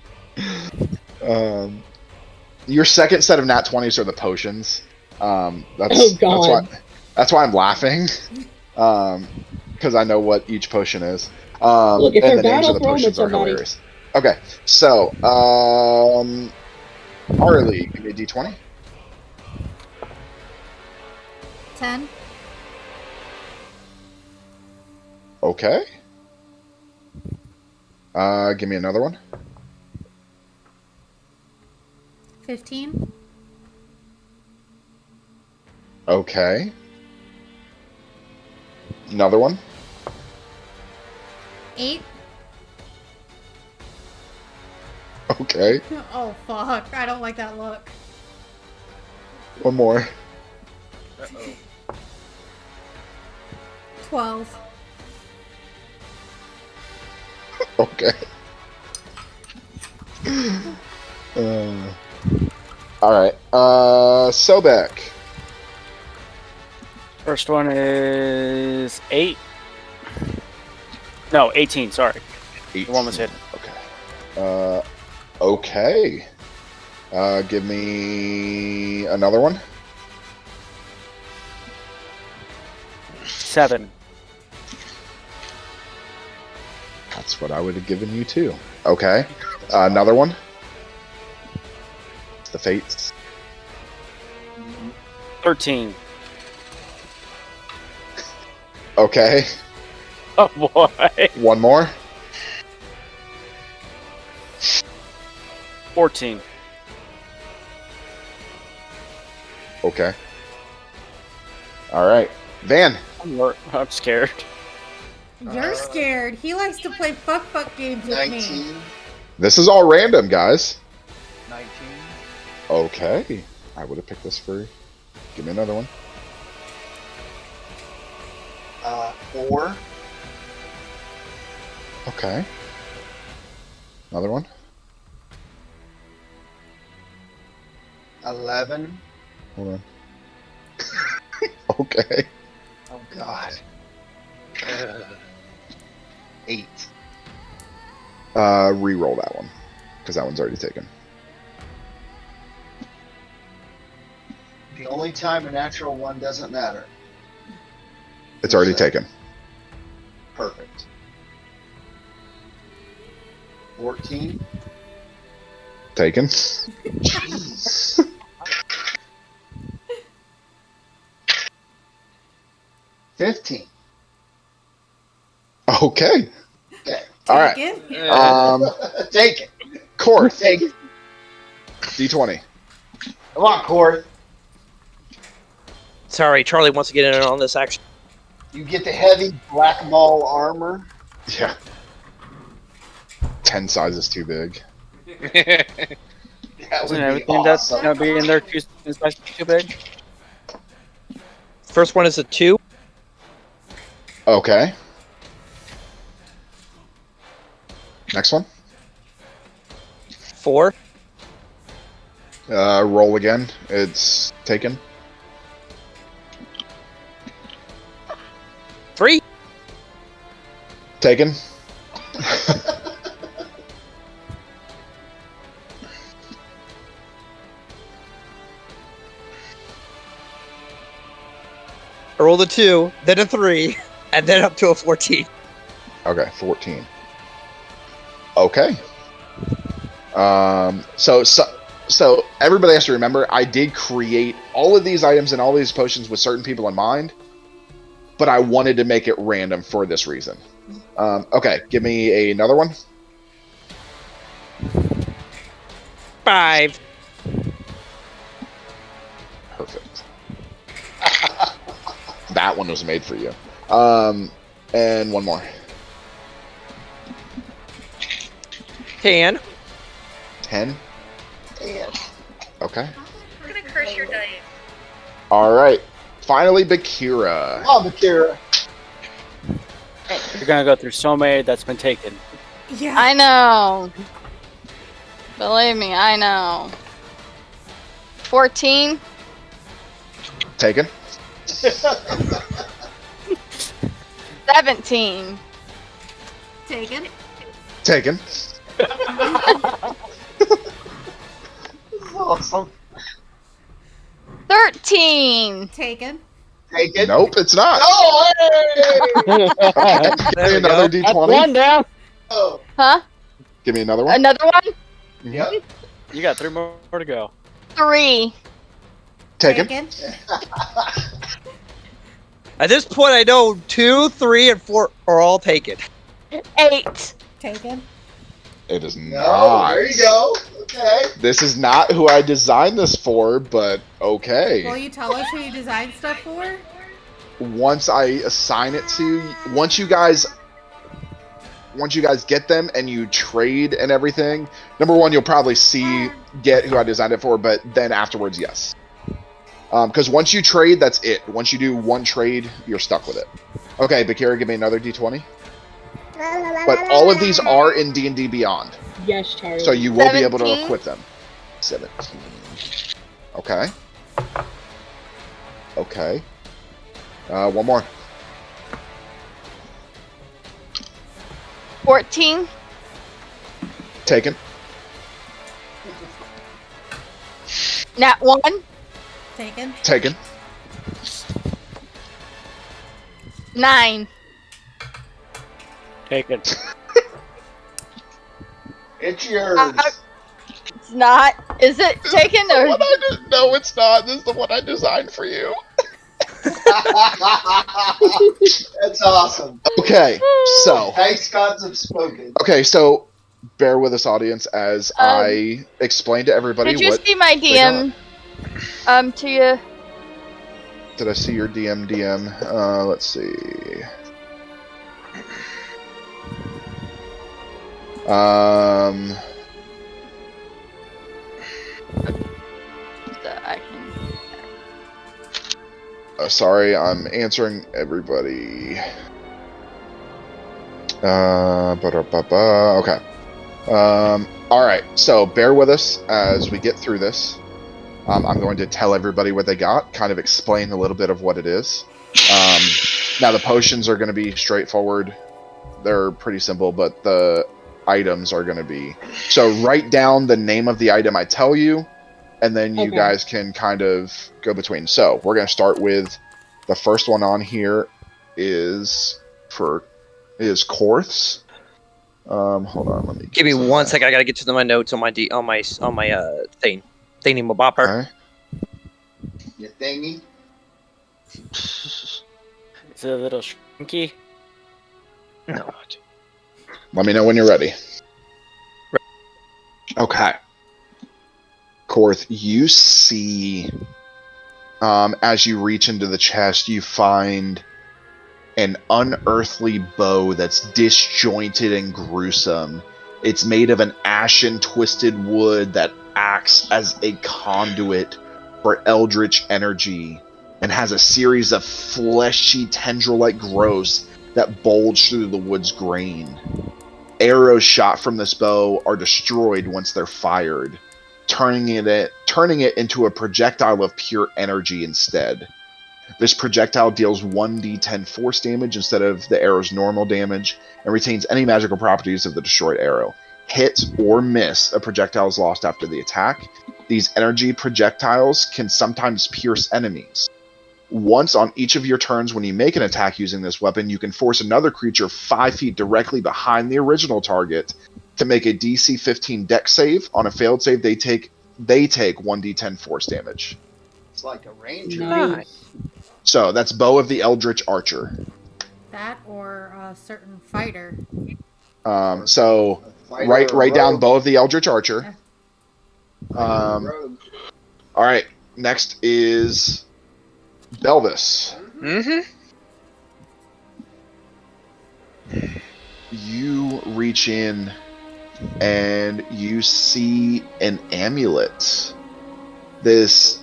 Your second set of nat 20s are the potions. Oh, God. That's why I'm laughing. Because I know what each potion is. Look, if and they're the names of the battle thrown with potions are somebody. hilarious. Okay, so Harley, give me a D20. 10. Okay. Give me another one. 15. Okay. Another one. 8. Okay. Oh, fuck. I don't like that look. One more. 12. Okay. All right. Sobek. First one is 8. No, 18. Sorry, the one was hidden. Okay. Okay. Give me another one. 7. That's what I would have given you too. Okay. Another one. The Fates. 13. Okay. Oh boy. One more. 14. Okay. All right. Van. I'm scared. You're scared. He likes to play fuck games with 19. me. This is all random, guys. 19. Okay. I would have picked this for. Give me another one. 4. Okay. Another one. 11. Hold on. Okay. Oh God. 8. Re-roll that one because that one's already taken. The only time a natural one doesn't matter. It's already taken. Perfect. 14. Taken. Jeez. 15. Okay. Okay. All right. Taken? Take it. Court. Take it. D20. Come on, Court. Sorry, Charlie wants to get in on this action. You get the heavy black maul armor. Yeah. 10 sizes too big. That would Isn't be everything that's awesome. gonna be in there too big? First one is a 2. Okay. Next one. 4. Roll again. It's taken. 3. Taken. I rolled a 2, then a 3, and then up to a 14. Okay, 14. Okay. So everybody has to remember, I did create all of these items and all these potions with certain people in mind, but I wanted to make it random for this reason. Okay, give me another one. 5. Perfect. That one was made for you. And one more. 10. 10. Okay. I'm gonna curse your dice. All right. Finally, Bakira. Oh, Bakira. You're gonna go through so many that's been taken. Yeah. I know. Believe me, I know. 14. Taken. 17. Taken. Taken. Awesome. 13. Taken. Take it. Nope, it's not. Oh, hey! Give me another D20. One down. Oh. Huh? Give me another one. Another one? Yep. You got 3 more to go. 3. Taken. At this point, I know 2, 3, and 4 are all taken. 8. Taken. It is No, not. there you go. Okay. This is not who I designed this for, but okay. Will you tell us who you designed stuff for? Once I assign it to you, once you guys get them and you trade and everything, number one, you'll probably get who I designed it for, but then afterwards, yes. Because once you trade, that's it. Once you do one trade, you're stuck with it. Okay, Bakira, give me another D20. But all of these are in D&D Beyond. Yes, Charlie. So you will be able to 17? equip them. 17. Okay. Okay. One more. 14. Taken. Nat 1. Taken. Taken. 9. Taken. It's yours. It's not. Is it taken or? No, it's not. This is the one I designed for you. That's awesome. Okay, so. Thanks, gods have spoken. Okay, so bear with us, audience, as I explain to everybody Did you what. see my DM? To you. Did I see your DM? Let's see. I can. Sorry, I'm answering everybody. Okay. Alright, so bear with us as we get through this. I'm going to tell everybody what they got, kind of explain a little bit of what it is. Now, the potions are going to be straightforward. They're pretty simple, but the items are going to be... So write down the name of the item I tell you, and then you guys can kind of go between. So we're going to start with the first one on here is Korth's. Hold on, let me Give me 1 second. I gotta get to my notes on my thing. Thingy mabopper. Okay. You thingy. Is it a little shrinky? No. Let me know when you're ready. Okay. Korth, you see, as you reach into the chest, you find an unearthly bow that's disjointed and gruesome. It's made of an ashen, twisted wood that acts as a conduit for eldritch energy and has a series of fleshy, tendril-like growths that bulge through the wood's grain. Arrows shot from this bow are destroyed once they're fired, turning it into a projectile of pure energy instead. This projectile deals 1d10 force damage instead of the arrow's normal damage, and retains any magical properties of the destroyed arrow. Hit or miss, a projectile is lost after the attack. These energy projectiles can sometimes pierce enemies. Once on each of your turns when you make an attack using this weapon, you can force another creature 5 feet directly behind the original target to make a DC 15 dex save. On a failed save, they take 1d10 force damage. It's like a ranger. Nice. So that's Bow of the Eldritch Archer. That or a certain fighter. So Fighter write or down rogue. Bow of the Eldritch Archer. Rogue. All right. Next is Belvis. Mm-hmm. You reach in and you see an amulet. This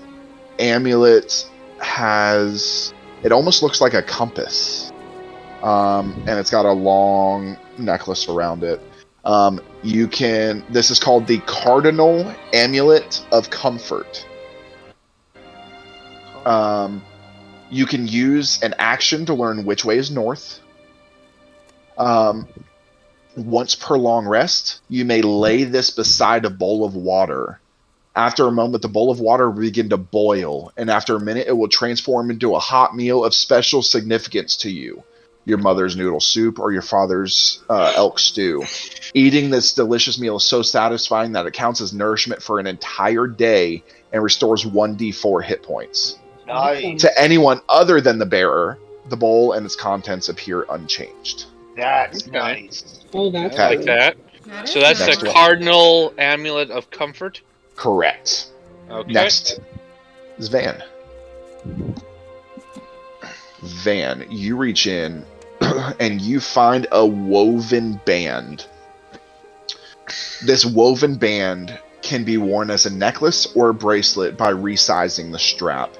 amulet it almost looks like a compass. And it's got a long necklace around it. This is called the Cardinal Amulet of Comfort. You can use an action to learn which way is north. Once per long rest, you may lay this beside a bowl of water. After a moment, the bowl of water will begin to boil, and after a minute, it will transform into a hot meal of special significance to you. Your mother's noodle soup or your father's elk stew. Eating this delicious meal is so satisfying that it counts as nourishment for an entire day and restores 1d4 hit points. Nice. To anyone other than the bearer, the bowl and its contents appear unchanged. That's nice. Oh, that's Okay. Like that. That So is that's Next the one. Cardinal Amulet of Comfort. Correct. Okay. Next is Van. Van, you reach in and you find a woven band. This woven band can be worn as a necklace or a bracelet by resizing the strap.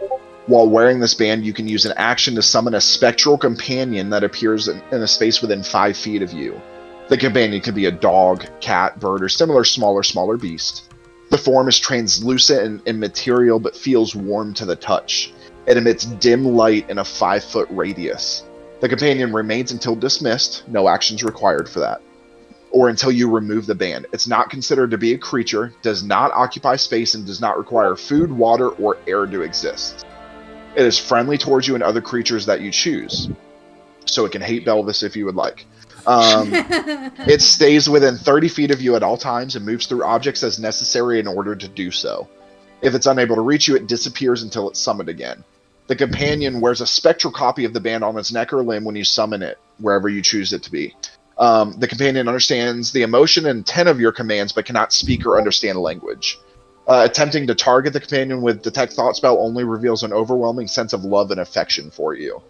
While wearing this band, you can use an action to summon a spectral companion that appears in a space within 5 feet of you. The companion can be a dog, cat, bird, or smaller beast. The form is translucent in material but feels warm to the touch. It emits dim light in a 5-foot radius. The companion remains until dismissed, no actions required for that, or until you remove the band. It's not considered to be a creature, does not occupy space, and does not require food, water, or air to exist. It is friendly towards you and other creatures that you choose, so it can hate Belvis if you would like. It stays within 30 feet of you at all times and moves through objects as necessary in order to do so. If it's unable to reach you, it disappears until it's summoned again. The companion wears a spectral copy of the band on its neck or limb when you summon it, wherever you choose it to be. The companion understands the emotion and intent of your commands, but cannot speak or understand language. Attempting to target the companion with Detect Thought spell only reveals an overwhelming sense of love and affection for you.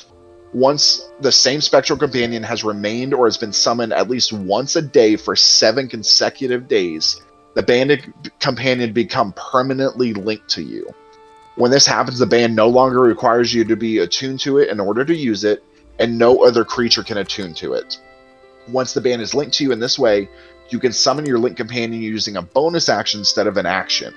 Once the same spectral companion has remained or has been summoned at least once a day for 7 consecutive days, the banded companion become permanently linked to you. When this happens, the band no longer requires you to be attuned to it in order to use it, and no other creature can attune to it. Once the band is linked to you in this way, you can summon your link companion using a bonus action instead of an action.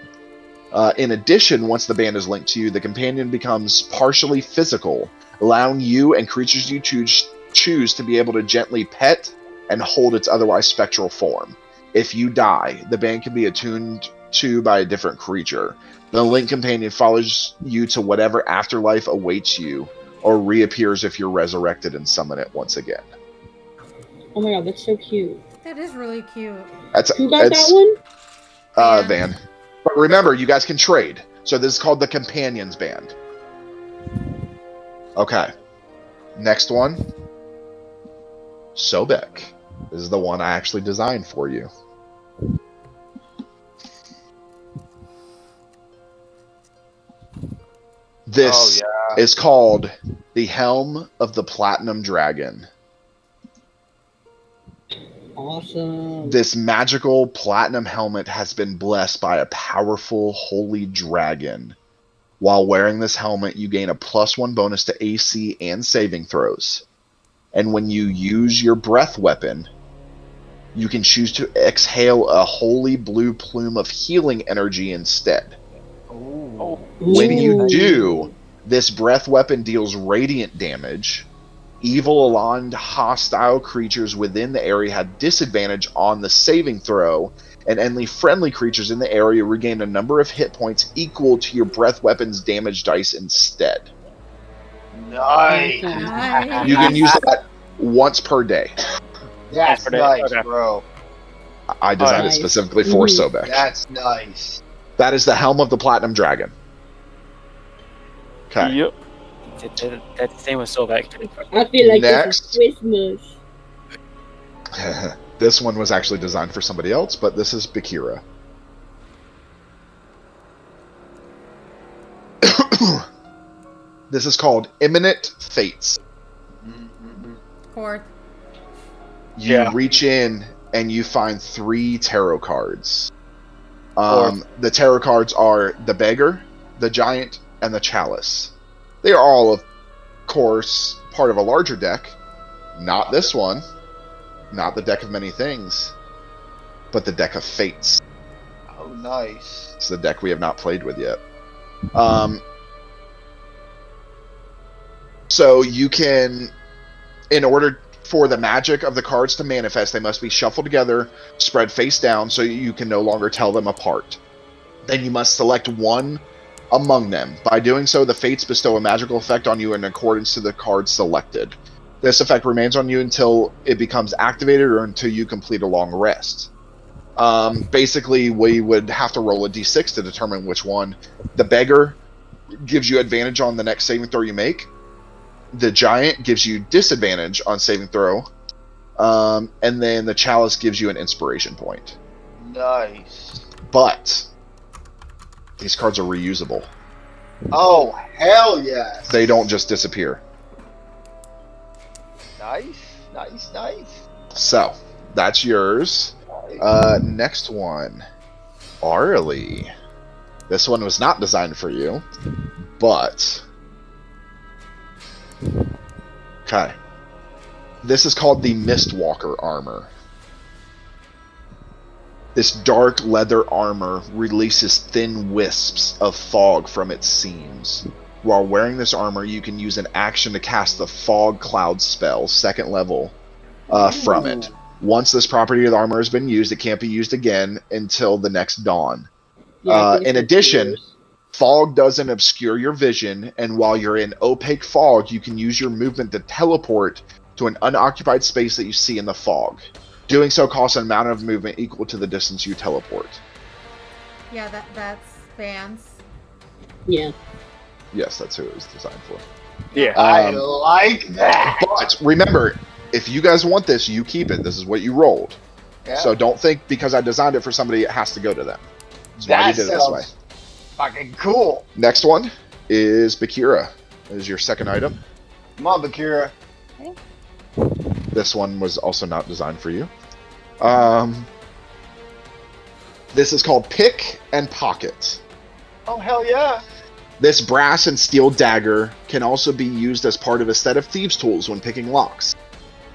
In addition, once the band is linked to you, the companion becomes partially physical, allowing you and creatures you choose to be able to gently pet and hold its otherwise spectral form. If you die, the band can be attuned to by a different creature. The link companion follows you to whatever afterlife awaits you, or reappears if you're resurrected and summon it once again. Oh my god, that's so cute. That is really cute. Who got that one? Van. But remember, you guys can trade. So this is called the Companions Band. Okay. Next one. Sobek. This is the one I actually designed for you. This is called the Helm of the Platinum Dragon. Awesome. This magical platinum helmet has been blessed by a powerful holy dragon. While wearing this helmet, you gain a +1 bonus to AC and saving throws. And when you use your breath weapon, you can choose to exhale a holy blue plume of healing energy instead. When you do, this breath weapon deals radiant damage. Evil aligned hostile creatures within the area had disadvantage on the saving throw, and only friendly creatures in the area regain a number of hit points equal to your breath weapon's damage dice instead. Nice. You can use that once per day. That's nice, bro. I designed it specifically for Sobek. That's nice. That is the Helm of the Platinum Dragon. Okay. Yep. That's the same with Sobek. I feel like Next. this is Christmas. This one was actually designed for somebody else, but this is Bakira. This is called Imminent Fates. Fourth. You reach in and you find 3 tarot cards. The tarot cards are the Beggar, the Giant, and the Chalice. They are all, of course, part of a larger deck. Not this one. Not the Deck of Many Things. But the Deck of Fates. Oh, nice. It's the deck we have not played with yet. So you can, in order for the magic of the cards to manifest, they must be shuffled together, spread face down, so you can no longer tell them apart. Then you must select one among them. By doing so, the Fates bestow a magical effect on you in accordance to the cards selected. This effect remains on you until it becomes activated or until you complete a long rest. Basically, we would have to roll a d6 to determine which one. The Beggar gives you advantage on the next saving throw you make. The Giant gives you disadvantage on saving throw. And then the chalice gives you an inspiration point. Nice. But these cards are reusable. Oh, hell yes. They don't just disappear. Nice. So, that's yours. Next one. Arlie. This one was not designed for you, but... Okay. This is called the Mistwalker armor. This dark leather armor releases thin wisps of fog from its seams. While wearing this armor, you can use an action to cast the Fog Cloud spell, 2nd level, from it. Once this property of the armor has been used, it can't be used again until the next dawn. In addition, fog doesn't obscure your vision, and while you're in opaque fog, you can use your movement to teleport to an unoccupied space that you see in the fog. Doing so costs an amount of movement equal to the distance you teleport. Yeah, that's Vance. Yeah. Yes, that's who it was designed for. Yeah. I like that. But remember, if you guys want this, you keep it. This is what you rolled. Yeah. So don't think because I designed it for somebody, it has to go to them. That's why we did it this way. Fucking cool. Next one is Bakira. This is your second item. Come on, Bakira. This one was also not designed for you. This is called Pick and Pocket. Oh, hell yeah. This brass and steel dagger can also be used as part of a set of thieves' tools when picking locks.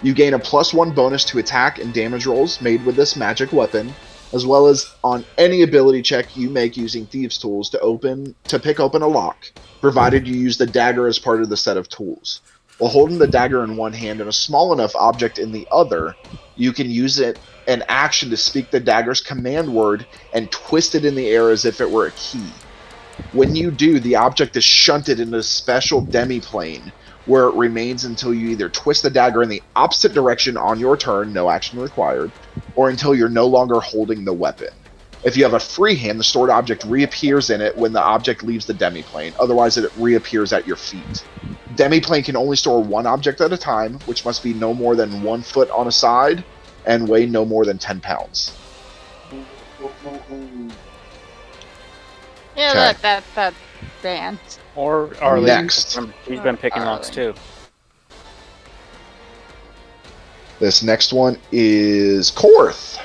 You gain a +1 bonus to attack and damage rolls made with this magic weapon, as well as on any ability check you make using thieves' tools to pick open a lock, provided you use the dagger as part of the set of tools. While holding the dagger in one hand and a small enough object in the other, you can use an action to speak the dagger's command word and twist it in the air as if it were a key. When you do, the object is shunted into a special demi-plane, where it remains until you either twist the dagger in the opposite direction on your turn, no action required, or until you're no longer holding the weapon. If you have a free hand, the stored object reappears in it when the object leaves the demi-plane, otherwise it reappears at your feet. Demi-plane can only store one object at a time, which must be no more than 1 foot on a side, and weigh no more than 10 pounds. Yeah, Okay. look, that band. Or Arlie. Next. He's been picking locks too. This next one is Korth.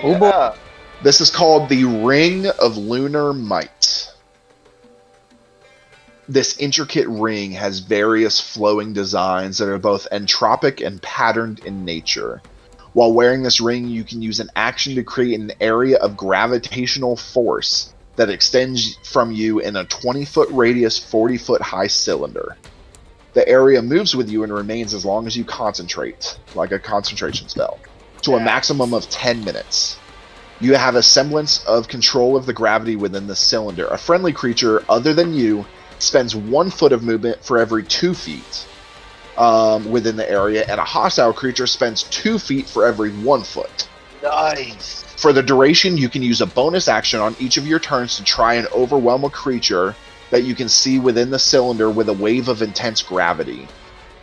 Oh, boy. This is called the Ring of Lunar Might. This intricate ring has various flowing designs that are both entropic and patterned in nature. While wearing this ring, you can use an action to create an area of gravitational force that extends from you in a 20-foot radius, 40-foot high cylinder. The area moves with you and remains as long as you concentrate, like a concentration spell, to a maximum of 10 minutes. You have a semblance of control of the gravity within the cylinder. A friendly creature other than you spends 1 foot of movement for every 2 feet within the area, and a hostile creature spends 2 feet for every 1 foot. Nice. For the duration, you can use a bonus action on each of your turns to try and overwhelm a creature that you can see within the cylinder with a wave of intense gravity.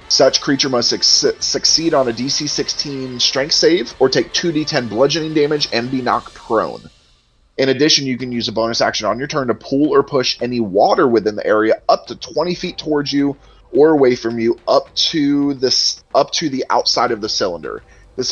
Such creature must succeed on a DC 16 strength save or take 2d10 bludgeoning damage and be knocked prone. In addition, you can use a bonus action on your turn to pull or push any water within the area up to 20 feet towards you or away from you up to the outside of the cylinder. This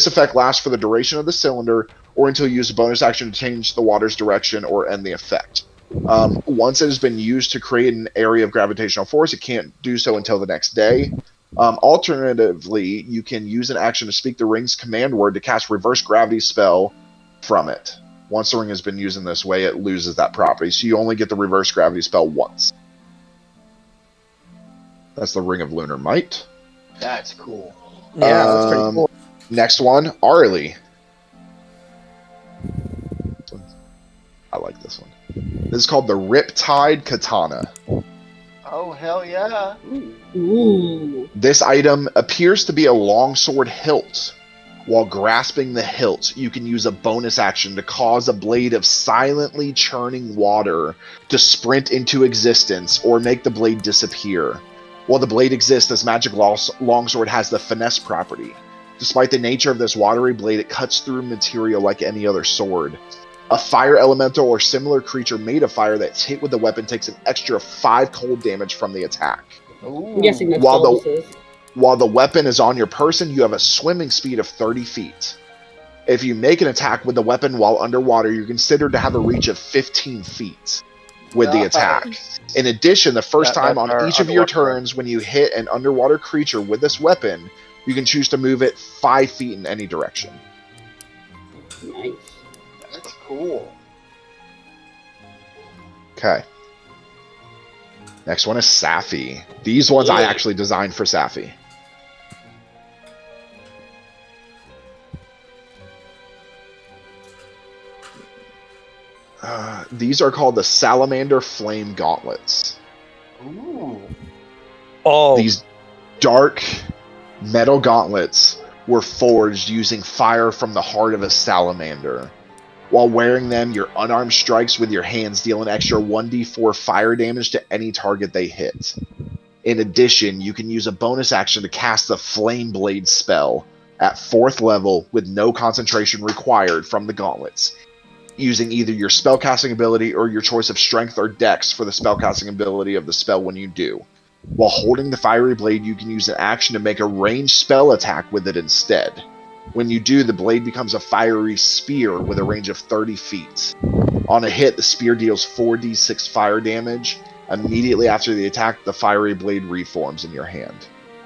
effect lasts for the duration of the cylinder or until you use a bonus action to change the water's direction or end the effect. Once it has been used to create an area of gravitational force, it can't do so until the next day. Alternatively, you can use an action to speak the ring's command word to cast reverse gravity spell from it. Once the ring has been used in this way, it loses that property, so you only get the reverse gravity spell once. That's the Ring of Lunar Might. That's cool. Yeah, that's pretty cool. Next one, Arlie. I like this one. This is called the Riptide Katana. Oh, hell yeah. Ooh. This item appears to be a longsword hilt. While grasping the hilt, you can use a bonus action to cause a blade of silently churning water to sprint into existence or make the blade disappear. While the blade exists, this magic longsword has the finesse property. Despite the nature of this watery blade, it cuts through material like any other sword. A fire elemental or similar creature made of fire that's hit with the weapon takes an extra 5 cold damage from the attack. I'm guessing that's While Belvis's. While the weapon is on your person, you have a swimming speed of 30 feet. If you make an attack with the weapon while underwater, you're considered to have a reach of 15 feet with the attack. In addition, the first time on each of your turns when you hit an underwater creature with this weapon, you can choose to move it 5 feet in any direction. Nice. That's cool. Okay. Next one is Safi. These ones I actually designed for Safi. These are called the Salamander Flame Gauntlets. Ooh. Oh, These dark metal gauntlets were forged using fire from the heart of a salamander. While wearing them, your unarmed strikes with your hands deal an extra 1d4 fire damage to any target they hit. In addition, you can use a bonus action to cast the Flame Blade spell at 4th level with no concentration required from the gauntlets, using either your spellcasting ability or your choice of strength or dex for the spellcasting ability of the spell when you do. While holding the fiery blade, you can use an action to make a ranged spell attack with it instead. When you do, the blade becomes a fiery spear with a range of 30 feet. On a hit, the spear deals 4d6 fire damage. Immediately after the attack, the fiery blade reforms in your hand.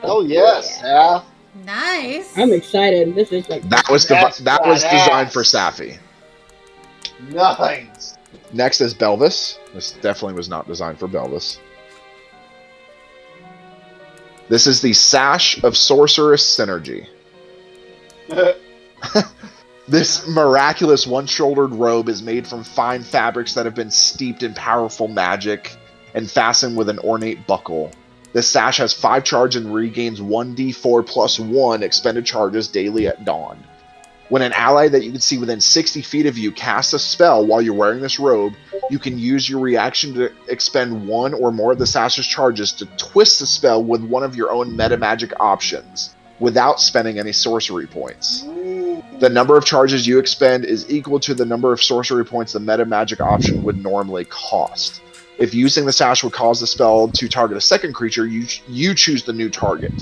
Oh yes, Saf. Nice. I'm excited. This is like That was That's designed badass. for Safi. Nice. Next is Belvis. This definitely was not designed for Belvis. This is the Sash of Sorceress Synergy. This miraculous one-shouldered robe is made from fine fabrics that have been steeped in powerful magic and fastened with an ornate buckle. This sash has 5 charge and regains 1d4 plus 1 expended charges daily at dawn. When an ally that you can see within 60 feet of you casts a spell while you're wearing this robe, you can use your reaction to expend 1 or more of the sash's charges to twist the spell with one of your own meta magic options, without spending any sorcery points. The number of charges you expend is equal to the number of sorcery points the meta magic option would normally cost. If using the sash would cause the spell to target a second creature, you choose the new target.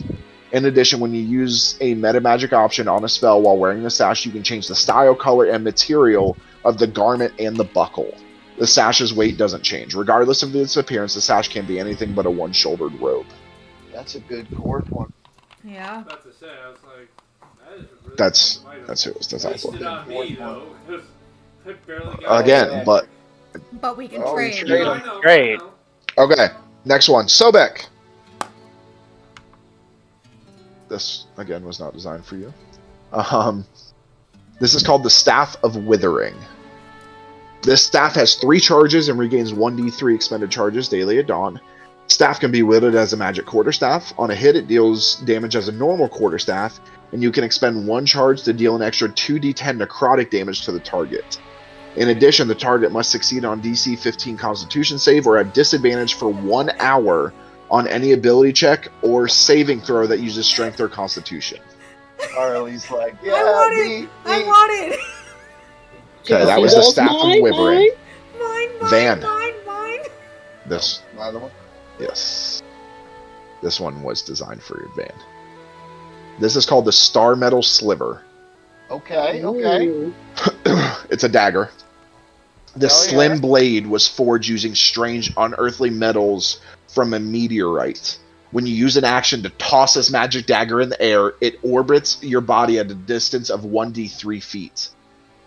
In addition, when you use a meta magic option on a spell while wearing the sash, you can change the style, color, and material of the garment and the buckle. The sash's weight doesn't change. Regardless of its appearance, the sash can be anything but a one-shouldered robe. That's a good cord one. Yeah. About to say, I was like, that is a really That's good item. who it was designed Wasted for. on me though, 'cause I barely got Again, it. but But we can Oh, trade. trade. I know, Great. I know. okay. Next one, Sobek. This again was not designed for you. This is called the Staff of Withering. This staff has 3 charges and regains 1d3 expended charges daily at dawn. Staff can be wielded as a magic quarterstaff. On a hit, it deals damage as a normal quarterstaff, and you can expend 1 charge to deal an extra 2d10 necrotic damage to the target. In addition, the target must succeed on DC 15 Constitution save or have disadvantage for 1 hour on any ability check or saving throw that uses Strength or Constitution. Harley's like, yeah, I want me, it. I me. want it. Okay, that was the Balls, Staff of mine, Withering. Mine, mine, Van. mine. This, Another one. yes. This one was designed for your van. This is called the Star Metal Sliver. Okay, okay. Ooh. It's a dagger. The Oh, slim yeah. blade was forged using strange unearthly metals from a meteorite. When you use an action to toss this magic dagger in the air, it orbits your body at a distance of 1d3 feet.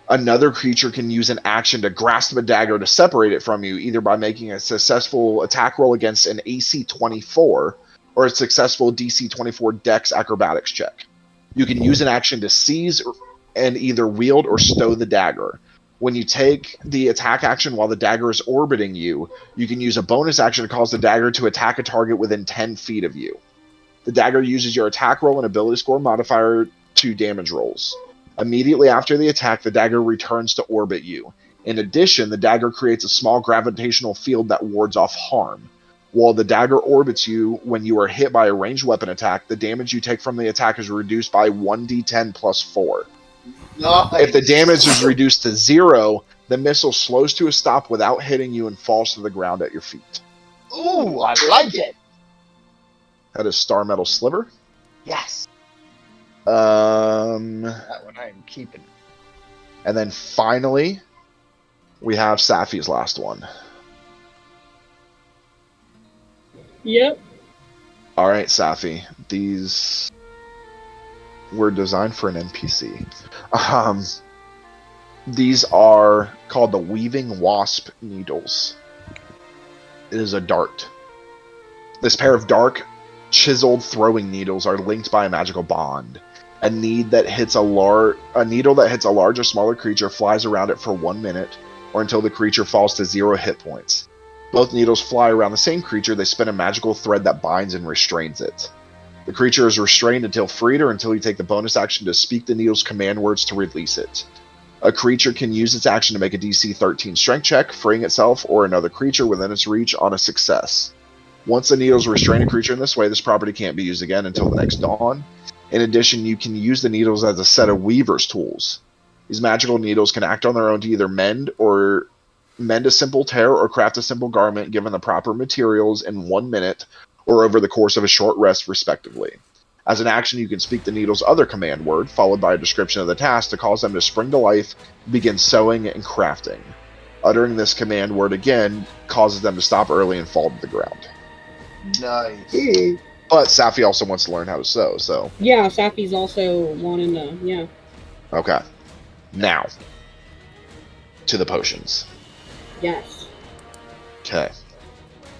Another creature can use an action to grasp a dagger to separate it from you, either by making a successful attack roll against an AC 24 or a successful DC 24 Dex acrobatics check. You can use an action to seize and either wield or stow the dagger. When you take the attack action while the dagger is orbiting you, you can use a bonus action to cause the dagger to attack a target within 10 feet of you. The dagger uses your attack roll and ability score modifier to damage rolls. Immediately after the attack, the dagger returns to orbit you. In addition, the dagger creates a small gravitational field that wards off harm. While the dagger orbits you when you are hit by a ranged weapon attack, the damage you take from the attack is reduced by 1d10 plus 4. Nice. If the damage is reduced to 0, the missile slows to a stop without hitting you and falls to the ground at your feet. Ooh, I like it. That is Star Metal Sliver. Yes. And That one I am keeping. then finally, we have Safi's last one. Yep. All right, Safi. These were designed for an NPC. These are called the Weaving Wasp Needles. It is a dart. This pair of dark, chiseled throwing needles are linked by a magical bond. A needle that hits a large or smaller creature flies around it for 1 minute, or until the creature falls to 0 hit points. Both needles fly around the same creature. They spin a magical thread that binds and restrains it. The creature is restrained until freed or until you take the bonus action to speak the needle's command words to release it. A creature can use its action to make a DC 13 strength check, freeing itself or another creature within its reach on a success. Once the needles restrain a creature in this way, this property can't be used again until the next dawn. In addition, you can use the needles as a set of weaver's tools. These magical needles can act on their own to either mend a simple tear or craft a simple garment given the proper materials in 1 minute or over the course of a short rest, respectively. As an action, you can speak the needle's other command word, followed by a description of the task to cause them to spring to life, begin sewing and crafting. Uttering this command word again causes them to stop early and fall to the ground. Nice. But Safi also wants to learn how to sew, so... Yeah, Safi's also wanting to, yeah. Okay. Now, to the potions. Yes. Okay.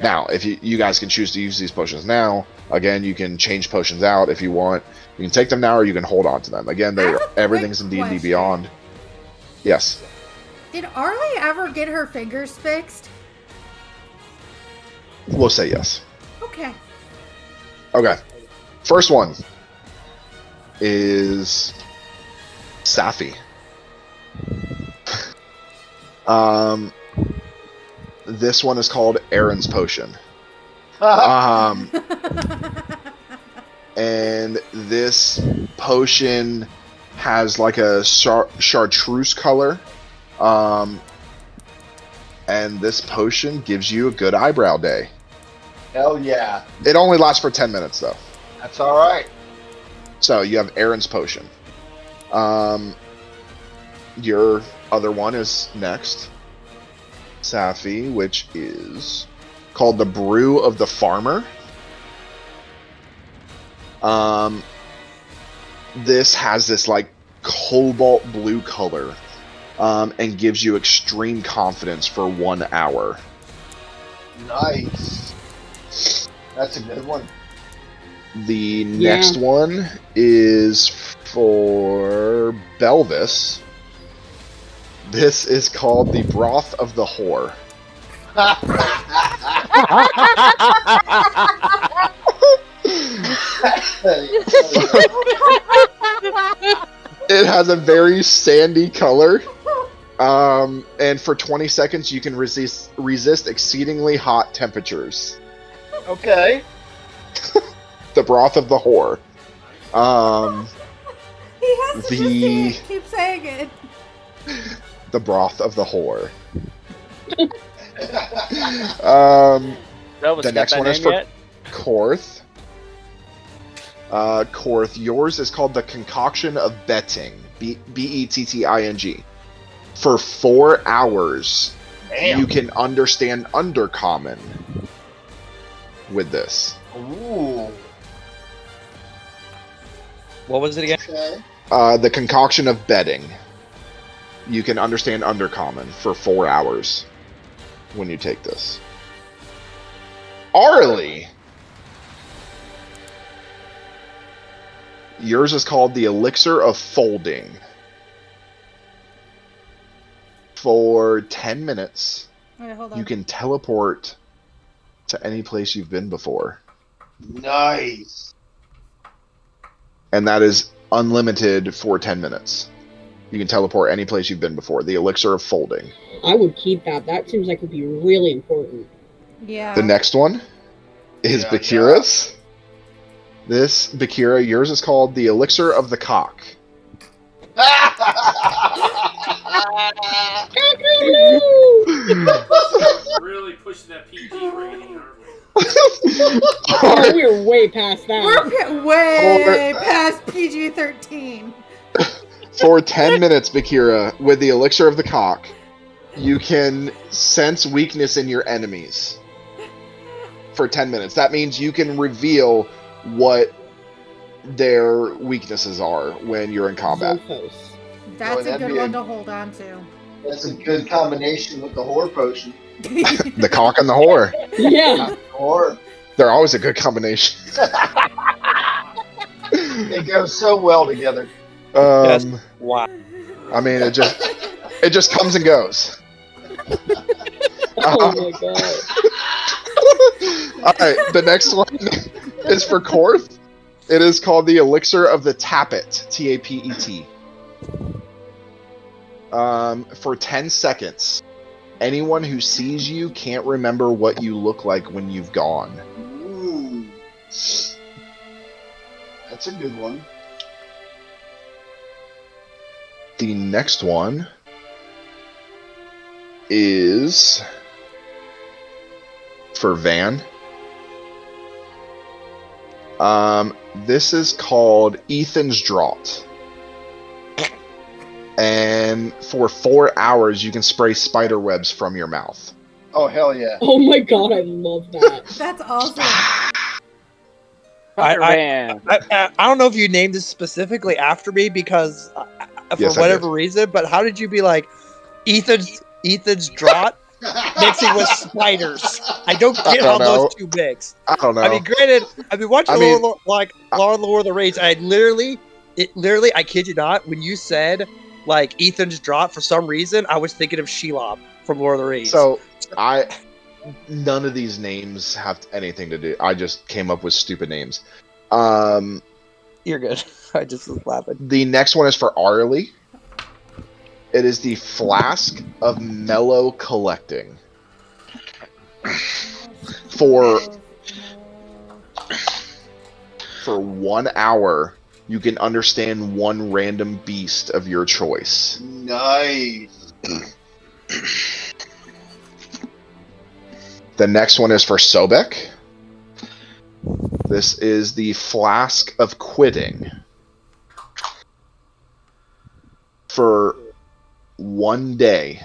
Now, if you guys can choose to use these potions now, again, you can change potions out if you want. You can take them now, or you can hold on to them. Again, everything's in D&D question. Beyond. Yes. Did Arlie ever get her fingers fixed? We'll say yes. Okay. Okay. First one is Safi. This one is called Aaron's Potion. And this potion has like a chartreuse color. And this potion gives you a good eyebrow day. Hell yeah. It only lasts for 10 minutes, though. That's alright. So you have Aaron's Potion. Your other one is next. Safi, which is called the Brew of the Farmer. This has this like cobalt blue color, and gives you extreme confidence for 1 hour. Nice. That's a good one. The next one is for Belvis. This is called the Broth of the Whore. It has a very sandy color. And for 20 seconds you can resist exceedingly hot temperatures. Okay. The Broth of the Whore. He has to just keep saying it. The Broth of the Whore. The next one is for Korth. Korth, yours is called the Concoction of Betting. Betting. For 4 hours, you can understand Undercommon with this. Ooh. What was it again? Okay. The Concoction of Betting. You can understand Undercommon for 4 hours when you take this. Arlie! Yours is called the Elixir of Folding. For 10 minutes, Wait, hold on. you can teleport to any place you've been before. Nice. And that is unlimited for 10 minutes. You can teleport any place you've been before. The Elixir of Folding. I would keep that. That seems like it would be really important. Yeah. The next one is Yeah, Bakira's. This, Bakira, yours is called the Elixir of the Cock. Really pushing that PG rating, aren't we? Oh, we're way past that. We're way past PG-13. For 10 minutes, Bakira, with the Elixir of the Cock, you can sense weakness in your enemies. For 10 minutes. That means you can reveal what their weaknesses are when you're in combat. Xolfos. That's Boy, a that'd good be one to hold on to. That's a good combination with the whore potion. The cock and the whore. Yeah. Or They're always a good combination. they go so well together. Yes. Wow. I mean, it just comes and goes. Oh my god. All right, the next one is for Korth. It is called the Elixir of the Tapet, T-A-P-E-T. For 10 seconds, anyone who sees you can't remember what you look like when you've gone. Ooh. That's a good one. The next one is for Van. This is called Ethan's Draught. And for 4 hours, you can spray spider webs from your mouth. Oh, hell yeah. Oh my god, I love that. That's awesome. Man. I don't know if you named this specifically after me because for Yes, I whatever did. reason, but how did you be like Ethan's Draught mixing with spiders? I don't get how don't know. those two mix. I don't know. I mean, granted, I've been watching I mean, Lord of the Rings. I literally, I kid you not, when you said like Ethan's Draught, for some reason, I was thinking of Shelob from Lord of the Rings. So, none of these names have anything to do. I just came up with stupid names. You're good. I just was laughing. The next one is for Arlie. It is the Flask of Mellow Collecting. For 1 hour, you can understand one random beast of your choice. Nice. The next one is for Sobek. This is the Flask of Quitting. For 1 day,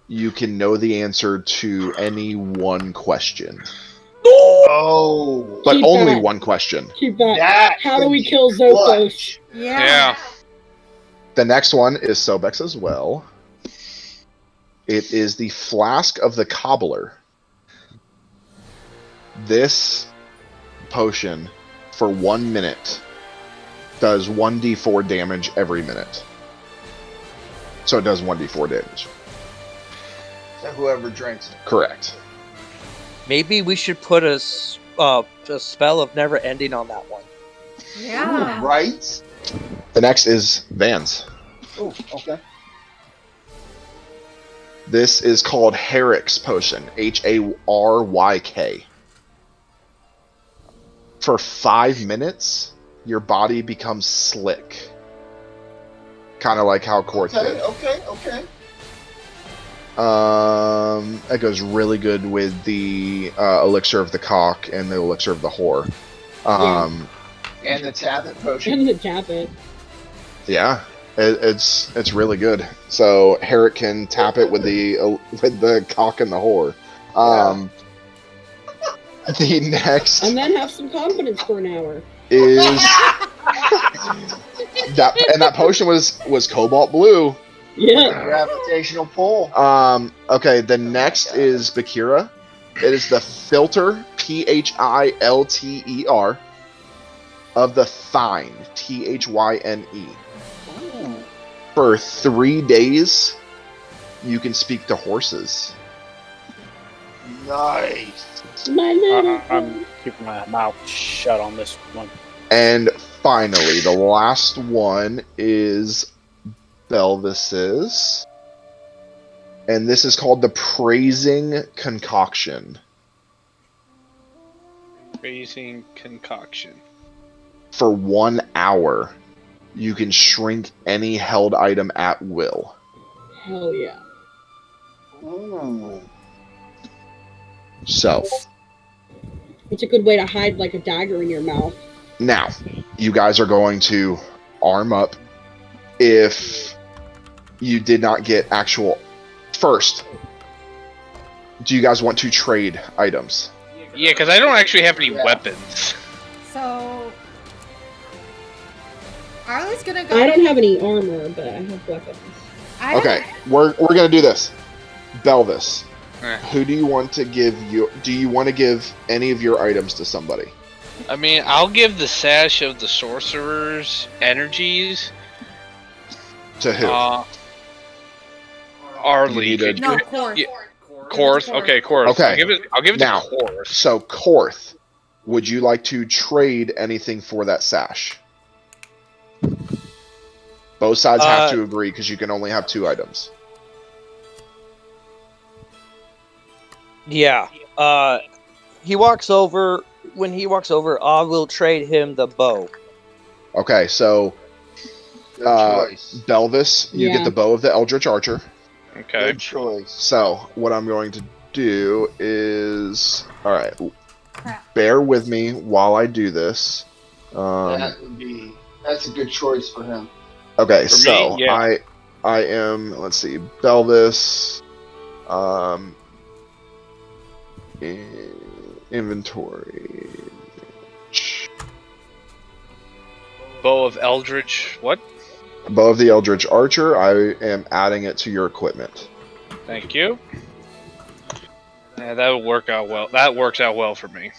you can know the answer to any one question. Oh. But Keep only that. one question. Keep that. That How do could we be kill Xolfos? Yeah. Yeah. The next one is Sobek's as well. It is the Flask of the Cobbler. This potion, for 1 minute, does 1d4 damage every minute. So it does 1d4 damage. So whoever drinks it. Correct. Maybe we should put a spell of never ending on that one. Yeah. Right? The next is Vans. Oh, okay. This is called Herrick's Potion. H-A-R-Y-K. For 5 minutes, your body becomes slick. Kind of like how Korth did. Okay. It goes really good with the Elixir of the Cock and the Elixir of the Whore. And the tablet potion. And the tap it. Yeah, it's really good. So Herrick can tap it with the Cock and the Whore. The next And then have some confidence for an hour. is that potion was Cobalt Blue. Yeah. Gravitational pull. Okay, the next is Bakira. It is the Filter, P-H-I-L-T-E-R, of the Thyne, T-H-Y-N-E. Ooh. For 3 days, you can speak to horses. Nice. My little. I'm keeping my mouth shut on this one. And finally, the last one is Belvis's. And this is called the Praising Concoction. Raising concoction. For 1 hour, you can shrink any held item at will. Hell yeah. Oh. So, It's a good way to hide like a dagger in your mouth. now, you guys are going to arm up. If you did not get actual... First, do you guys want to trade items? Yeah, because I don't actually have any weapons. So Arlie's gonna go. I don't have any armor, but I have weapons. Okay, we're gonna do this. Belvis, Eh. who do you want to give you? Do you want to give any of your items to somebody? I mean, I'll give the sash of the sorcerer's energies. To who? Arlie. You need a- could No, you- Korth. yeah, Korth. Okay, Korth. Okay. I'll give it Now, to Korth. So Korth, would you like to trade anything for that sash? Both sides have to agree because you can only have 2 items. Yeah. He walks over. When he walks over, I will trade him the bow. Okay, so Good choice. Belvis, you Yeah. get the bow of the Eldritch Archer. Okay. Good choice. So what I'm going to do is, all right, Crap. bear with me while I do this. That's a good choice for him. Okay, For so me, yeah. I am, let's see, Belvis, inventory. Bow of Eldritch. What? Bow of the Eldritch Archer, I am adding it to your equipment. Thank you. Yeah, that would work out well. That works out well for me.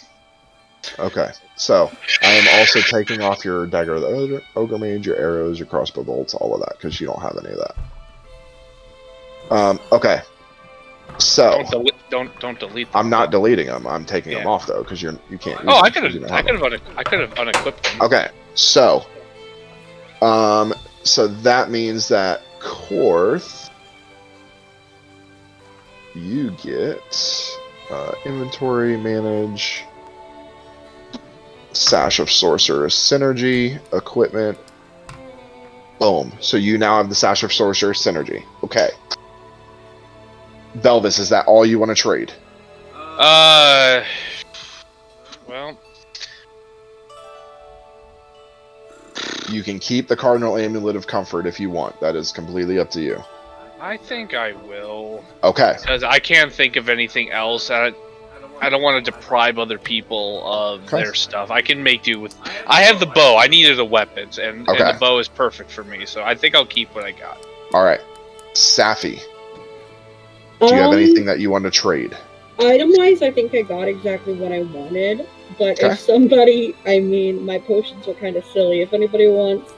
Okay, so I am also taking off your Dagger of the Ogre Mage, your arrows, your crossbow bolts, all of that, because you don't have any of that. Okay, so Don't delete them. I'm not deleting them. I'm taking them Yeah. off though, because you can't. Oh, use I them 'cause you could don't have them. have unequipped them. Okay, so, so that means that Korth, you get inventory, manage, Sash of Sorcerer's Synergy, equipment. Boom. So you now have the Sash of Sorcerer's Synergy. Okay. Belvis, is that all you want to trade? Well, You can keep the Cardinal Amulet of Comfort if you want. That is completely up to you. I think I will. Okay. Because I can't think of anything else. I don't want to deprive other people of Okay. their stuff. I can make do with. I have the bow. I needed the weapons, and Okay. the bow is perfect for me. So I think I'll keep what I got. All right. Safi, do you have anything that you want to trade? Item-wise, I think I got exactly what I wanted. But Okay. if somebody, I mean, my potions are kind of silly. If anybody wants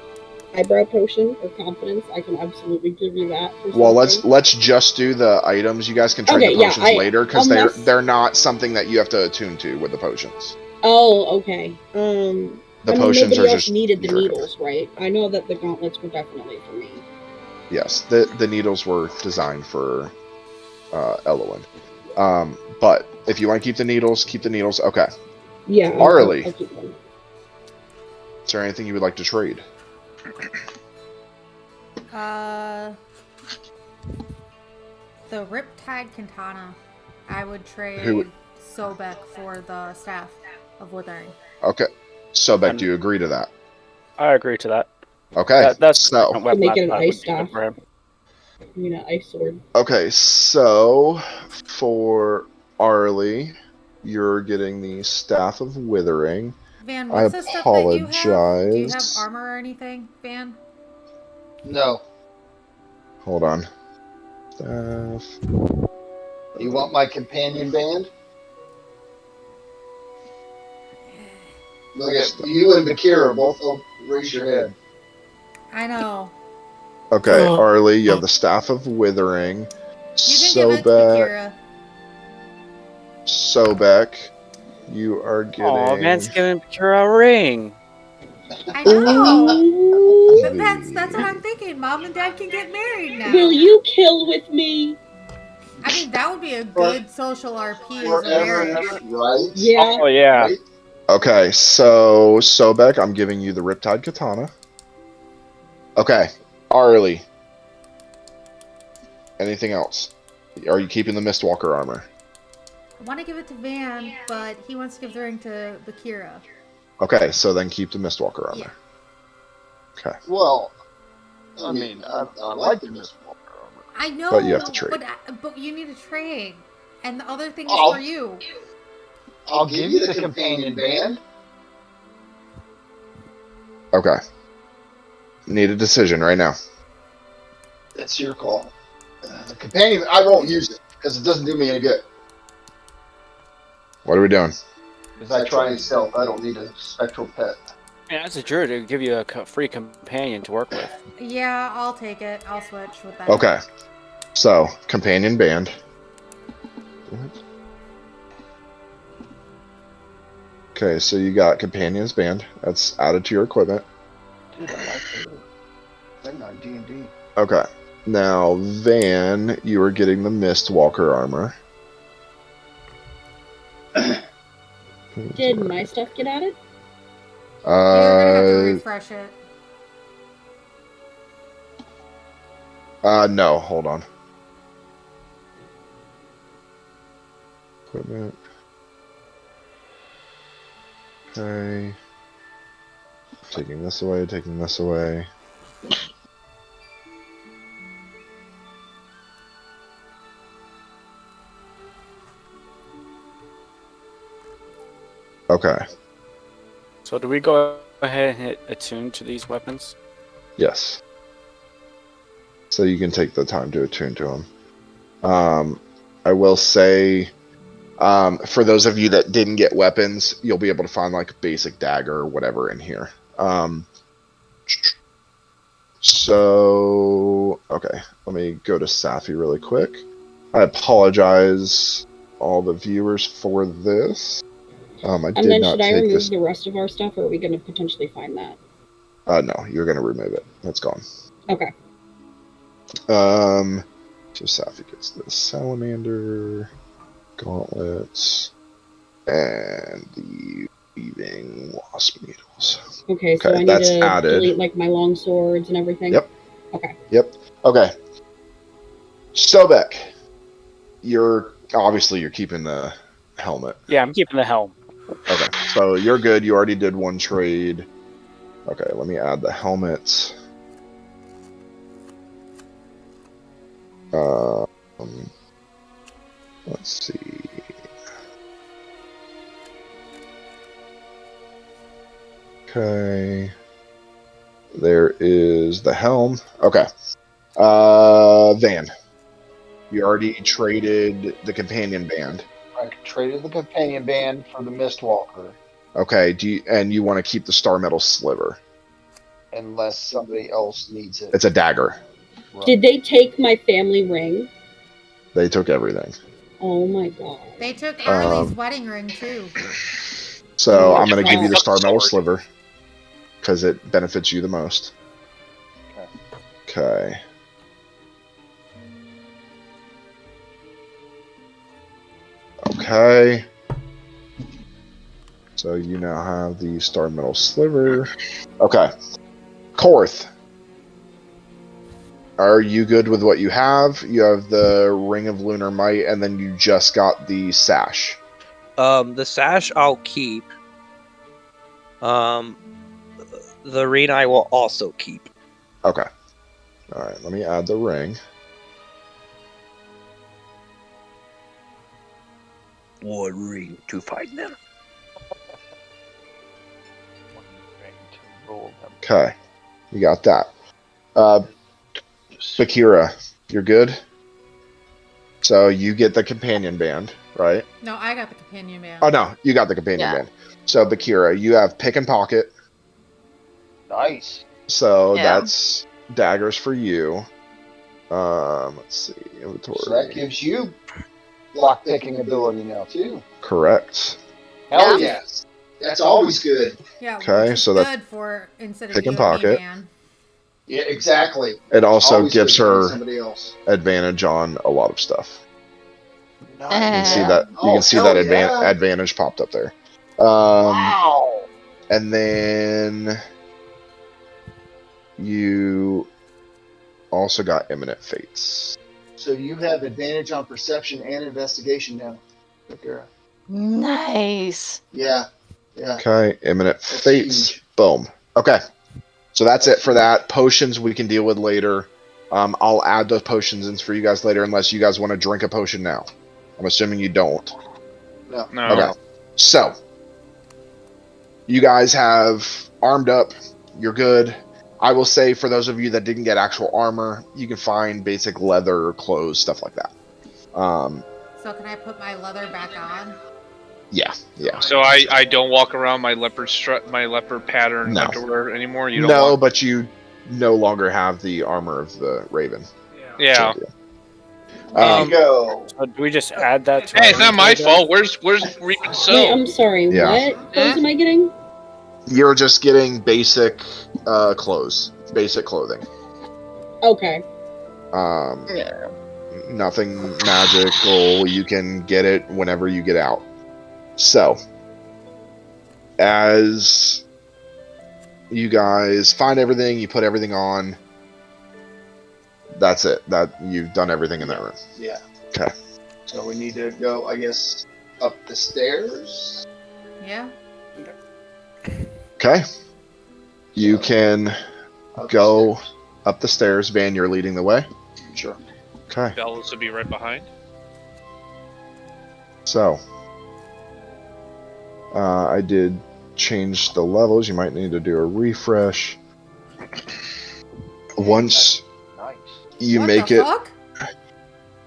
eyebrow potion or confidence, I can absolutely give you that. For Well, something. let's just do the items. You guys can trade Okay, the yeah, potions later because unless- they're not something that you have to attune to with the potions. Oh, okay. The I mean, potions nobody are else just needed the triggers. needles, right? I know that the gauntlets were definitely for me. Yes, the needles were designed for Elowen. But if you want to keep the needles, keep the needles. Okay. Yeah. Arlie. I'll keep them. Is there anything you would like to trade? The Riptide Katana. I would trade Who would- Sobek for the Staff of Withering. Okay. Sobek, do you agree to that? I agree to that. Okay. That's so. a weapon Make it I an thought ice would be staff. good for him. I mean, an ice sword. Okay, so for Arlie, you're getting the Staff of Withering. Van, I what's the stuff that you have? Do you have apologize. armor or anything, Van? No. Hold on. Staff. You want my companion band? Look at you and Bakira both raise your head. I know. Okay, Arlie, you have the Staff of Withering. You can give it to Sobek, Kira. Sobek, you are getting. Oh, man's giving Kira a ring. I know. Ooh. But that's what I'm thinking. Mom and Dad can get married now. Will you kill with me? I mean, that would be a good social RP as a Forever, marriage. right? Yeah. Oh yeah. Right? Okay, so Sobek, I'm giving you the Riptide Katana. Okay, Arlie. Anything else? Are you keeping the Mistwalker armor? I want to give it to Van, but he wants to give the ring to Bakira. Okay, so then keep the Mistwalker armor. Yeah. Okay. Well, I mean, I like the Mistwalker armor. I know, But you have to trade. But you need to trade, and the other thing is Oh. for you. I'll give you the companion band. Okay. Need a decision right now. That's your call. The companion, I won't use it because it doesn't do me any good. What are we doing? Because I try and stealth, I don't need a spectral pet. Yeah, as a druid, it would give you a free companion to work with. Yeah, I'll take it. I'll switch with that. Okay. So, companion band. Okay, so you got companion's band. That's added to your equipment. Dude, I like it. I'm not D&D. Okay. Now, Van, you are getting the Mistwalker armor. Did my stuff get added? You're gonna have to Uh, refresh it. no, hold on. Equipment. Okay. Taking this away, taking this away. Okay, So do we go ahead and hit attune to these weapons? yes. So you can take the time to attune to them. I will say, for those of you that didn't get weapons, you'll be able to find like a basic dagger or whatever in here. So, okay, let me go to Safi really quick. I apologize, all the viewers, for this. I And did then not should I take remove this. the rest of our stuff, or are we going to potentially find that? No, you're going to remove it. That's gone. Okay. So Safi gets the salamander, gauntlets, and the weaving wasp needles. Okay, so Okay, I need that's to added. delete like my long swords and everything? Yep. Okay. Yep. Okay. Sobek, you're keeping the helmet. Yeah, I'm keeping the helm. Okay, so you're good. You already did one trade. Okay, let me add the helmet. Let's see. Okay. There is the helm. Okay. Van, you already traded the companion band. I traded the companion band for the Mistwalker, Okay. You want to keep the star metal sliver? unless somebody else needs it. It's a dagger. Right. Did they take my family ring? They took everything. Oh my god. They took Arlie's wedding ring too. So Oh, I'm going to give wow. you the star metal sliver because it benefits you the most. Okay. Okay. So you now have the star metal sliver. Okay. Korth. Are you good with what you have? You have the Ring of Lunar Might, and then you just got the sash. The sash I'll keep. The ring I will also keep. Okay. Alright, let me add the ring. One ring to find them. Okay. You got that. Bakira, you're good? So you get the companion band, right? No, I got the companion band. Oh no, you got the companion Yeah. band. So Bakira, you have pick and pocket. Nice. So Yeah. that's daggers for you. Let's see, inventory. So that gives you lock picking ability now too. Correct. Hell yes. That's always good. Yeah. Okay, which is so that's good for instead of pick and you and me, pocket. man. Yeah, exactly. It also Always gives good to find her somebody else. advantage on a lot of stuff. You can see Yeah. that. You Oh, can see hell that yeah. advantage popped up there. Wow. And then you also got Imminent Fates. So you have advantage on perception and investigation now, Akira. Nice. Yeah. Yeah. Okay, Imminent That's Fates. huge. Boom. Okay. So that's it for that. Potions we can deal with later. I'll add those potions in for you guys later unless you guys want to drink a potion now. I'm assuming you don't. No. No. Okay. So, you guys have armed up. You're good. I will say for those of you that didn't get actual armor, you can find basic leather, clothes, stuff like that. So can I put my leather back on? Yeah. So I don't walk around my leopard pattern No. underwear anymore. You don't. No, want... but you no longer have the armor of the Raven. Yeah. There you go. So do we just add that to Hey, our it's not my inventory fault. Where's Reaping Wait, Soul? I'm sorry. Yeah. What clothes am I getting? You're just getting basic clothes, basic clothing. Okay. Yeah. Nothing magical. You can get it whenever you get out. So, as you guys find everything, you put everything on. That's it. That you've done everything in that room. Yeah. Okay. So we need to go, I guess, up the stairs. Yeah. Okay. You can go up the stairs. Van, you're leading the way. Sure. Okay. Bellas will be right behind. So, I did change the levels. You might need to do a refresh. Once Nice. you What make the it, fuck?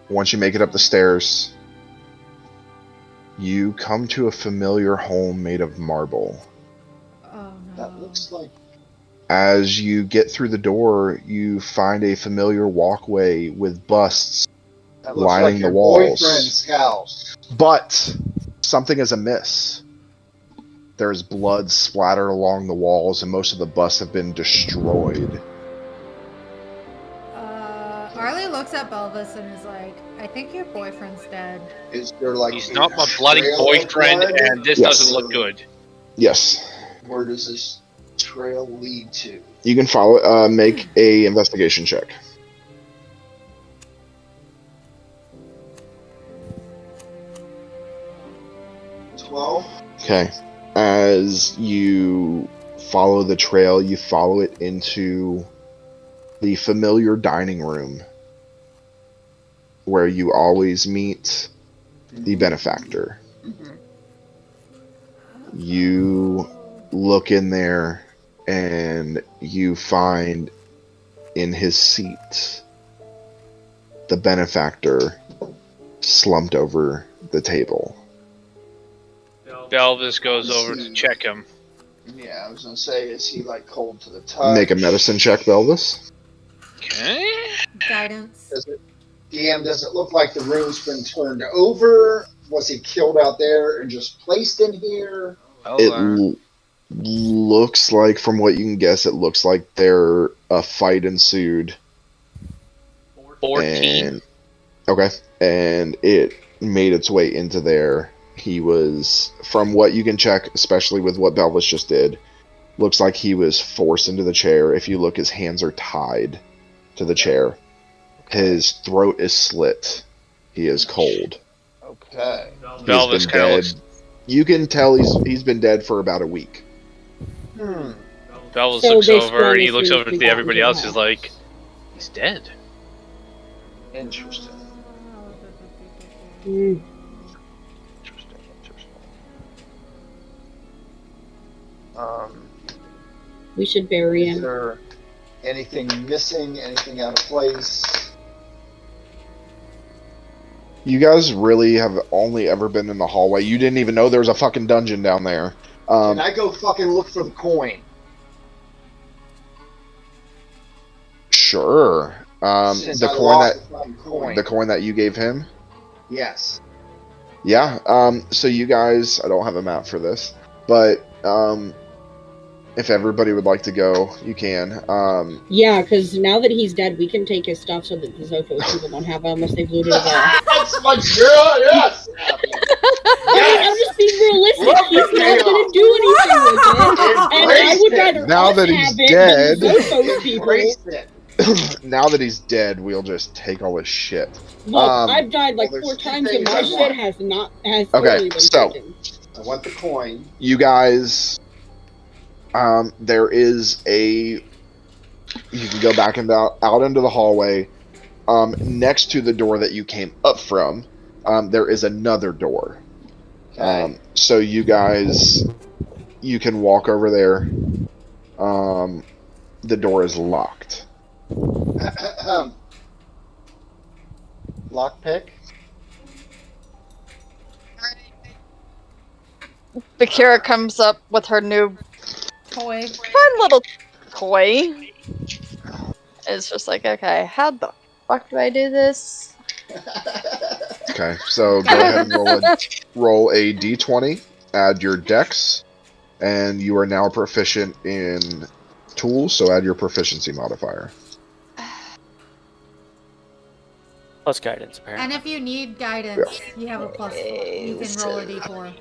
once you make it up the stairs, you come to a familiar home made of marble. Oh no. That looks like As you get through the door, you find a familiar walkway with busts, that looks lining like the your walls. boyfriend's house. but something is amiss. There's blood splattered along the walls, and most of the busts have been destroyed. Arlie looks at Belvis and is like, I think your boyfriend's dead. Is there like He's a not my bloody trail of boyfriend, blood? and this Yes. doesn't look good. Yes. Where does this trail lead to? You can follow. Make a investigation check. Okay. As you follow the trail, you follow it into the familiar dining room where you always meet the benefactor. You look in there and you find in his seat the benefactor slumped over the table. Belvis goes over to check him. Yeah, I was gonna say, is he like cold to the touch? Make a medicine check, Belvis. Okay. Guidance. Does it, DM, does it look like the room's been turned over? Was he killed out there and just placed in here? It looks like, from what you can guess, it looks like a fight ensued. 14. And, okay. And it made its way into there. He was, from what you can check, especially with what Belvis just did, looks like he was forced into the chair. If you look, his hands are tied to the chair. His throat is slit. He is cold. Okay. Belvis He's been kind of dead. looks. You can tell he's been dead for about a week. Belvis So looks they over and he sprung looks as over soon to as we everybody got else. into He's the like, he's dead. Interesting. Mm. Interesting. We should bury Is him. there anything missing? Anything out of place? You guys really have only ever been in the hallway. You didn't even know there was a fucking dungeon down there. Can I go fucking look for the coin? Sure. Since The I coin lost that the fucking coin. the coin that you gave him. Yes. Yeah. So you guys, I don't have a map for this, but if everybody would like to go, you can. Yeah, because now that he's dead, we can take his stuff so that the Zophos people don't have it unless they've looted it all. That's my girl. Yes. I mean, I'm just being realistic. He's not And I would rather Now us that he's have it dead. than both those people. Embrace it. Now that he's dead, we'll just take all his shit. Look, Um, I've died like well, 4 there's two times and things my I shit want. has Okay, totally been so- taken. I want the coin. You guys, there is a. You can go back and out into the hallway. Next to the door that you came up from, there is another door. Okay. So you guys, you can walk over there. The door is locked. Lockpick. Bakira comes up with her new Toy. fun little toy. It's just like, okay, how the fuck do I do this? Okay, so go ahead and roll a d20, add your dex, and you are now proficient in tools, so add your proficiency modifier. Plus guidance, apparently. And if you need guidance, you have a plus 4. You can roll a d4.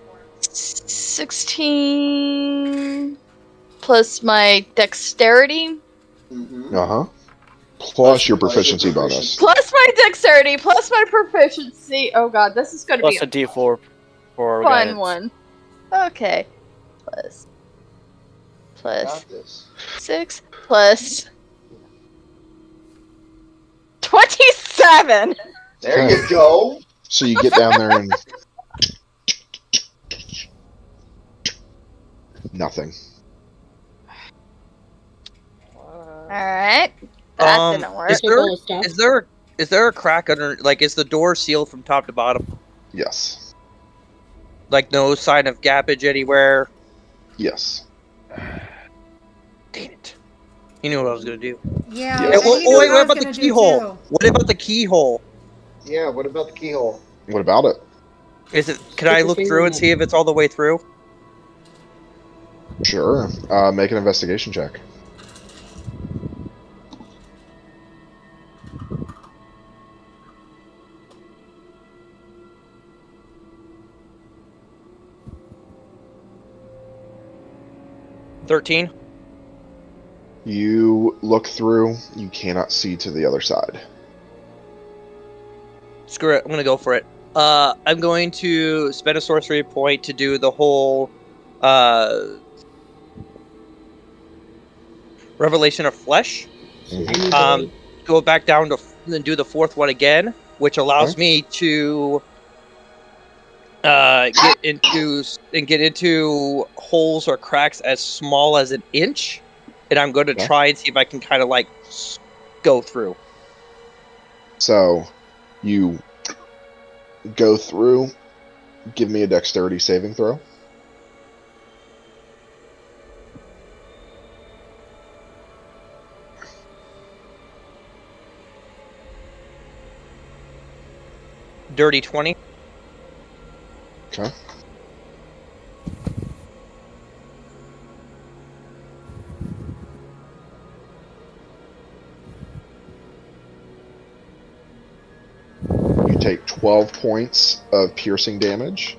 16 plus my dexterity, Mm-hmm. Uh-huh. Plus your proficiency bonus. plus my dexterity, plus my proficiency. Oh god, this is gonna Plus be a D4 for fun guidance. one. Okay. Plus Got this. 6 plus 27. There you go. So you get down there and nothing. Alright. That didn't work. Is Took all the stuff. is there a crack under? Like, is the door sealed from top to bottom? Yes. Like, no sign of gappage anywhere? Yes. Damn it! You knew what I was gonna do. Yeah. Yeah. I Hey, think you know wait, I what was about the gonna do keyhole? too. What about the keyhole? Yeah, what about the keyhole? What about it? Is it? Can Stick I your look finger through in and it. see if it's all the way through? Sure. Make an investigation check. $13. You look through. You cannot see to the other side. Screw it. I'm gonna go for it. I'm going to spend a sorcery point to do the whole revelation of flesh. I need Um, go back down to and do the 4th one again, which allows me to get into holes or cracks as small as an inch, and I'm going to Okay. try and see if I can kind of like go through. So you go through. Give me a dexterity saving throw. Dirty 20. Okay. You take 12 points of piercing damage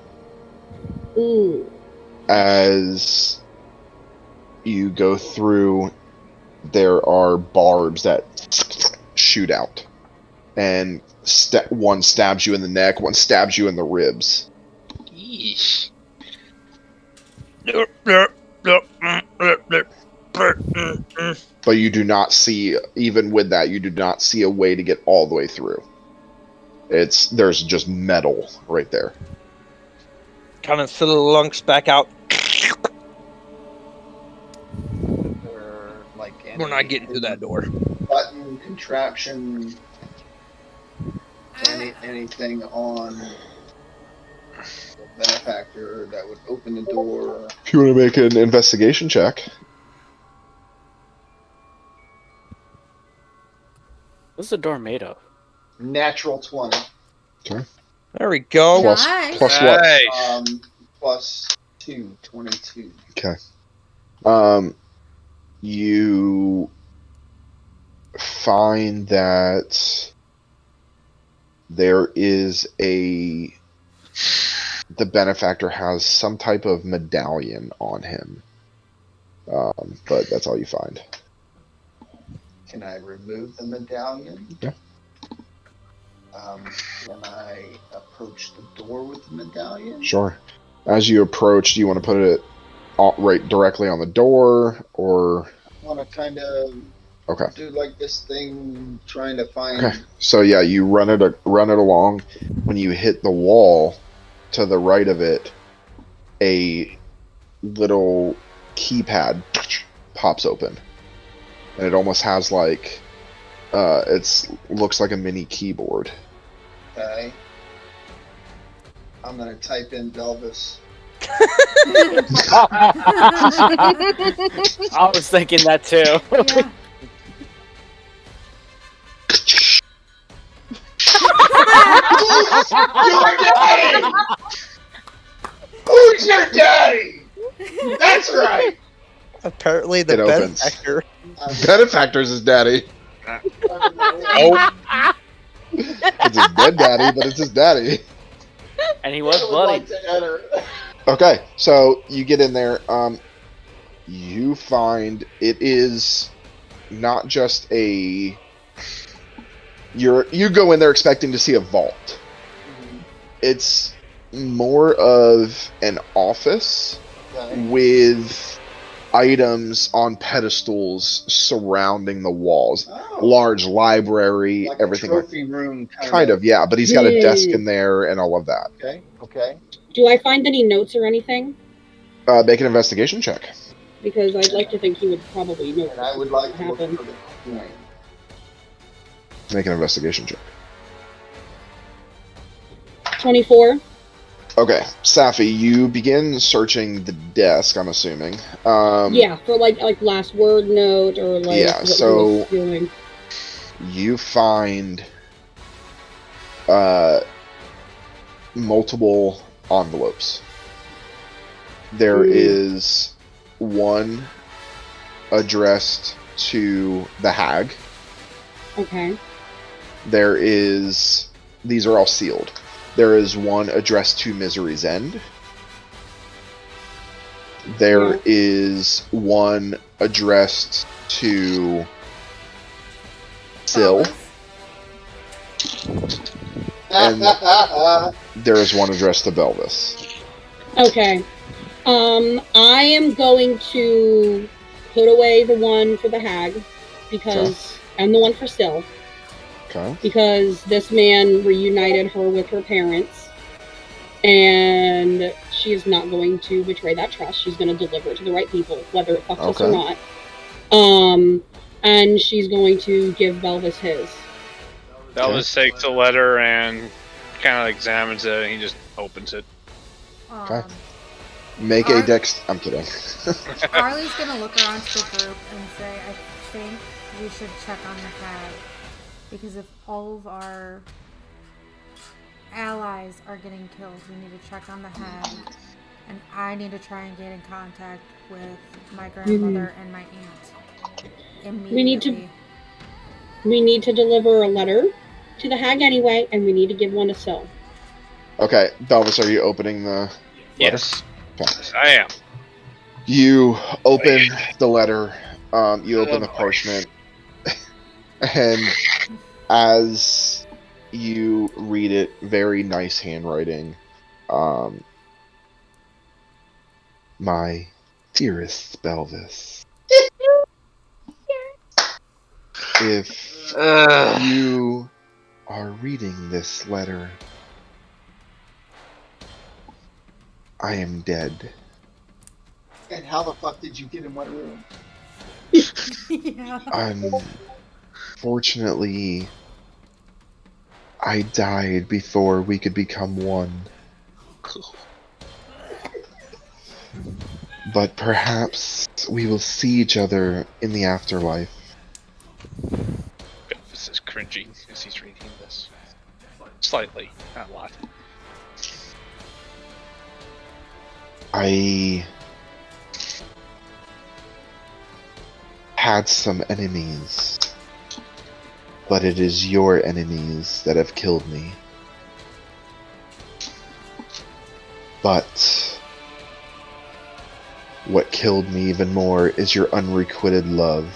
Ooh. as you go through. There are barbs that shoot out, and one stabs you in the neck, one stabs you in the ribs. Yeesh. But you do not see, even with that, you do not see a way to get all the way through. There's just metal right there. Kind of fill the lungs back out. Or like We're not getting through that door. button contraption. Anything on the benefactor that would open the door. If you want to make an investigation check, What's the door made of? Natural 20. There we go. plus Nice. plus what? Nice. Plus 2, 22. You find that there is the benefactor has some type of medallion on him. But that's all you find. Can I remove the medallion? Yeah. Can I approach the door with the medallion? Sure. As you approach, do you want to put it right directly on the door, or? I want to kind of Okay. do like this thing, trying to find. Okay. So yeah, you run it along. When you hit the wall to the right of it, a little keypad pops open, and it almost has like looks like a mini keyboard. Okay. I'm gonna type in Belvis. I was thinking that too. Yeah. Your daddy! Who's your daddy? That's right. Apparently, the It opens. benefactor. Benefactor's his daddy. Oh, It's his dead daddy, but it's his daddy. And he was I would bloody. like to enter. Okay, so you get in there. You find it is not just a. You go in there expecting to see a vault. It's more of an office Okay. with items on pedestals surrounding the walls. Oh, Large library, like everything. a trophy room Kind of, yeah. But he's got a Yay. desk in there and all of that. Okay. Okay. Do I find any notes or anything? Make an investigation check. Because I'd like to think he would probably know And I would like what to look happened. for the coin. Make an investigation check. 24. Okay, Safi, you begin searching the desk, I'm assuming. Yeah, for like last word note or like Yeah, what so- he was doing. You find multiple envelopes. There Hmm. is one addressed to the hag. Okay. There is... These are all sealed. There is one addressed to Misery's End. There Yeah. is one addressed to Sill. And- There is one addressed to Belvis. Okay. I am going to put away the one for the hag because and the one for Sill Okay. because this man reunited her with her parents and she is not going to betray that trust. She's going to deliver it to the right people, whether it fucks us or Okay. not. And she's going to give Belvis his. Elvis takes the letter and kind of examines it, and he just opens it. Okay. Make a Alright. dex... I'm kidding. Arlie's gonna look around to the group and say, I think we should check on the hag. Because if all of our allies are getting killed, we need to check on the hag. And I need to try and get in contact with my grandmother and my aunt. Immediately. We need to- We need to deliver a letter to the hag anyway, and we need to give one to Sill. Okay, Belvis, are you opening the... Yes. Okay. Yes, I am. You open the letter, you open Oh, the boy. parchment, and as you read it, very nice handwriting. My dearest Belvis, if you are reading this letter, I am dead. And how the fuck did you get in my room? Yeah. Unfortunately, I died before we could become one. But perhaps we will see each other in the afterlife. This is cringy as he's reading this. Slightly, not a lot. I had some enemies, but it is your enemies that have killed me. But What killed me even more is your unrequited love.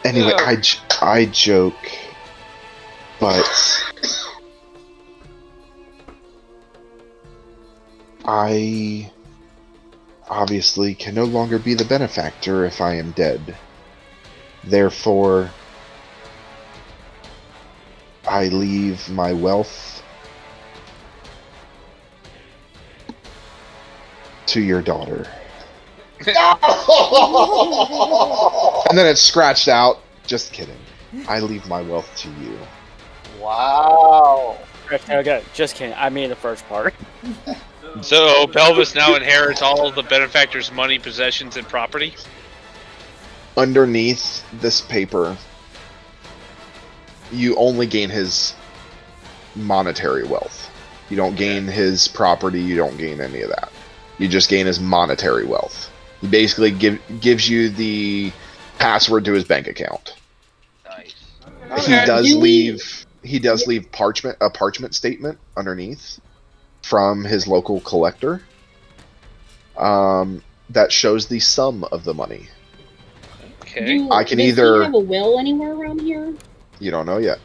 Anyway, I joke, but I obviously can no longer be the benefactor if I am dead. Therefore, I leave my wealth to your daughter. And then it's scratched out. Just kidding. I leave my wealth to you. Wow. Okay, just kidding. I mean the first part. So Belvis now inherits all of the benefactor's money, possessions, and property. Underneath this paper, you only gain his monetary wealth. You don't gain his property, you don't gain any of that. You just gain his monetary wealth. He basically gives you the password to his bank account. Nice. He does leave a parchment statement underneath from his local collector that shows the sum of the money. Okay. I can does either- he have a will anywhere around here? You don't know yet.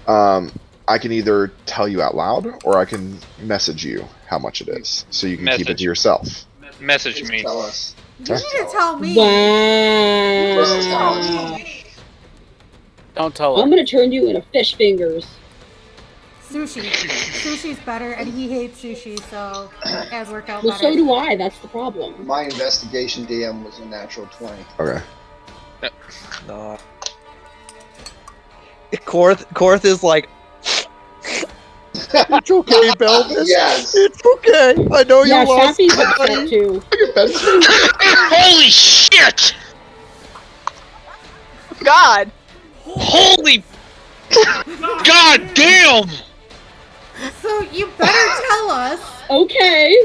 I can either tell you out loud or I can message you how much it is, so you can keep it Message. to yourself. Message me. Tell us. You need to tell me. Wow. Don't tell I'm her. gonna turn you into fish fingers. Sushi. Sushi's better, and he hates sushi, so it has worked out Well, better. so do I. That's the problem. My investigation DM was a natural 20. Okay. No. Korth is like, it's okay, Belvis. Yes. It's okay. I know you Yeah, lost Shafi's money. upset too. Holy shit! God. Holy. God damn! So you better tell us. Okay.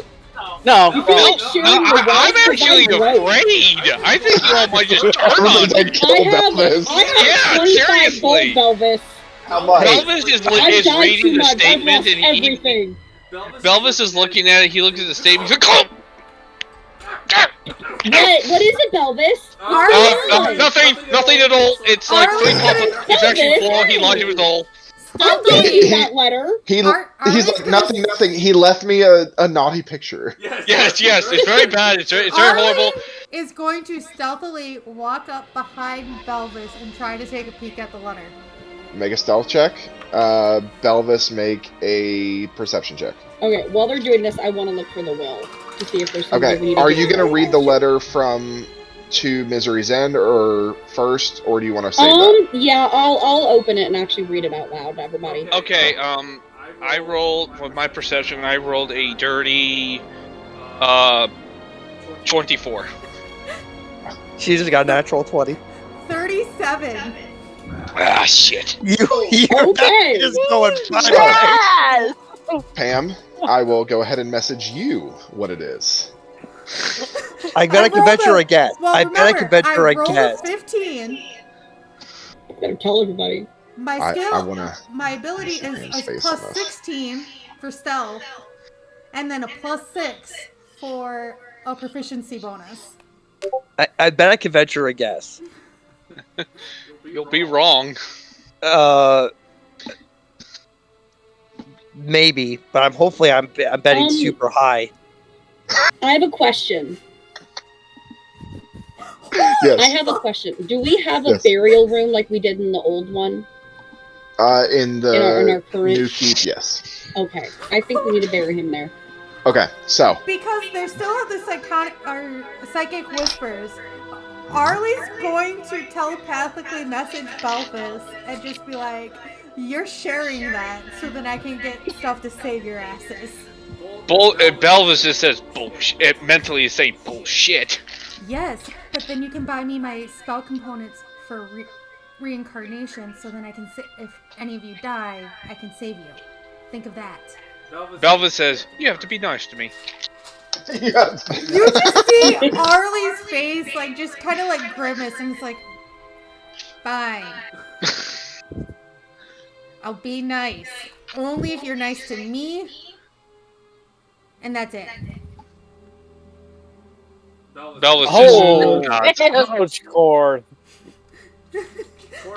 No, You feel like sharing No, the wealth I'm with actually my bro. afraid. I think you all might just turn on Everyone's me. like, kill Belvis. I have Yeah, 25 seriously. gold, Belvis. How much? Belvis is I've died reading too the much. I've statement lost and everything. Belvis is looking at it. He looks at the statement. He's like, oh! What is it, Belvis? Nothing at all. It's like it's actually full. He lied to us all. I gave you that letter. He's Arlen's like, gonna- nothing. He left me a naughty picture. Yes. It's very bad. It's very horrible. Arlen is going to stealthily walk up behind Belvis and try to take a peek at the letter. Make a stealth check. Belvis, make a perception check. Okay, while they're doing this, I want to look for the will to see if there's something we Okay, need to are do. you gonna read the letter from to Misery's End or first, or do you want to save that? Yeah, I'll open it and actually read it out loud to everybody. Okay. I rolled with my perception. I rolled a dirty 24. She just got a natural 20. 37. Ah, shit. You're Okay. just going bye-bye. Yes. Pam, I will go ahead and message you what it is. I bet I can rolled venture a- a guess. Well, I bet I can remember, venture I a rolled guess. a 15. Better tell everybody. My I skill, wanna my ability see is Pam's a face plus on this. 16 for stealth, and then a plus 6 for a proficiency bonus. I bet I can venture a guess. You'll be wrong. Maybe, but I'm betting super high. I have a question. Yes. I have a question. Do we have a Yes. burial room like we did in the old one? In the in our current? new keep, yes. Okay. I think we need to bury him there. Okay, so Because they still have the psychic whispers. Arlie's going to telepathically message Belvis and just be like, "You're sharing that, so then I can get stuff to save your asses." Belvis just says bullshit. It mentally is saying bullshit. Yes, but then you can buy me my spell components for reincarnation, so then I can if any of you die, I can save you. Think of that. Belvis says, "You have to be nice to me." Yes. You just see Arlie's face, like, just kind of like grimace, and it's like, fine. I'll be nice. only if you're nice to me. And that's it. Belvis Oh, just Coach Cord.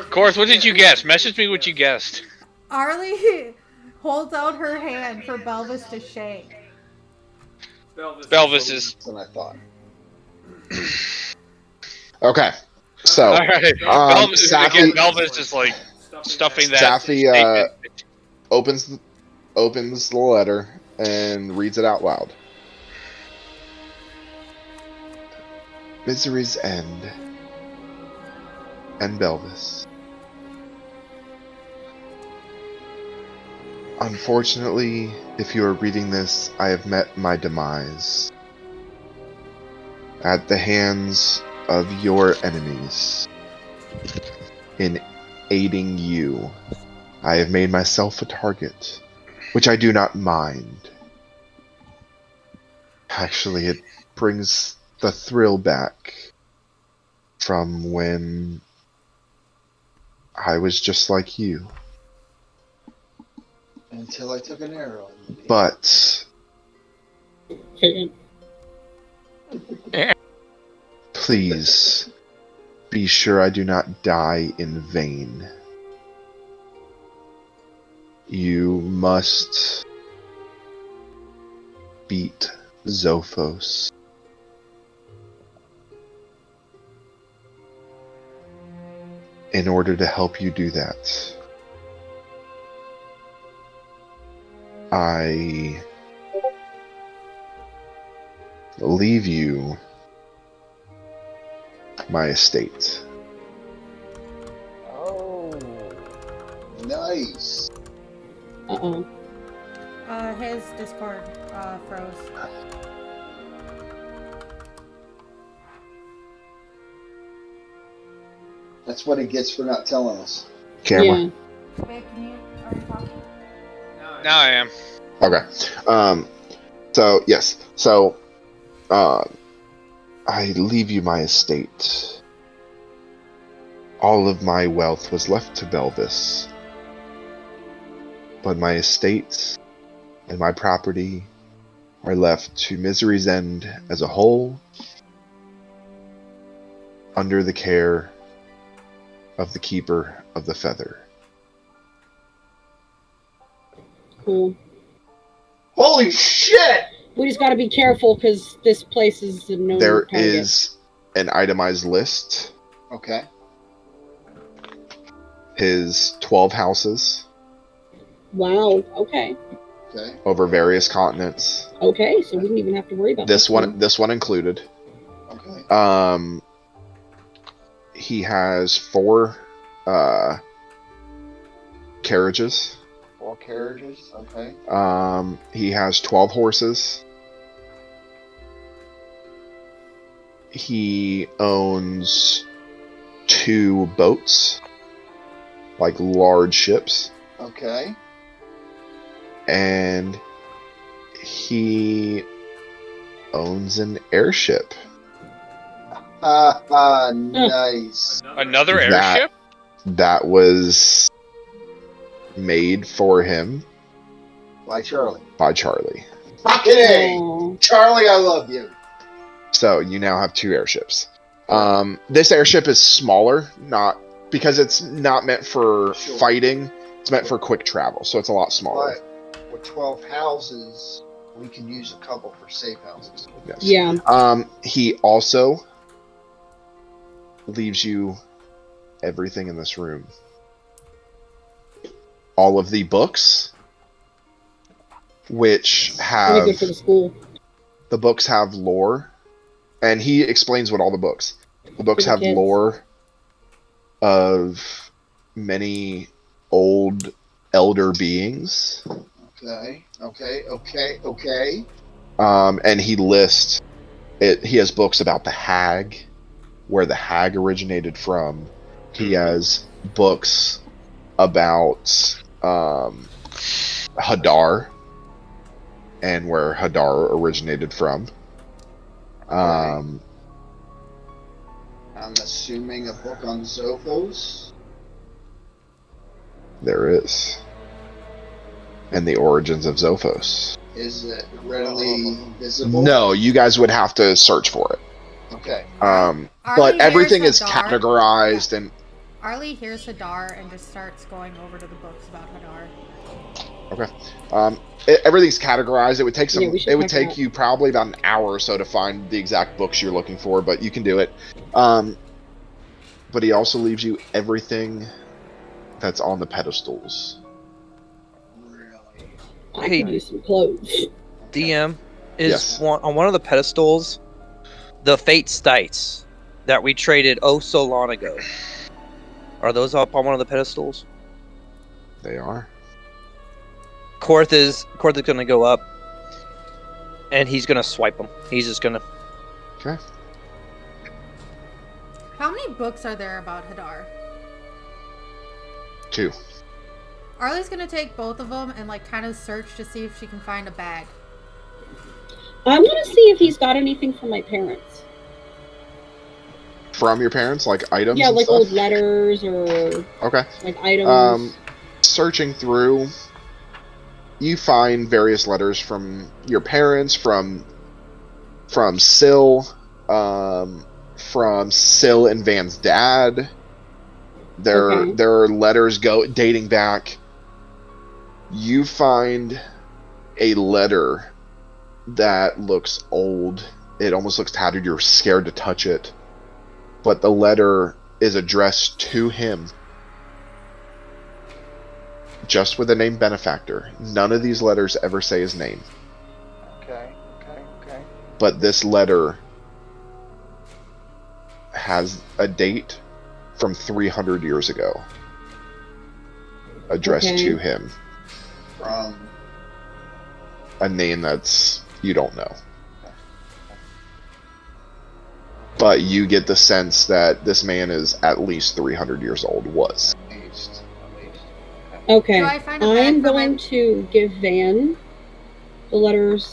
Course, what did you guess? Message me what you guessed. Arlie holds out her hand for Belvis to shake. Belvis is. That's what I thought. Okay. So, Alright. Belvis is again. Safi, Belvis is like stuffing that. Safi statement. opens the letter and reads it out loud. Misery's End and Belvis. Unfortunately, if you are reading this, I have met my demise at the hands of your enemies. In aiding you, I have made myself a target, which I do not mind. Actually, it brings the thrill back from when I was just like you. Until I took an arrow. But please be sure I do not die in vain. You must beat Zophos. In order to help you do that, I leave you my estate. Oh. Nice. Uh-oh. His Discord froze. That's what he gets for not telling us. Camera. Yeah. Wait, are you talking? Now I am. Okay. So yes. So, I leave you my estate. All of my wealth was left to Belvis, but my estate and my property are left to Misery's End as a whole, under the care of the Keeper of the Feather. Cool. Holy shit! We just gotta be careful because this place is a known There target. is an itemized list. Okay. His 12 houses Wow. Okay. Okay. over various continents. Okay. So we don't even have to worry about This one included. Okay. He has 4 carriages. 4 carriages. Okay. He has 12 horses. He owns 2 boats, like large ships, Okay. and he owns an airship. Nice. Another That- airship? That was made for him By Charlie. by Charlie. Fucking A. Oh. Charlie, I love you. So you now have 2 airships. This airship is smaller, not because it's not meant for Sure. fighting. It's meant for quick travel, so it's a lot smaller. But with 12 houses, we can use a couple for safe houses. Yes. Yeah. He also leaves you everything in this room. All of the books, which Really have good for the school. the books have lore, and he explains what all the books. The books For the have kids. lore of many old elder beings, Okay. Okay. Okay. Okay. and he lists it. He has books about the hag, where the hag originated from. He has books about Hadar and where Hadar originated from. I'm assuming a book on Zophos. There is. and the origins of Zophos. Is it readily visible? No, you guys would have to search for it. Okay. Arlie But everything hears is Hadar. categorized and Arlie hears Hadar and just starts going over to the books about Hadar. everything's categorized. It would take some. Yeah, we should it would check take that. you probably about an hour or so to find the exact books you're looking for, but you can do it. But he also leaves you everything that's on the pedestals. Really? I Hey. could use some clothes. DM is Yes. on one of the pedestals, the Fate's dice that we traded oh so long ago. Are those up on one of the pedestals? They are. Korth is going to go up, and he's going to swipe them. He's just going to. Okay. How many books are there about Hadar? 2. Arlie's gonna take both of them and like kind of search to see if she can find a bag. I want to see if he's got anything from my parents. From your parents, like items. Yeah, and like stuff? old letters or Okay. like items. Searching through, you find various letters from your parents, from Syl, from Syl and Van's dad. There Okay. are letters dating back. You find a letter that looks old. It almost looks tattered. You're scared to touch it, but the letter is addressed to him. Just with the name Benefactor. None of these letters ever say his name. Okay. But this letter has a date from 300 years ago. Addressed Okay. to him. From A name that's you don't know. But you get the sense that this man is at least 300 years old. Was. at least. Okay. Do I find a I bag am for my- going to give Van the letters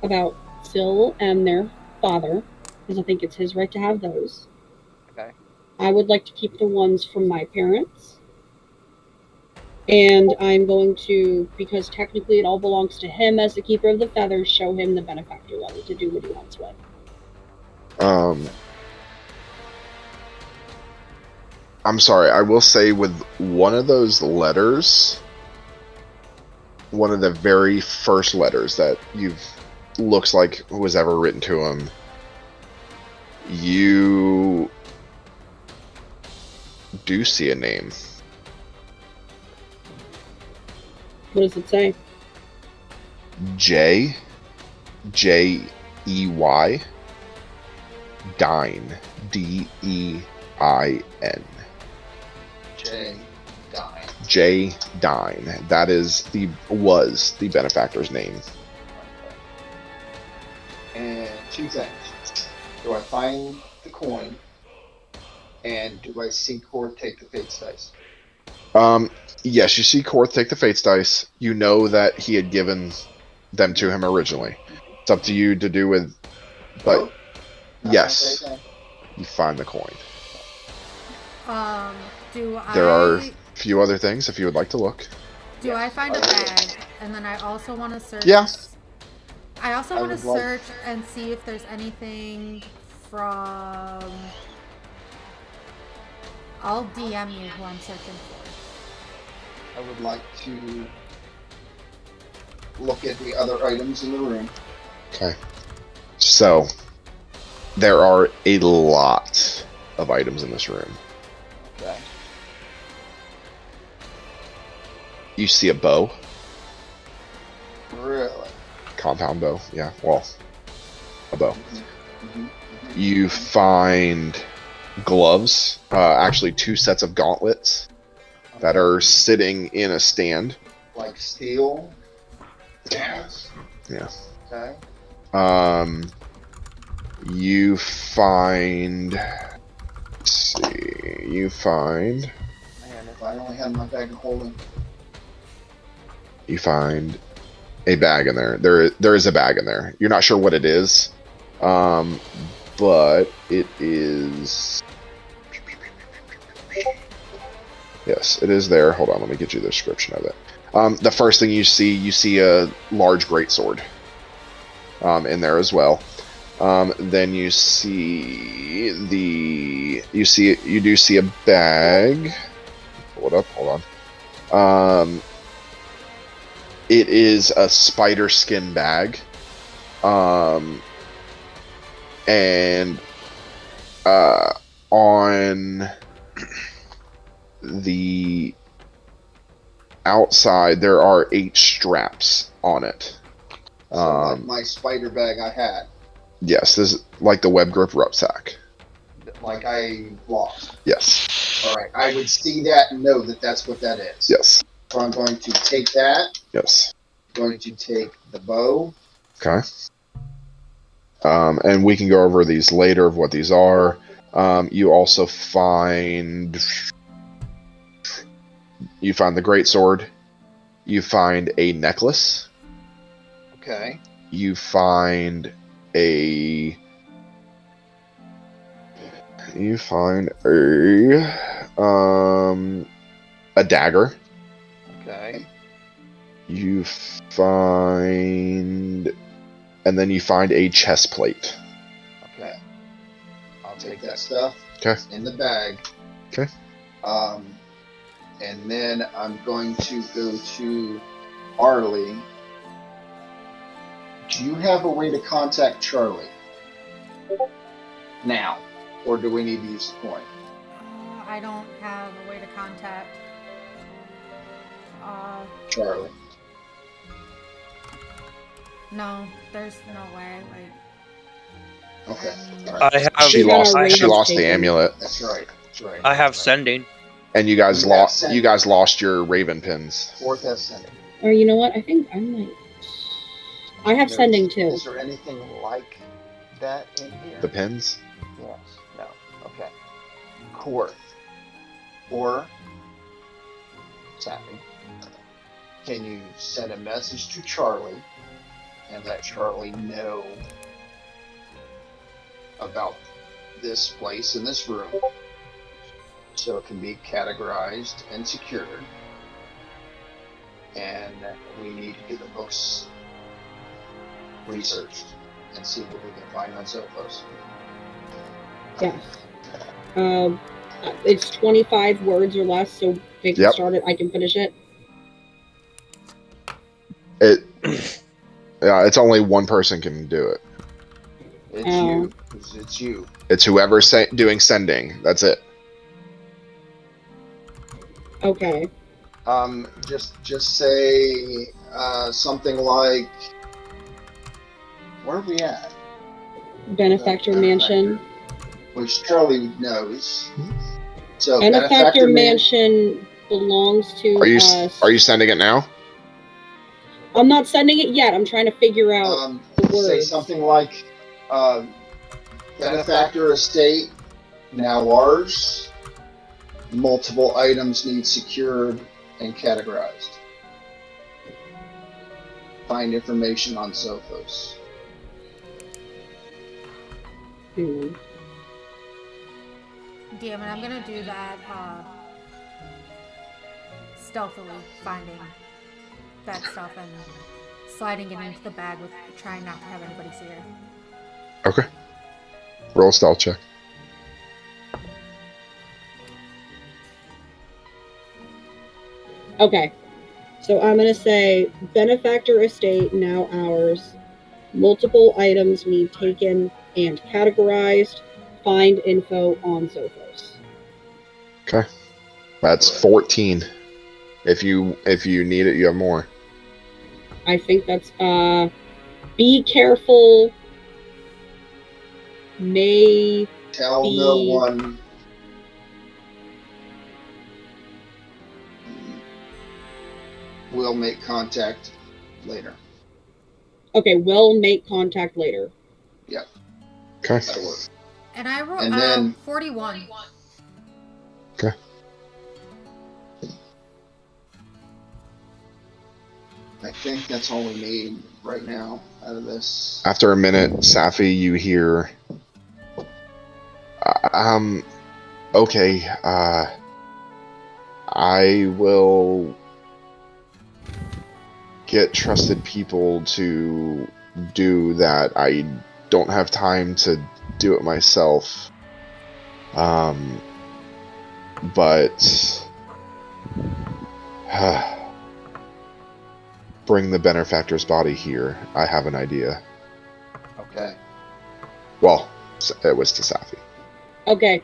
about Syl and their father, because I think it's his right to have those. Okay. I would like to keep the ones from my parents. And I'm going to, because technically it all belongs to him as the keeper of the feathers, show him the benefactor letter to do what he wants with. I'm sorry, I will say with one of those letters, one of the very first letters that looks like was ever written to him, you do see a name. What does it say? Jey, Dine, Dein. Jay Dine. Jey Dine. That was the benefactor's name. And 2 things. Do I find the coin? And do I see Cord take the Fate's dice? Yes, you see Korth take the Fates dice. You know that he had given them to him originally. It's up to you to do with, but yes, you find the coin. There are a few other things if you would like to look. Do I find a bag? And then I also want to search. Yeah. I also I want to would like- search and see if there's anything from. I'll DM you who I'm searching for. I would like to look at the other items in the room. Okay. So, there are a lot of items in this room. Okay. You see a bow, Really? compound bow. Yeah, well, a bow. Mhm. You find gloves, actually 2 sets of gauntlets that are sitting in a stand. Like steel. Yeah. Yeah. Okay. You find. Let's see. You find. Man, if I only had my bag of holding. You find a bag in there. There is a bag in there. You're not sure what it is, but it is. Yes, it is there. Hold on, let me get you the description of it. The first thing you see a large greatsword in there as well. Then you do see a bag. Pull it up. Hold on. It is a spider skin bag. And on the outside there are 8 straps on it. So like my spider bag I had, Yes, this is like the web grip rucksack. like I lost. Yes. All right, I would see that and know that that's what that is. Yes. So I'm going to take that. Yes. Going to take the bow. Okay. And we can go over these later of what these are. You also find the greatsword. You find a necklace. Okay. You find a dagger. Okay. You find, and then you find a chest plate. Okay. I'll take that stuff. Okay. In the bag. Okay. And then I'm going to go to Arlie. Do you have a way to contact Charlie now, or do we need to use the coin? I don't have a way to contact. Charlie. No, there's no way. Like. Okay. um, All right. I have. She got lost. our She Raven lost the taken. amulet, That's right. That's right. I have That's right. sending. and you guys You have lost. sending. You guys lost your raven pins. Fourth has sending. Or you know what? I think I might. I have sending too. Is there anything like that in here? The pins. Yes. No. Okay. Court. Or Sappy. Can you send a message to Charlie and let Charlie know about this place in this room so it can be categorized and secured? And we need to get the books researched and see what we can find on Sophos. Yeah. It's 25 words or less, so they can Yep. start it. I can finish it. Yeah, it's only one person can do it. It's Oh. you. It's you. It's whoever's doing sending. That's it. Okay. Just say something like, where are we at? Benefactor Mansion. Which Charlie knows. So Benefactor Mansion belongs to Are you us. are you sending it now? I'm not sending it yet. I'm trying to figure out the say words. something like, Benefactor Estate, now ours. Multiple items need secured and categorized. Find information on Sophos. Hmm. Damn it, I'm gonna do that, stealthily, finding that stuff and sliding it into the bag with trying not to have anybody see it. Okay. Roll a stealth check. Okay. So I'm going to say Benefactor Estate, now ours. Multiple items need taken and categorized. Find info on Sophos. Okay. That's 14. If you need it, you have more. I think that's be careful. May Tell be no one. We'll make contact later. Okay, we'll make contact later. Yep. Okay. That'll work. And I wrote And then- 41. Okay. I think that's all we need right now out of this. After a minute, Safi, you hear. Okay. I will get trusted people to do that. I don't have time to do it myself. But bring the benefactor's body here. I have an idea. Okay. Well, it was to Safi. Okay.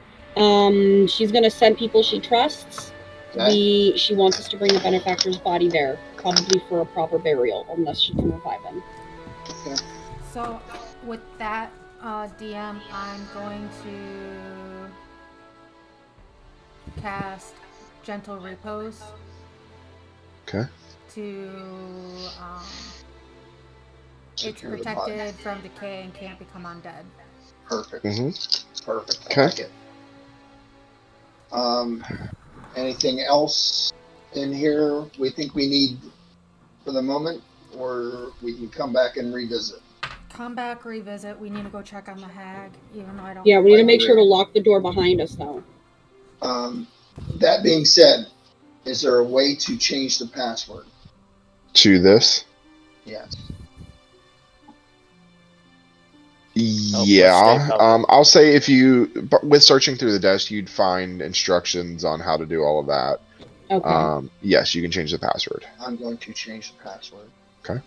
She's gonna send people she trusts. Okay. She wants us to bring the benefactor's body there, probably for a proper burial, unless she can revive him. Okay. So, with that, DM, I'm going to cast Gentle Repose Okay. to, it's Secure the body. protected from decay and can't become undead. Perfect. Mm-hmm. Perfect. I Okay. like it. Anything else in here we think we need for the moment, or we can come back and revisit? Come back, revisit. We need to go check on the hag, even though I don't. Yeah, we need to make sure to lock the door behind us, though. That being said, is there a way to change the password? To this? Yes. Yeah. I'll say if you, with searching through the desk, you'd find instructions on how to do all of that. Okay. Yes, you can change the password. I'm going to change the password Okay.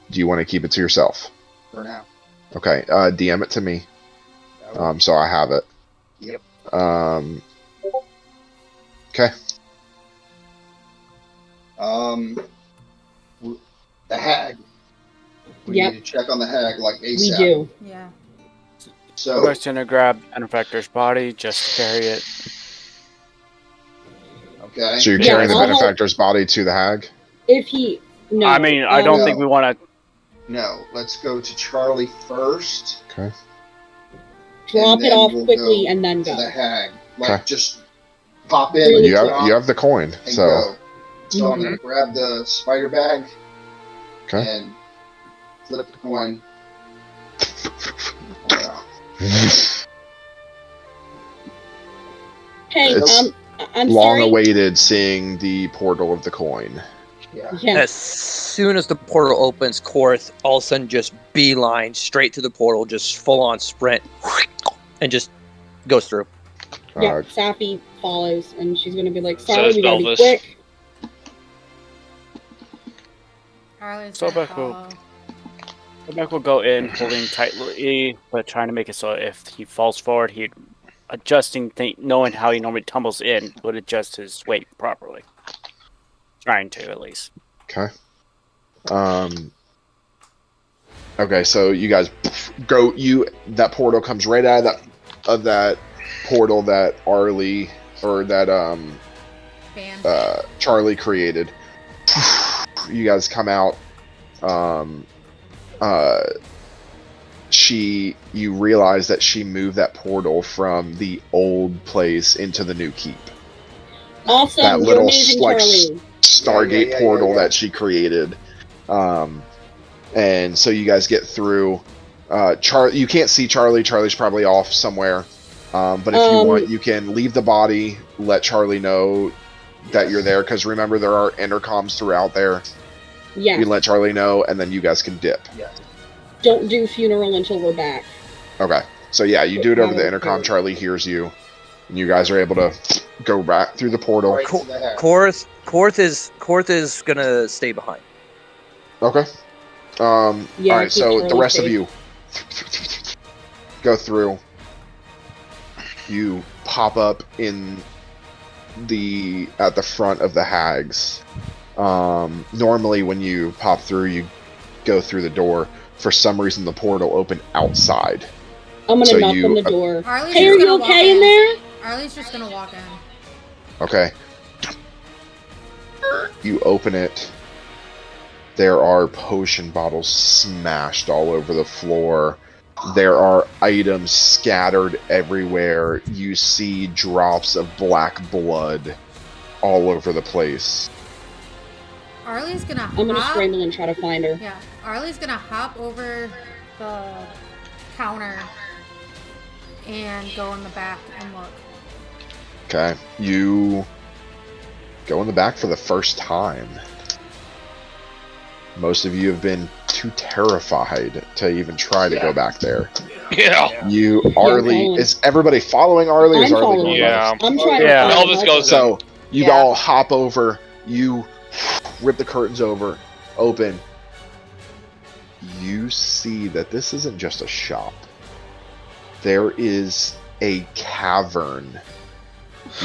Do you want to keep it to yourself? for now. Okay. DM it to me. So I have it. Yep. Okay. The hag. We Yep. need to check on the hag like ASAP. We do. Yeah. So I'm just gonna grab Benefactor's body, just carry it. okay. So you're Yeah, carrying the I'll help. benefactor's body to the hag? If he... No. I mean, I don't no. think we want to. No, let's go to Charlie first. Okay. Drop and it then off we'll quickly go and then to go. the hag. Like Okay. just pop in. Really You drop, have the coin, and so go. So I'm gonna grab the spider bag okay. and flip the coin. Wow. Hey, It's I'm long sorry. awaited seeing the portal of the coin. Yeah. Yeah. As soon as the portal opens, Korth all of a sudden just beeline straight to the portal, just full on sprint, and just goes through. Yeah, Safi follows, and she's gonna be like, So sorry, is we gotta be Belvis. quick. Harley's So gonna back will- follow. Quebec will go in, holding tightly, but trying to make it so if he falls forward, he'd adjusting, knowing how he normally tumbles in, would adjust his weight properly. Trying to, at least. Okay. Okay, so you guys go. That portal comes right out of that portal that Arlie or that Band. Charlie created. You guys come out. You realize that she moved that portal from the old place into the new keep. Awesome, That you're little, amazing, like, Charlie. Stargate Yeah. portal that she created. And so you guys get through. You can't see Charlie. Charlie's probably off somewhere. But if you want, you can leave the body, let Charlie know that you're there. Because remember, there are intercoms throughout there. Yeah. You let Charlie know, and then you guys can dip. Don't do funeral until we're back. Okay. So yeah, you do it over the intercom. Charlie hears you, and you guys are able to go back through the portal. Right to the hag. Korth is gonna stay behind. Okay. Yeah, all right. keep So the Charlie rest of safe. you go through. You pop up at the front of the hags. Normally, when you pop through, you go through the door. For some reason, the portal opened outside. I'm gonna So knock you- on the door. Arlie's Hey, just are you gonna walk okay in there? Arlie's just gonna walk in. Okay. You open it. There are potion bottles smashed all over the floor. There are items scattered everywhere. You see drops of black blood all over the place. Arlie's gonna I'm gonna hop. scramble and try to find her. Yeah, Arlie's gonna hop over the counter and go in the back and look. Okay. You go in the back for the first time. Most of you have been too terrified to even try to go back there. Yeah. You, Arlie, following. is everybody following Arlie? Or is I'm Arlie following. going Yeah. first? I'm trying Yeah. to follow Elvis goes So you Yeah. all hop over. You rip the curtains open. You see that this isn't just a shop. There is a cavern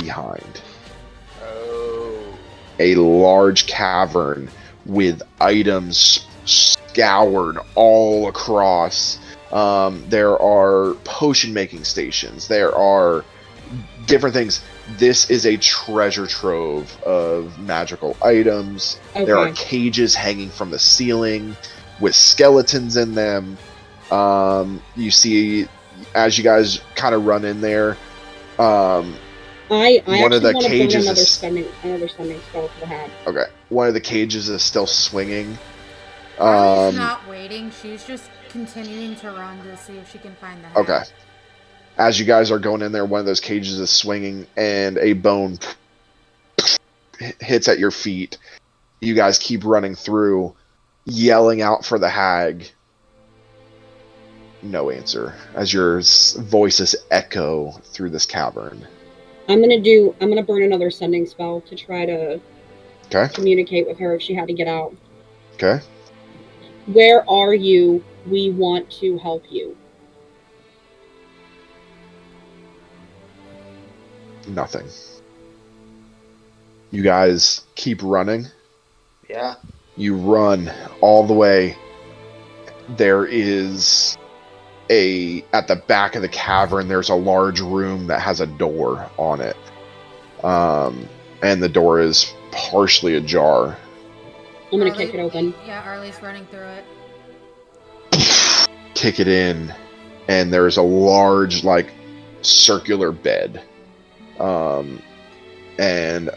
behind. A large cavern with items scoured all across. There are potion making stations. There are different things. This is a treasure trove of magical items. There are Okay. cages hanging from the ceiling with skeletons in them. You see, as you guys kind of run in there, I one of actually the want to burn cages another is- stunning spell for the hag. okay, one of the cages is still swinging. Arlie's not waiting. She's just continuing to run to see if she can find the hag. Okay. As you guys are going in there, one of those cages is swinging, and a bone hits at your feet. You guys keep running through, yelling out for the hag. No answer, as your voices echo through this cavern. I'm gonna burn another sending spell to try to Okay. communicate with her if she had to get out. Okay. Where are you? We want to help you. Nothing. You guys keep running. Yeah. You run all the way. There is at the back of the cavern, there's a large room that has a door on it. And the door is partially ajar. I'm gonna Arlie- kick it open. Yeah, Arlie's running through it. Kick it in, and there's a large, like, circular bed. And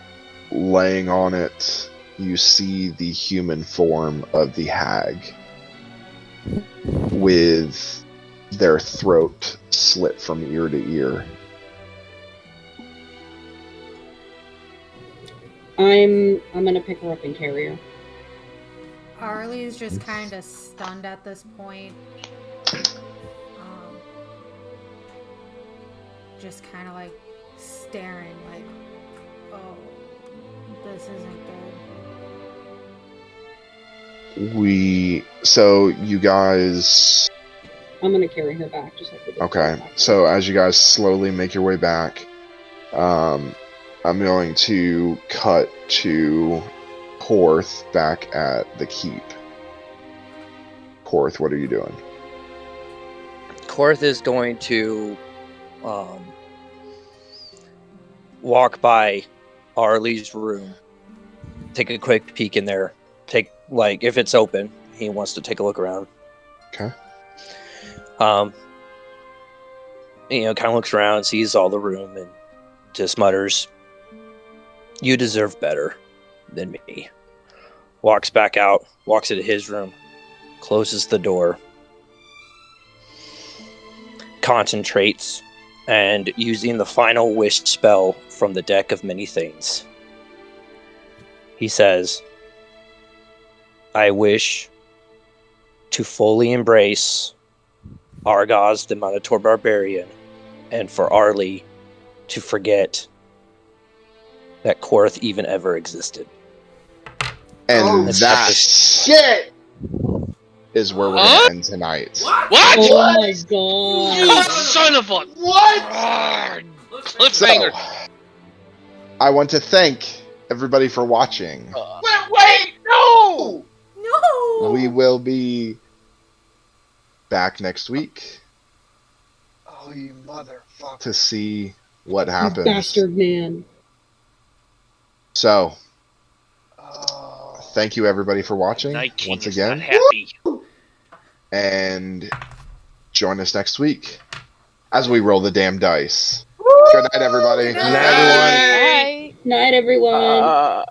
laying on it, you see the human form of the hag, with their throat slit from ear to ear. I'm gonna pick her up and carry her. Arlie's just kind of stunned at this point. Just kind of like staring, like, oh, this isn't good. So you guys, I'm gonna carry her back, just like we did. okay, so as you guys slowly make your way back, I'm going to cut to Korth back at the keep. Korth, what are you doing? Korth is going to walk by Arlie's room, take a quick peek in there, if it's open, he wants to take a look around. Okay. Kind of looks around, sees all the room, and just mutters, "You deserve better than me." Walks back out, walks into his room, closes the door, concentrates, and using the final wish spell from the deck of many things, he says, "I wish to fully embrace Argaz the Minotaur Barbarian, and for Arlie to forget that Korth even ever existed." And Oh, that Shit! is where we're going Huh? to end tonight. What? Oh my You god! son of a What? cliffhanger. So, I want to thank everybody for watching. Wait! No! No! We will be back next week Oh, you motherfucker. to see what You happens. bastard man. So, Oh. thank you everybody for watching Night King once is again, not happy. and join us next week as we roll the damn dice. Good night, everybody. Good night, everyone. Bye. Night, everyone.